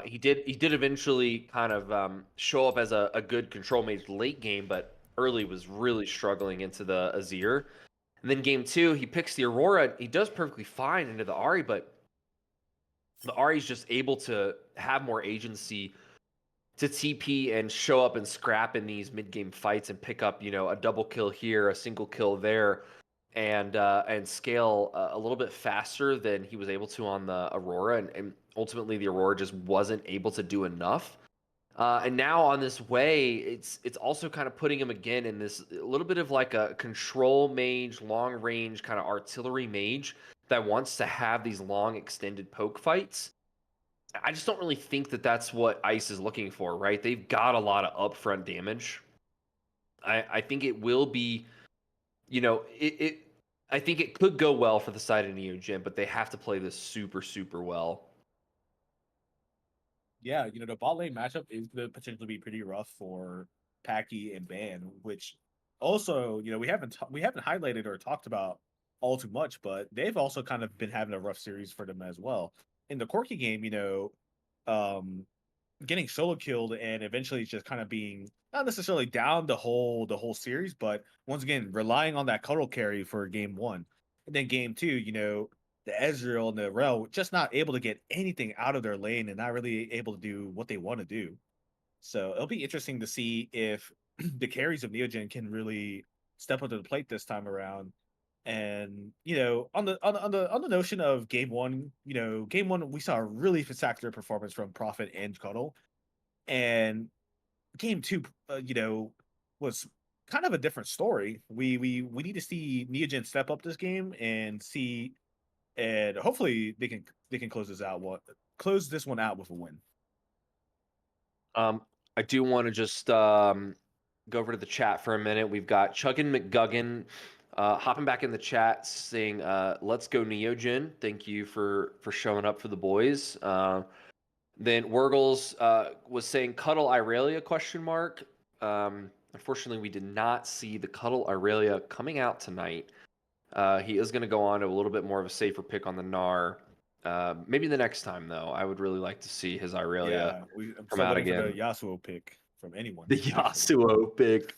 He did eventually kind of show up as a good control mage late game, but early was really struggling into the Azir. And then game two, he picks the Aurora. He does perfectly fine into the Ahri, but the Ahri is just able to have more agency to TP and show up and scrap in these mid game fights and pick up, a double kill here, a single kill there, and scale a little bit faster than he was able to on the Aurora, and ultimately the Aurora just wasn't able to do enough. And now on this way, it's also kind of putting him again in this a little bit of like a control mage, long range kind of artillery mage that wants to have these long extended poke fights. I just don't really think that that's what Ice is looking for, right? They've got a lot of upfront damage. I think it will be, it I think it could go well for the side of Neogen, but they have to play this super, super well. Yeah, the bot lane matchup is going to potentially be pretty rough for Packy and Ban, which also, we haven't highlighted or talked about all too much, but they've also kind of been having a rough series for them as well. In the Corki game, um, getting solo killed and eventually just kind of being not necessarily down the whole series, but once again relying on that cuddle carry for game one, and then game two, the Ezreal and the Rel just not able to get anything out of their lane and not really able to do what they want to do. So it'll be interesting to see if the carries of Neogen can really step up to the plate this time around. And on the notion of game one we saw a really spectacular performance from Prophet and Cuddle, and game two, was kind of a different story. We need to see Neogen step up this game and hopefully they can close this one out with a win. I do want to just go over to the chat for a minute. We've got Chuggin McGuggin hopping back in the chat saying, "Let's go Neogen." Thank you for showing up for the boys. Then Wurgles was saying Cuddle Irelia question mark. Unfortunately, we did not see the Cuddle Irelia coming out tonight. He is going to go on to a little bit more of a safer pick on the Gnar. Maybe the next time, though. I would really like to see his Irelia I'm come still out waiting for again. the Yasuo pick from anyone. The actually. Yasuo pick.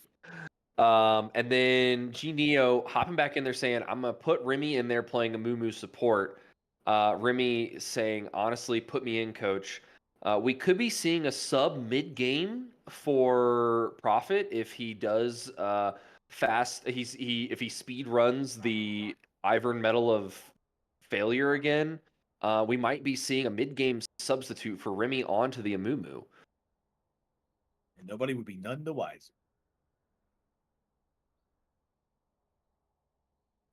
And then G Neo hopping back in there saying, I'm going to put Remy in there playing a Moo support. Remy saying, honestly, put me in, coach. We could be seeing a sub mid game for Prophet if he does if he speed runs the Ivern Medal of Failure again. We might be seeing a mid game substitute for Remy onto the Amumu. And nobody would be none the wiser.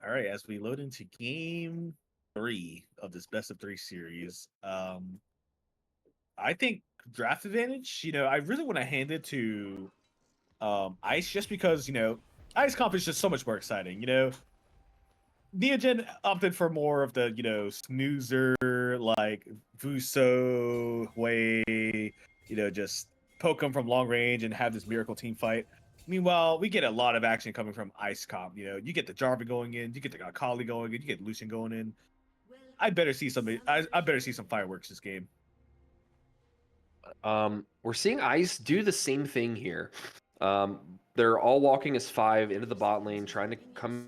All right, as we load into game 3 of this best of 3 series, I think draft advantage, I really want to hand it to Ice, just because, Ice Comp is just so much more exciting. Neogen opted for more of the, snoozer, like Vuso, Hui, just poke him from long range and have this miracle team fight. Meanwhile, we get a lot of action coming from Ice Comp. You get the Jarvan going in, you get the Akali going in, you get Lucian going in. I better see some fireworks this game. We're seeing Ice do the same thing here. They're all walking as 5 into the bot lane, trying to come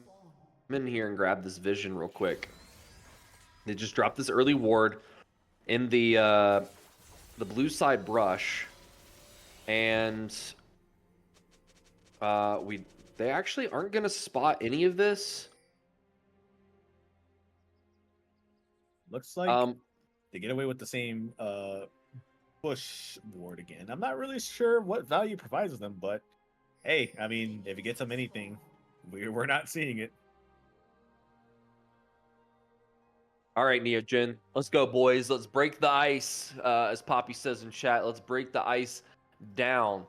in here and grab this vision real quick. They just dropped this early ward in the blue side brush, and they actually aren't going to spot any of this. Looks like they get away with the same bush ward again. I'm not really sure what value provides them, but hey, I mean, if it gets them anything, we're not seeing it. All right, Neogen, let's go, boys. Let's break the ice, as Poppy says in chat. Let's break the ice down.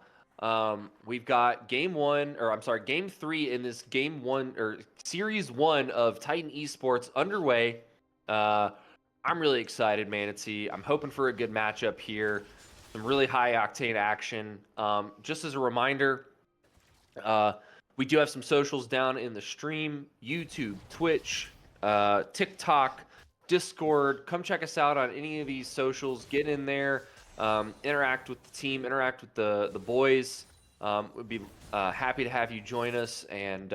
We've got game 3 in this game 1 or series 1 of Titan Esports underway. I'm really excited, Manatee. I'm hoping for a good matchup here. Some really high octane action. Just as a reminder, we do have some socials down in the stream: YouTube, Twitch, TikTok, Discord. Come check us out on any of these socials. Get in there, interact with the team, interact with the boys. We'd be happy to have you join us. And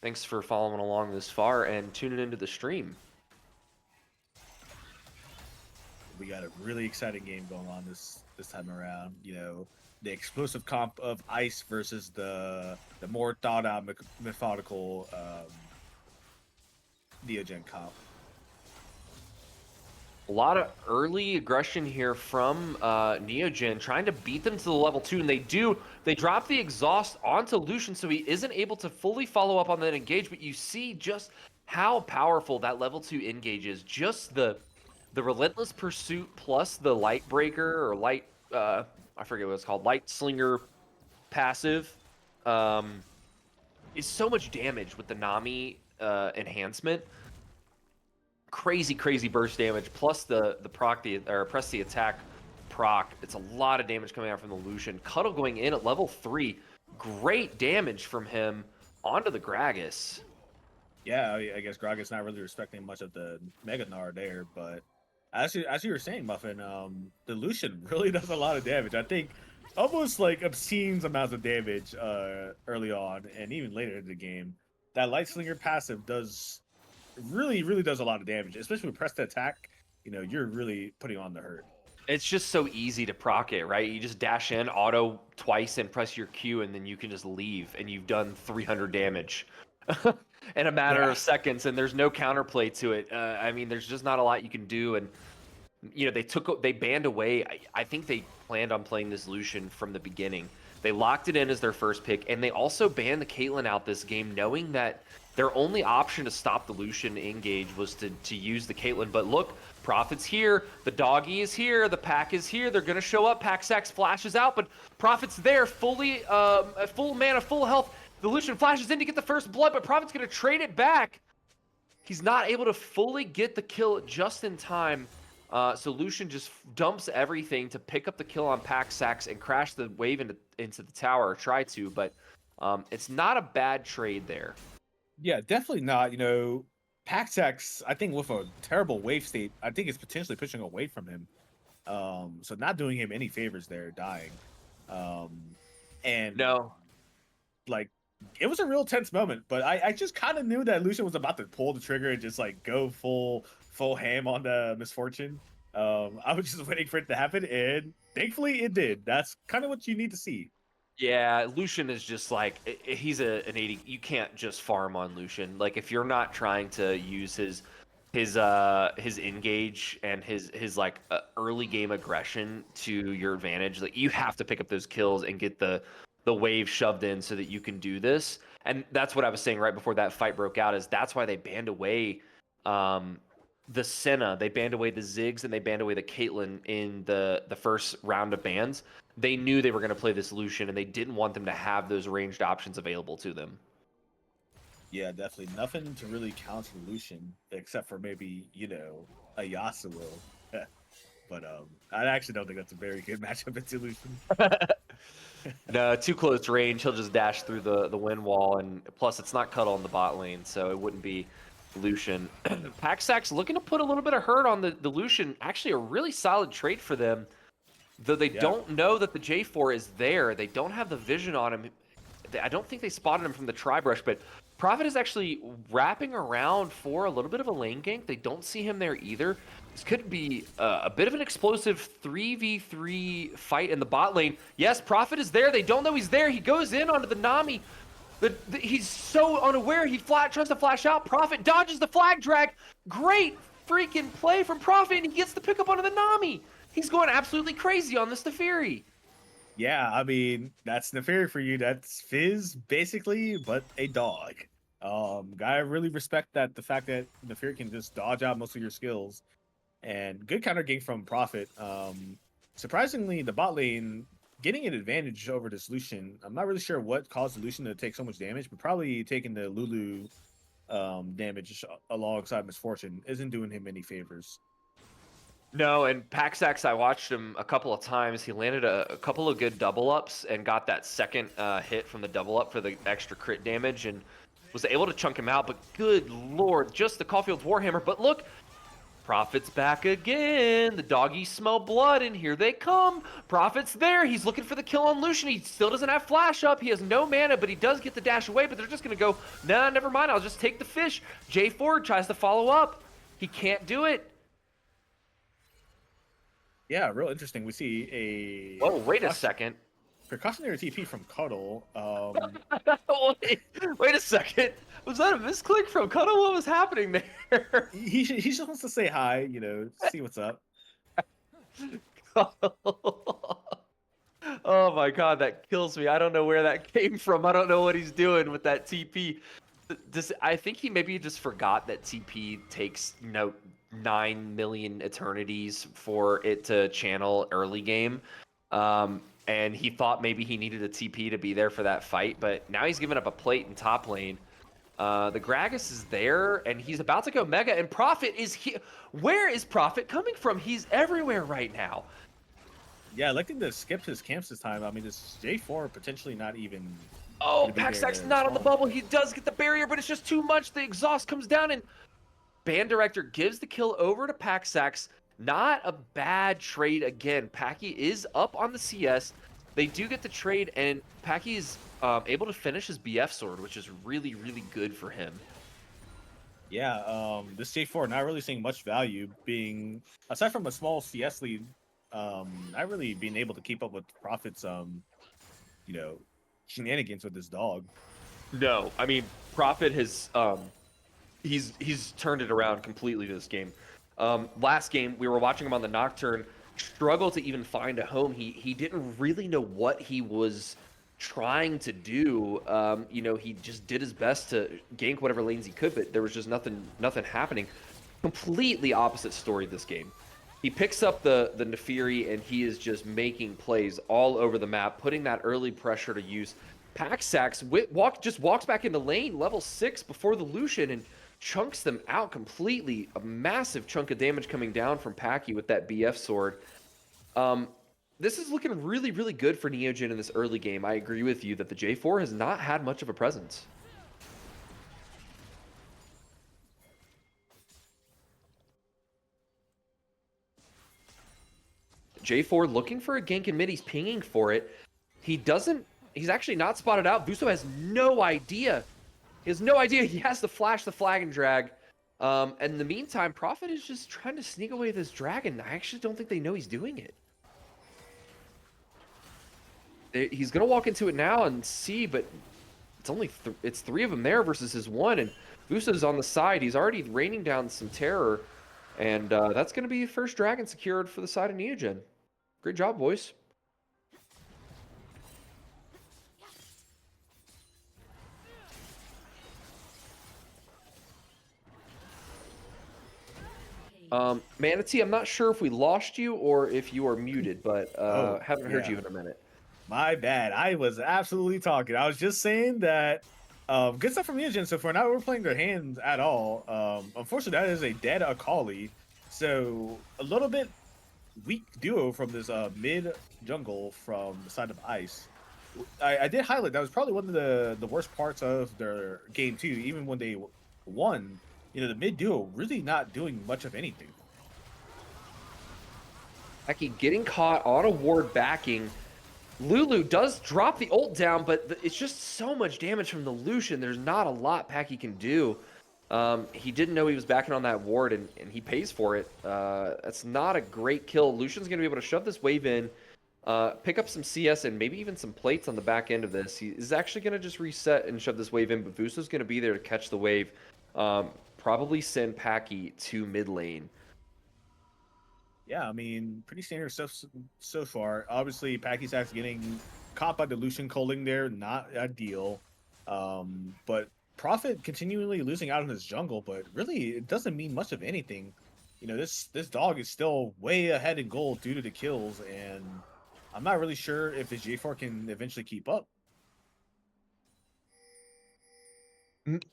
thanks for following along this far and tuning into the stream. We got a really exciting game going on this time around. You know, the explosive comp of Ice versus the more thought out methodical Neogen comp. A lot of early aggression here from Neogen, trying to beat them to the level 2, and they drop the exhaust onto Lucian, so he isn't able to fully follow up on that engage. But you see just how powerful that level 2 engage is. Just the relentless pursuit plus the light breaker or light I forget what it's called, light slinger passive, is so much damage with the Nami enhancement. Crazy burst damage plus the press the attack proc. It's a lot of damage coming out from the Lucian. Cuddle going in at level 3. Great damage from him onto the Gragas. Yeah, I guess Gragas not really respecting much of the Mega Gnar there, but as you were saying, Muffin, the Lucian really does a lot of damage. I think almost like obscene amounts of damage early on and even later in the game. That Light Slinger passive does really does a lot of damage, especially with press to attack. You know, you're really putting on the hurt. It's just so easy to proc it, right? You just dash in, auto twice, and press your Q, and then you can just leave, and you've done 300 damage in a matter of seconds, and there's no counterplay to it. I mean, there's just not a lot you can do, and you know, they banned away. I think they planned on playing this Lucian from the beginning. They locked it in as their first pick, and they also banned the Caitlyn out this game, knowing that their only option to stop the Lucian engage was to use the Caitlyn. But look, Prophet's here, the doggy is here, the pack is here. They're gonna show up. Pack-Sax flashes out, but Prophet's there, fully full mana, full health. The Lucian flashes in to get the first blood, but Prophet's gonna trade it back. He's not able to fully get the kill just in time. So Lucian just dumps everything to pick up the kill on Pack-Sax and crash the wave into the tower, or try to, but it's not a bad trade there. Yeah, definitely not. You know, Pack-Sax, I think with a terrible wave state, I think it's potentially pushing away from him. So not doing him any favors there, dying. And No. Like, it was a real tense moment, but I just kind of knew that Lucian was about to pull the trigger and just like go full ham on the misfortune. I was just waiting for it to happen, and thankfully it did. That's kind of what you need to see. Yeah, Lucian is just like, he's an 80. You can't just farm on Lucian. Like, if you're not trying to use his engage and his like early game aggression to your advantage, like, you have to pick up those kills and get the wave shoved in so that you can do this. And that's what I was saying right before that fight broke out, is that's why they banned away the Senna, they banned away the Ziggs, and they banned away the Caitlyn in the first round of bans. They knew they were going to play this Lucian, and they didn't want them to have those ranged options available to them. Yeah, definitely nothing to really counter Lucian, except for maybe, you know, a Yasuo. But I actually don't think that's a very good matchup into Lucian. No, too close range. He'll just dash through the wind wall, and plus it's not Cuddle in the bot lane, so it wouldn't be Lucian. Pack-Sax looking to put a little bit of hurt on the Lucian. Actually, a really solid trade for them. Though they don't know that the J4 is there. They don't have the vision on him. I don't think they spotted him from the tri-brush, but Prophet is actually wrapping around for a little bit of a lane gank. They don't see him there either. This could be a bit of an explosive 3v3 fight in the bot lane. Yes, Prophet is there. They don't know he's there. He goes in onto the Nami. He's so unaware. He tries to flash out. Prophet dodges the flag drag. Great freaking play from Prophet, and he gets the pickup onto the Nami. He's going absolutely crazy on this Neferi. Yeah, I mean, that's Neferi for you. That's Fizz, basically, but a dog. I really respect that, the fact that Neferi can just dodge out most of your skills. And good counter gank from Prophet. Surprisingly, the bot lane getting an advantage over this Lucian. I'm not really sure what caused the Lucian to take so much damage, but probably taking the Lulu damage alongside Misfortune isn't doing him any favors. No, and Paxax, I watched him a couple of times. He landed a couple of good double ups and got that second hit from the double up for the extra crit damage and was able to chunk him out. But good lord, just the Caulfield's Warhammer. But look, Prophet's back again. The doggies smell blood, and here they come. Prophet's there. He's looking for the kill on Lucian. He still doesn't have flash up. He has no mana, but he does get the dash away. But they're just going to go, nah, never mind. I'll just take the fish. Jay Ford tries to follow up. He can't do it. Yeah, real interesting. We see a Oh, wait a second. precautionary TP from Cuddle. Wait a second. Was that a misclick from Cuddle? What was happening there? He just wants to say hi, you know, see what's up. Oh my god, that kills me. I don't know where that came from. I don't know what he's doing with that TP. I think he maybe just forgot that TP takes, 9 million eternities for it to channel early game. And he thought maybe he needed a TP to be there for that fight, but now he's giving up a plate in top lane. The Gragas is there, and he's about to go Mega, and Prophet is here. Where is Prophet coming from? He's everywhere right now. Yeah, electing to skip his camps this time. I mean, this J4 potentially not even... Oh, gonna be there Paxax's to not on the respond. bubble. He does get the barrier, but it's just too much. The exhaust comes down, and Band Director gives the kill over to Paxax. Not a bad trade again. Packy is up on the CS. They do get the trade, and Packy is able to finish his BF sword, which is really, really good for him. Yeah, this J4 not really seeing much value, being aside from a small CS lead, not really being able to keep up with Prophet's shenanigans with this dog. No, I mean Prophet has he's turned it around completely this game. Last game we were watching him on the Nocturne struggle to even find a home. He didn't really know what he was trying to do. He just did his best to gank whatever lanes he could, but there was just nothing happening. Completely opposite story this game. He picks up the Nefiri and he is just making plays all over the map, putting that early pressure to use. Paxax just walks back into lane, level 6 before the Lucian, and chunks them out completely. A massive chunk of damage coming down from Packy with that BF sword. This is looking really, really good for Neogen in this early game. I agree with you that the J4 has not had much of a presence. J4 looking for a gank in mid. He's pinging for it. He's actually not spotted out. Vuso has no idea. He has no idea he has to flash the flag and drag. And in the meantime, Prophet is just trying to sneak away this dragon. I actually don't think they know he's doing it. He's going to walk into it now and see, but it's only it's 3 of them there versus his 1. And Vuso's on the side. He's already raining down some terror. And that's going to be the first dragon secured for the side of Neogen. Great job, boys. Manatee, I'm not sure if we lost you or if you are muted, but haven't heard you in a minute. My bad. I was absolutely talking. I was just saying that good stuff from Neogen so far. Not overplaying their hands at all. Unfortunately, that is a dead Akali. So a little bit weak duo from this mid jungle from the side of Ice. I did highlight that was probably one of the worst parts of their game too. Even when they won, the mid duo really not doing much of anything. Aki getting caught on a ward backing. Lulu does drop the ult down, but it's just so much damage from the Lucian. There's not a lot Packy can do. He didn't know he was backing on that ward, and he pays for it. That's not a great kill. Lucian's going to be able to shove this wave in, pick up some CS, and maybe even some plates on the back end of this. He is actually going to just reset and shove this wave in, but Vuso's going to be there to catch the wave. Probably send Packy to mid lane. Yeah, I mean, pretty standard stuff so far. Obviously, Packy's actually getting caught by the Lucian culling there, not ideal. But Prophet continually losing out in his jungle, but really it doesn't mean much of anything. This dog is still way ahead in gold due to the kills, and I'm not really sure if his J4 can eventually keep up.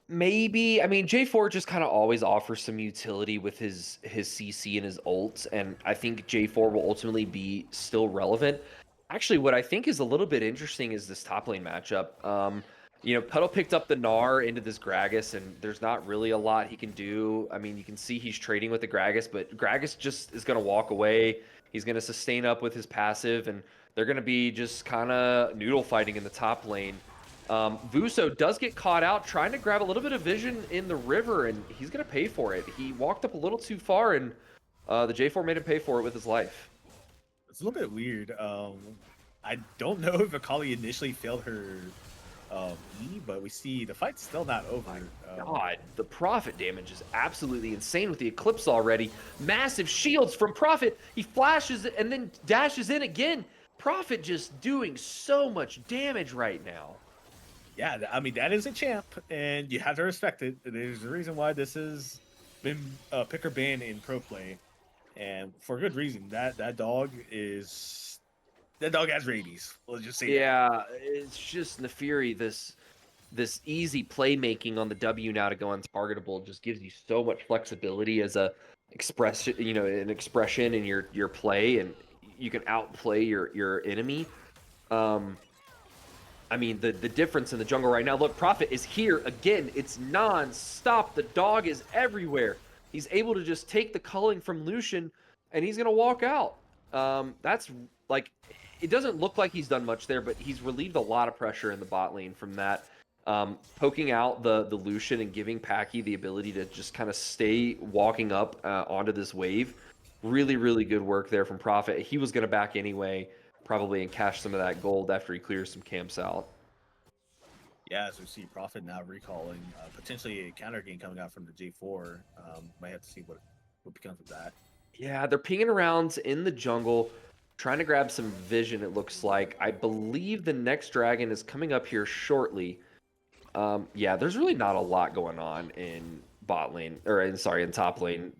Maybe. I mean, J4 just kind of always offers some utility with his CC and his ults, and I think J4 will ultimately be still relevant. Actually, what I think is a little bit interesting is this top lane matchup. Cuddle picked up the Gnar into this Gragas, and there's not really a lot he can do. I mean, you can see he's trading with the Gragas, but Gragas just is going to walk away. He's going to sustain up with his passive, and they're going to be just kind of noodle fighting in the top lane. Vuso does get caught out trying to grab a little bit of vision in the river, and he's going to pay for it. He walked up a little too far, and the J4 made him pay for it with his life. It's a little bit weird. I don't know if Akali initially failed her E, but we see the fight's still not over. God, the Prophet damage is absolutely insane with the Eclipse already. Massive shields from Prophet. He flashes and then dashes in again. Prophet just doing so much damage right now. Yeah, I mean, that is a champ, and you have to respect it. There's a reason why this has been pick or ban in pro play, and for good reason. That dog has rabies. Let's just say that. Yeah, it's just Nefiri, this easy playmaking on the W now to go untargetable just gives you so much flexibility as an expression in your play, and you can outplay your enemy. I mean, the difference in the jungle right now, look, Prophet is here again. It's non-stop. The dog is everywhere. He's able to just take the culling from Lucian, and he's going to walk out. That's, like, it doesn't look like he's done much there, but he's relieved a lot of pressure in the bot lane from that. Poking out the Lucian and giving Packy the ability to just kind of stay walking up onto this wave. Really, really good work there from Prophet. He was going to back anyway, probably, and cash some of that gold after he clears some camps out. Yeah, as we see Prophet now recalling potentially a counter game coming out from the J4. Might have to see what becomes of that. Yeah, they're pinging around in the jungle, trying to grab some vision, it looks like. I believe the next dragon is coming up here shortly. Yeah, there's really not a lot going on in bot lane, in top lane.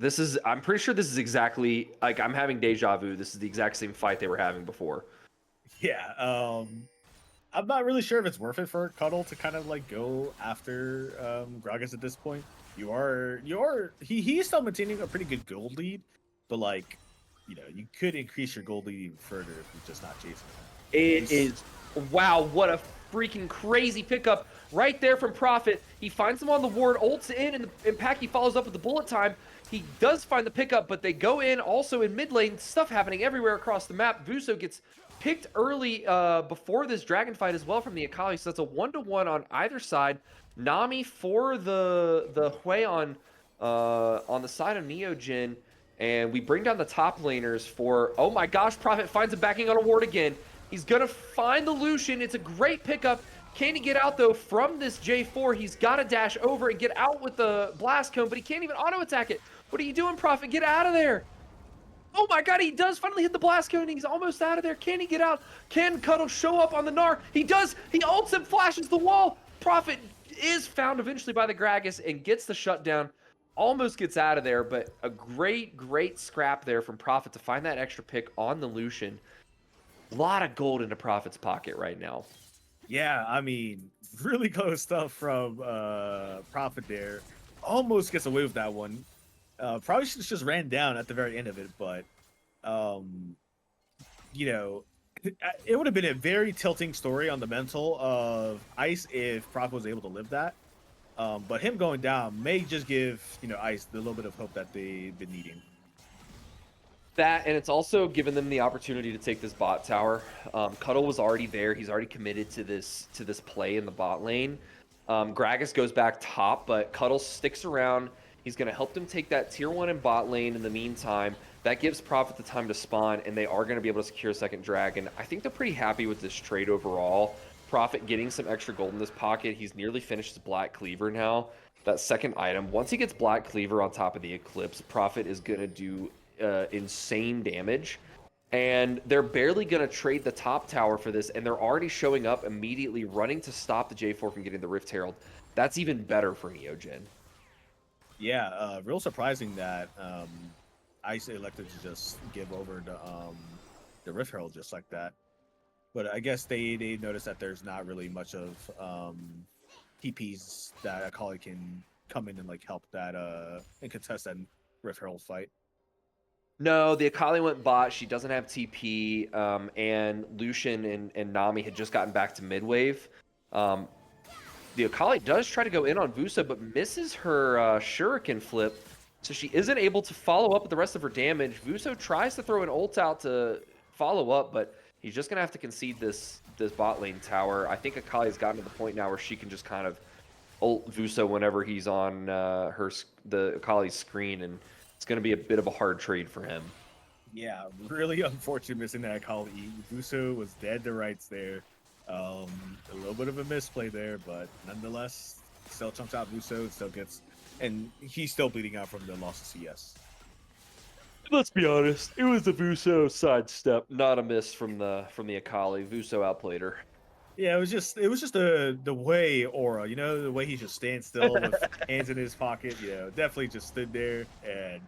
I'm pretty sure this is exactly, like, I'm having deja vu. This is the exact same fight they were having before. Yeah, I'm not really sure if it's worth it for Cuddle to kind of like go after Gragas at this point. He's still maintaining a pretty good gold lead, but like, you could increase your gold lead even further if you're just not chasing him. It is, wow, what a freaking crazy pickup right there from Prophet. He finds him on the ward, ults in, and Packy follows up with the bullet time. He does find the pickup, but they go in also in mid lane. Stuff happening everywhere across the map. Vuso gets picked early before this dragon fight as well from the Akali, so that's a 1-to-1 on either side. Nami for the Hui on the side of Neogen, and we bring down the top laners for, oh my gosh, Prophet finds him backing on a ward again. He's gonna find the Lucian. It's a great pickup. Can he get out though from this J4? He's gotta dash over and get out with the blast cone, but he can't even auto attack it. What are you doing, Prophet? Get out of there. Oh my god, he does finally hit the blast cone. He's almost out of there. Can he get out? Can Cuddle show up on the Gnar? He does. He ults and flashes the wall. Prophet is found eventually by the Gragas and gets the shutdown. Almost gets out of there, but a great scrap there from Prophet to find that extra pick on the Lucian. A lot of gold into Prophet's pocket right now. Yeah, I mean, really close stuff from Prophet there. Almost gets away with that one. Probably should have just ran down at the very end of it, but it would have been a very tilting story on the mental of Ice if Prophet was able to live that. But him going down may just give Ice the little bit of hope that they've been needing. That, and it's also given them the opportunity to take this bot tower. Cuddle was already there. He's already committed to this play in the bot lane. Gragas goes back top, but Cuddle sticks around. He's going to help them take that tier 1 in bot lane in the meantime. That gives Prophet the time to spawn, and they are going to be able to secure a second dragon. I think they're pretty happy with this trade overall. Prophet getting some extra gold in this pocket. He's nearly finished his Black Cleaver now. That second item. Once he gets Black Cleaver on top of the Eclipse, Prophet is going to do insane damage. And they're barely going to trade the top tower for this, and they're already showing up immediately, running to stop the J4 from getting the Rift Herald. That's even better for Neogen. Yeah, real surprising that Ice elected to just give over the Rift Herald just like that. But I guess they noticed that there's not really much of TPs that Akali can come in and like help that and contest that Rift Herald fight. No, the Akali went bot. She doesn't have TP, and Lucian and Nami had just gotten back to mid wave. The Akali does try to go in on Vusa, but misses her Shuriken flip, so she isn't able to follow up with the rest of her damage. Vuso tries to throw an ult out to follow up, but he's just gonna have to concede this bot lane tower. I think Akali's gotten to the point now where she can just kind of ult Vuso whenever he's on the Akali's screen, and it's gonna be a bit of a hard trade for him. Yeah, really unfortunate missing that Akali. Vuso was dead to rights there. A little bit of a misplay there, but nonetheless, still chunks out Vuso, still gets, and he's still bleeding out from the loss of CS. Let's be honest, it was a Vuso sidestep, not a miss from the Akali. Vuso outplayed her. Yeah, it was just the way Aura, the way he just stands still with hands in his pocket, definitely just stood there and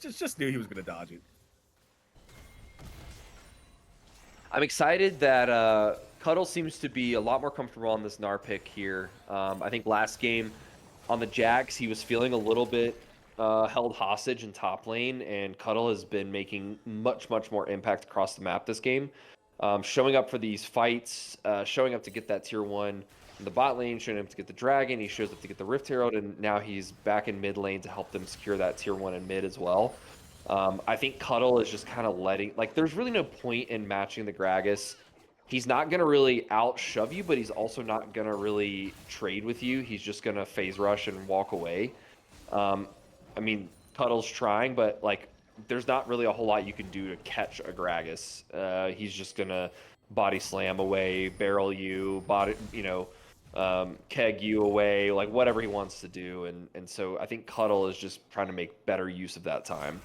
just knew he was gonna dodge it. I'm excited that Cuddle seems to be a lot more comfortable on this Gnar pick here. I think last game on the Jax, he was feeling a little bit held hostage in top lane, and Cuddle has been making much more impact across the map this game. Showing up for these fights, showing up to get that tier 1 in the bot lane, showing up to get the dragon, he shows up to get the Rift Herald, and now he's back in mid lane to help them secure that tier 1 in mid as well. I think Cuddle is just kind of letting, like, there's really no point in matching the Gragas. He's not going to really out-shove you, but he's also not going to really trade with you. He's just going to phase rush and walk away. I mean, Cuddle's trying, but, like, there's not really a whole lot you can do to catch a Gragas. He's just going to body slam away, barrel you, keg you away, like, whatever he wants to do. And so I think Cuddle is just trying to make better use of that time.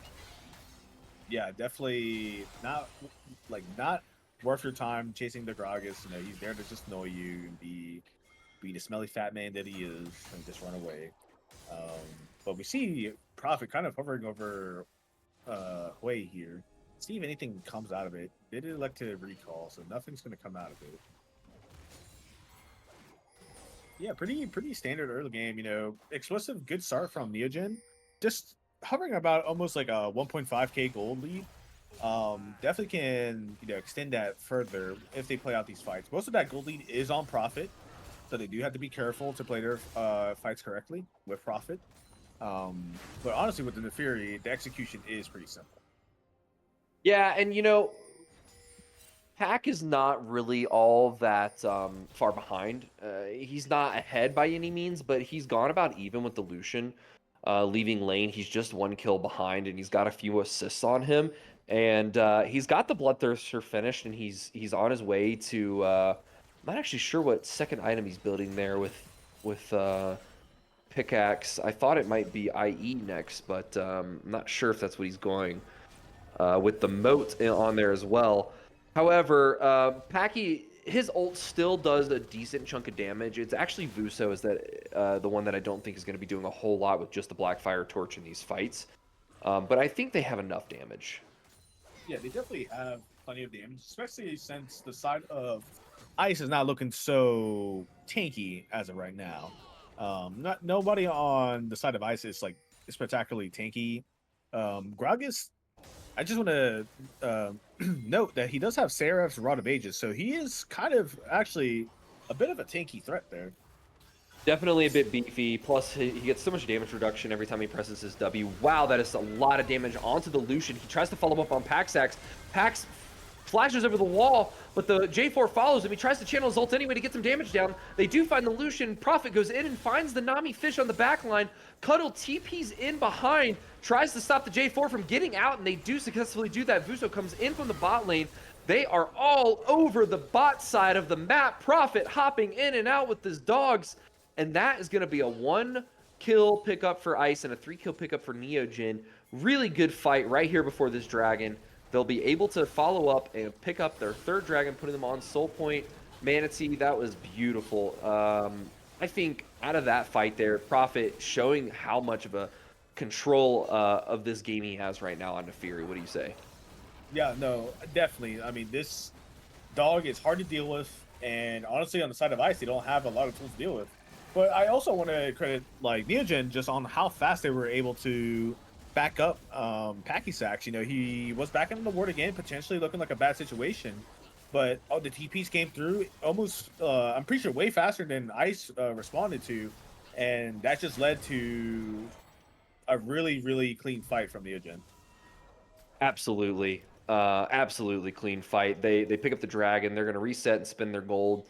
Yeah, definitely not worth your time chasing the Gragas. He's there to just annoy you and be the smelly fat man that he is and just run away. But we see Prophet kind of hovering over Hui here. See if anything comes out of it. They did elect to recall, so nothing's going to come out of it. Yeah, pretty standard early game. Explosive, good start from Neogen. Just hovering about almost like a 1.5k gold lead. Definitely can extend that further if they play out these fights. Most of that gold lead is on Prophet, so they do have to be careful to play their fights correctly with Prophet. But honestly, with the Neferi, the execution is pretty simple. Yeah, and Pack is not really all that far behind. He's not ahead by any means, but he's gone about even with the Lucian. Leaving lane, he's just 1 kill behind, and he's got a few assists on him. And he's got the Bloodthirster finished, and he's on his way to. I'm not actually sure what second item he's building there with pickaxe. I thought it might be IE next, but I'm not sure if that's what he's going with the moat on there as well. However, Packy, his ult still does a decent chunk of damage. It's actually Vuso is the one that I don't think is going to be doing a whole lot with just the Blackfire Torch in these fights. But I think they have enough damage. Yeah, they definitely have plenty of damage, especially since the side of Ice is not looking so tanky as of right now. Nobody on the side of Ice is like spectacularly tanky. Gragas, I just want to note that he does have Seraph's Rod of Ages, so he is kind of actually a bit of a tanky threat there. Definitely a bit beefy, plus he gets so much damage reduction every time he presses his W. Wow, that is a lot of damage onto the Lucian. He tries to follow up on Paxax. Pax flashes over the wall, but the J4 follows him. He tries to channel his ult anyway to get some damage down. They do find the Lucian. Prophet goes in and finds the Nami fish on the back line. Cuddle TP's in behind, tries to stop the J4 from getting out, and they do successfully do that. Vuso comes in from the bot lane. They are all over the bot side of the map. Prophet hopping in and out with his dogs. And that is going to be a 1-kill pickup for Ice and a 3-kill pickup for Neogen. Really good fight right here before this dragon. They'll be able to follow up and pick up their 3rd dragon, putting them on Soul Point. Manatee, that was beautiful. I think out of that fight there, Prophet showing how much of a control of this game he has right now on Neferi. What do you say? Yeah, no, definitely. I mean, this dog is hard to deal with, and honestly, on the side of Ice, they don't have a lot of tools to deal with. But I also want to credit like Neogen just on how fast they were able to back up Packy Sacks. You know, he was back in the ward again, potentially looking like a bad situation. But the TPs came through almost, I'm pretty sure, way faster than Ice responded to. And that just led to a really, really clean fight from Neogen. Absolutely. Absolutely clean fight. They pick up the dragon. They're going to reset and spend their gold.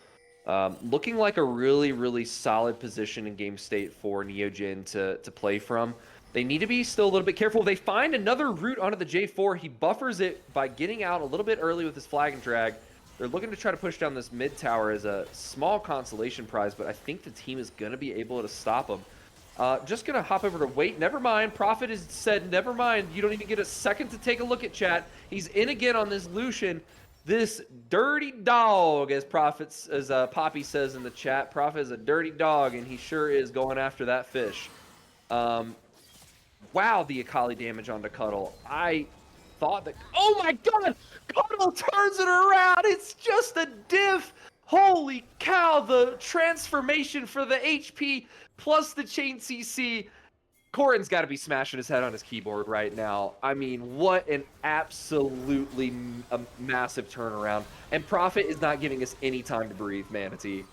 Looking like a really, really solid position in game state for Neogen to play from. They need to be still a little bit careful. They find another route onto the J4. He buffers it by getting out a little bit early with his flag and drag. They're looking to try to push down this mid tower as a small consolation prize, but I think the team is going to be able to stop them. Just going to hop over to wait. Never mind. Prophet has said, never mind. You don't even get a second to take a look at chat. He's in again on this Lucian. This dirty dog, as Poppy says in the chat. Prophet is a dirty dog, and he sure is going after that fish. Wow, the Akali damage onto Cuddle. I thought that... Oh my god! Cuddle turns it around! It's just a diff! Holy cow, the transformation for the HP plus the chain CC. Corrin's got to be smashing his head on his keyboard right now. I mean, what an absolutely massive turnaround. And Prophet is not giving us any time to breathe, Manatee.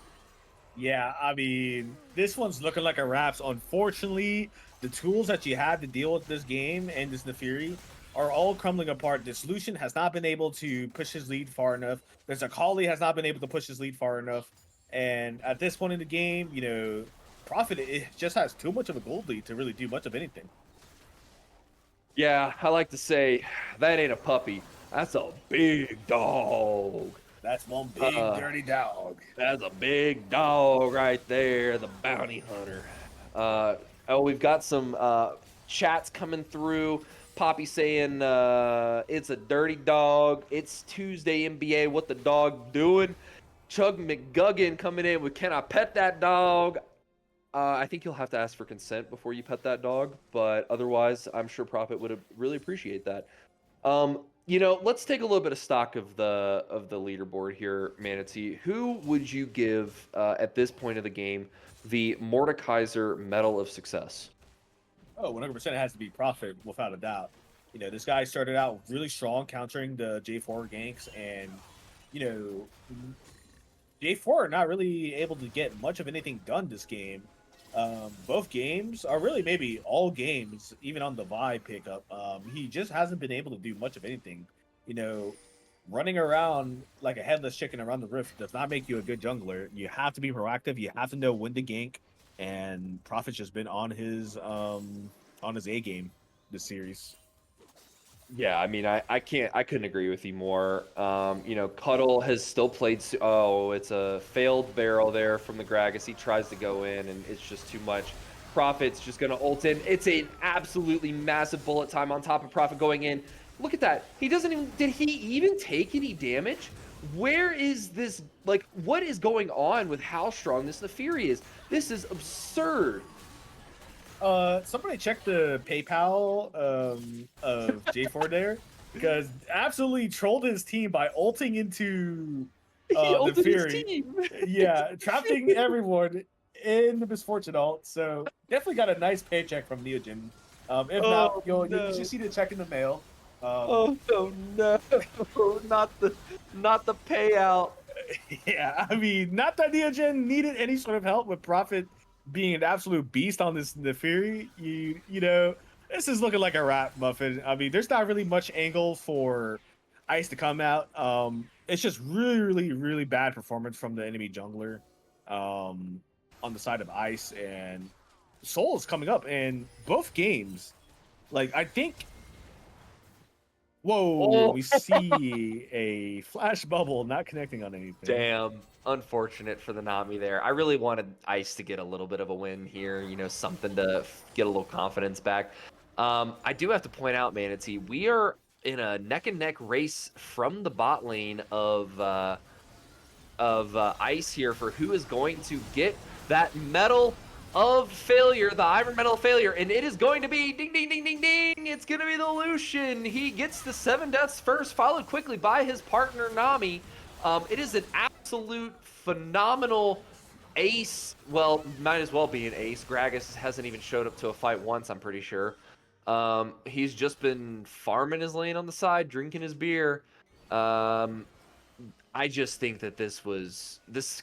Yeah, I mean, this one's looking like a wraps. Unfortunately, the tools that you had to deal with this game and this Nefiri are all crumbling apart. The Solution has not been able to push his lead far enough. There's Akali has not been able to push his lead far enough. And at this point in the game, you know, Prophet, it just has too much of a gold lead to really do much of anything. Yeah, I like to say, that ain't a puppy. That's a big dog. That's one big dirty dog. That's a big dog right there, the bounty hunter. Oh, we've got some chats coming through. Poppy saying it's a dirty dog. It's Tuesday NBA. What the dog doing? Chug McGuggin coming in with, can I pet that dog? I think you'll have to ask for consent before you pet that dog, but otherwise, I'm sure Prophet would really appreciate that. You know, let's take a little bit of stock of the leaderboard here, Manatee. Who would you give at this point of the game the Mordekaiser Medal of Success? Oh, 100% it has to be Prophet, without a doubt. You know, this guy started out really strong, countering the J4 ganks, and, you know, J4 are not really able to get much of anything done this game. Both games, or really maybe all games, even on the Vi pickup, he just hasn't been able to do much of anything. You know, running around like a headless chicken around the rift does not make you a good jungler. You have to be proactive. You have to know when to gank, and Prophet's just been on his A game this series. Yeah, I mean, I couldn't agree with you more. You know, Cuddle has still played. Oh, it's a failed barrel there from the Gragas. He tries to go in, and it's just too much. Prophet's just gonna ult in. It's an absolutely massive bullet time on top of Prophet going in. Look at that. He doesn't even. Did he even take any damage? Where is this? Like, what is going on with how strong this Nefiri is? This is absurd. Somebody check the PayPal of J4 there, because absolutely trolled his team by ulting into the Fury. Yeah, trapping everyone in the Misfortune ult. So definitely got a nice paycheck from Neogen. If not, you just see the check in the mail. Oh no, not the payout. Yeah, I mean, not that Neogen needed any sort of help with Prophet being an absolute beast on this Nefiri. You know, this is looking like a wrap, Muffin. I mean, there's not really much angle for Ice to come out. It's just really bad performance from the enemy jungler on the side of Ice, and Soul is coming up in both games. Like, I think... Whoa, we see a flash bubble not connecting on anything. Damn, unfortunate for the Nami there. I really wanted Ice to get a little bit of a win here, you know, something to get a little confidence back. I do have to point out, Manatee, we are in a neck-and-neck race from the bot lane of Ice here for who is going to get that medal of failure, the Iron Medal of Failure, and it is going to be ding ding ding ding ding. It's going to be the Lucian. He gets the 7 deaths first, followed quickly by his partner Nami. It is an absolute phenomenal ace. Well, might as well be an ace. Gragas hasn't even showed up to a fight once, I'm pretty sure. He's just been farming his lane on the side, drinking his beer. Um, I just think that this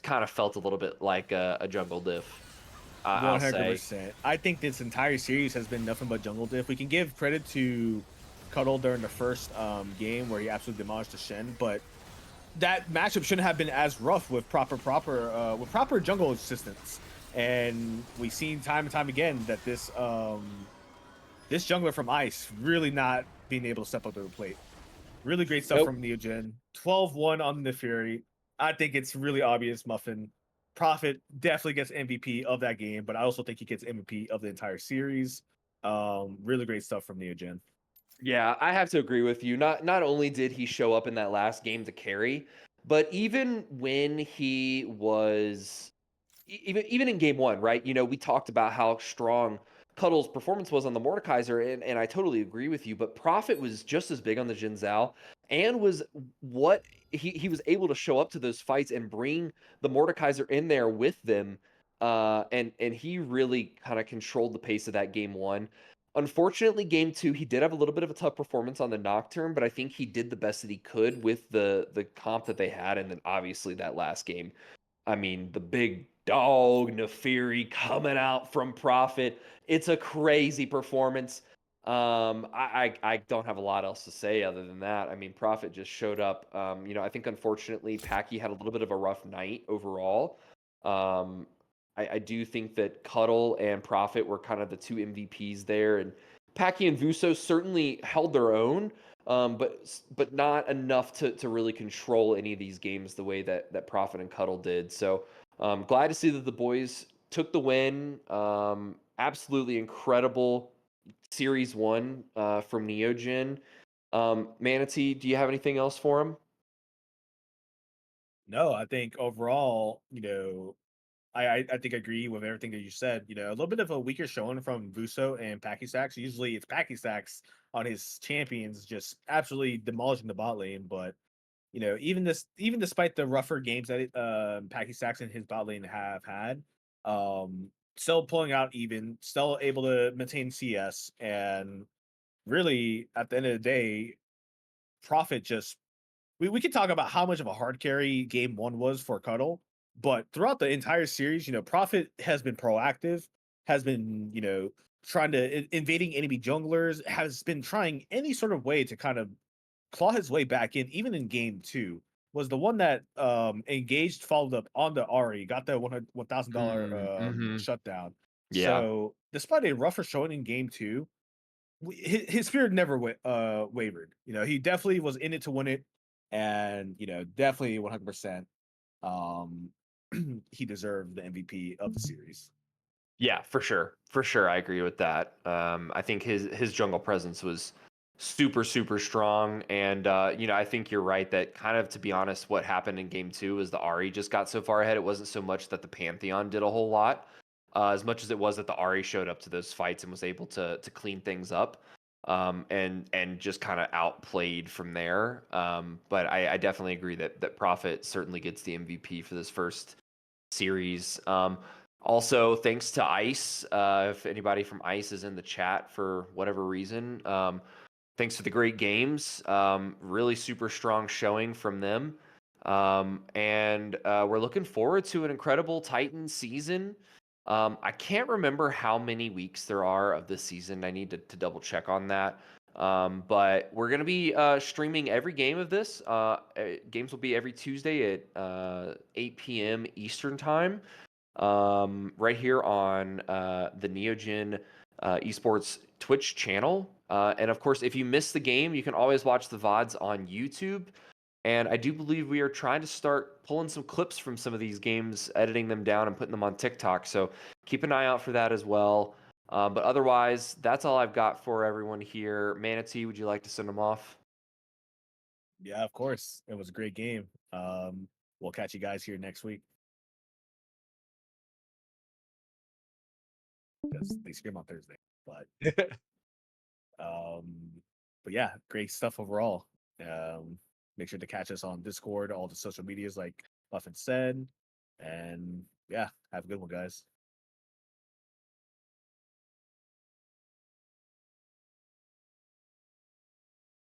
kind of felt a little bit like a jungle diff. I'll say. 100%. I think this entire series has been nothing but jungle diff. We can give credit to Cuddle during the first game where he absolutely demolished the Shen, but that matchup shouldn't have been as rough with proper jungle assistance. And we've seen time and time again that this jungler from Ice really not being able to step up to the plate. Really great stuff Nope. from Neogen. 12-1 on the Fury. I think it's really obvious Muffin. Prophet definitely gets MVP of that game, but I also think he gets MVP of the entire series. Really great stuff from Neogen. Yeah, I have to agree with you. Not only did he show up in that last game to carry, but even when he was even in game one, right? You know, we talked about how strong Cuddle's performance was on the Mordekaiser, and I totally agree with you. But Prophet was just as big on the Jin Zhao, and was what he was able to show up to those fights and bring the Mordekaiser in there with them. And he really kind of controlled the pace of that game one. Unfortunately, game two, he did have a little bit of a tough performance on the Nocturne, but I think he did the best that he could with the comp that they had, and then obviously that last game. I mean, the big dog Neferi coming out from Prophet. It's a crazy performance. I don't have a lot else to say other than that. I mean, Prophet just showed up. You know, I think unfortunately Packy had a little bit of a rough night overall. Um, I do think that Cuddle and Prophet were kind of the two MVPs there, and Packy and Vuso certainly held their own, but not enough to really control any of these games the way that Prophet and Cuddle did. So glad to see that the boys took the win. Absolutely incredible series one from Neogen. Manatee, do you have anything else for him? No, I think overall, I think I agree with everything that you said. A little bit of a weaker showing from Vuso and Packy Stacks. Usually it's Packy Stacks on his champions just absolutely demolishing the bot lane. But even despite the rougher games that Packy Stacks and his bot lane have had, still pulling out even, still able to maintain CS, and really at the end of the day, Profit just we could talk about how much of a hard carry game one was for Cuddle, but throughout the entire series, Prophet has been proactive, has been, trying to invading enemy junglers, has been trying any sort of way to kind of claw his way back in, even in game two. Was the one that engaged, followed up on the Ari, got that $1,000 Mm-hmm. shutdown. Yeah. So despite a rougher showing in game two, his spirit never wavered. He definitely was in it to win it, and definitely 100%. Um, he deserved the MVP of the series. Yeah, for sure. For sure, I agree with that. I think his jungle presence was super strong, and you know, I think you're right that kind of, to be honest, what happened in game two is the Ari just got so far ahead. It wasn't so much that the Pantheon did a whole lot, as much as it was that the Ari showed up to those fights and was able to clean things up, and just kind of outplayed from there. But I definitely agree that Prophet certainly gets the MVP for this first series. Also, thanks to Ice. If anybody from Ice is in the chat for whatever reason, thanks for the great games. Really super strong showing from them. And we're looking forward to an incredible Titan season. I can't remember how many weeks there are of this season. I need to double check on that. But we're going to be streaming every game of this. Games will be every Tuesday at 8 p.m. Eastern Time, right here on the Neogen Esports Twitch channel. And of course, if you miss the game, you can always watch the VODs on YouTube. And I do believe we are trying to start pulling some clips from some of these games, editing them down and putting them on TikTok. So keep an eye out for that as well. But otherwise, that's all I've got for everyone here. Manatee, would you like to send them off? Yeah, of course. It was a great game. We'll catch you guys here next week because they stream on Thursday. But um, but yeah, great stuff overall. Make sure to catch us on Discord, all the social medias like Buffin said. And yeah, have a good one, guys.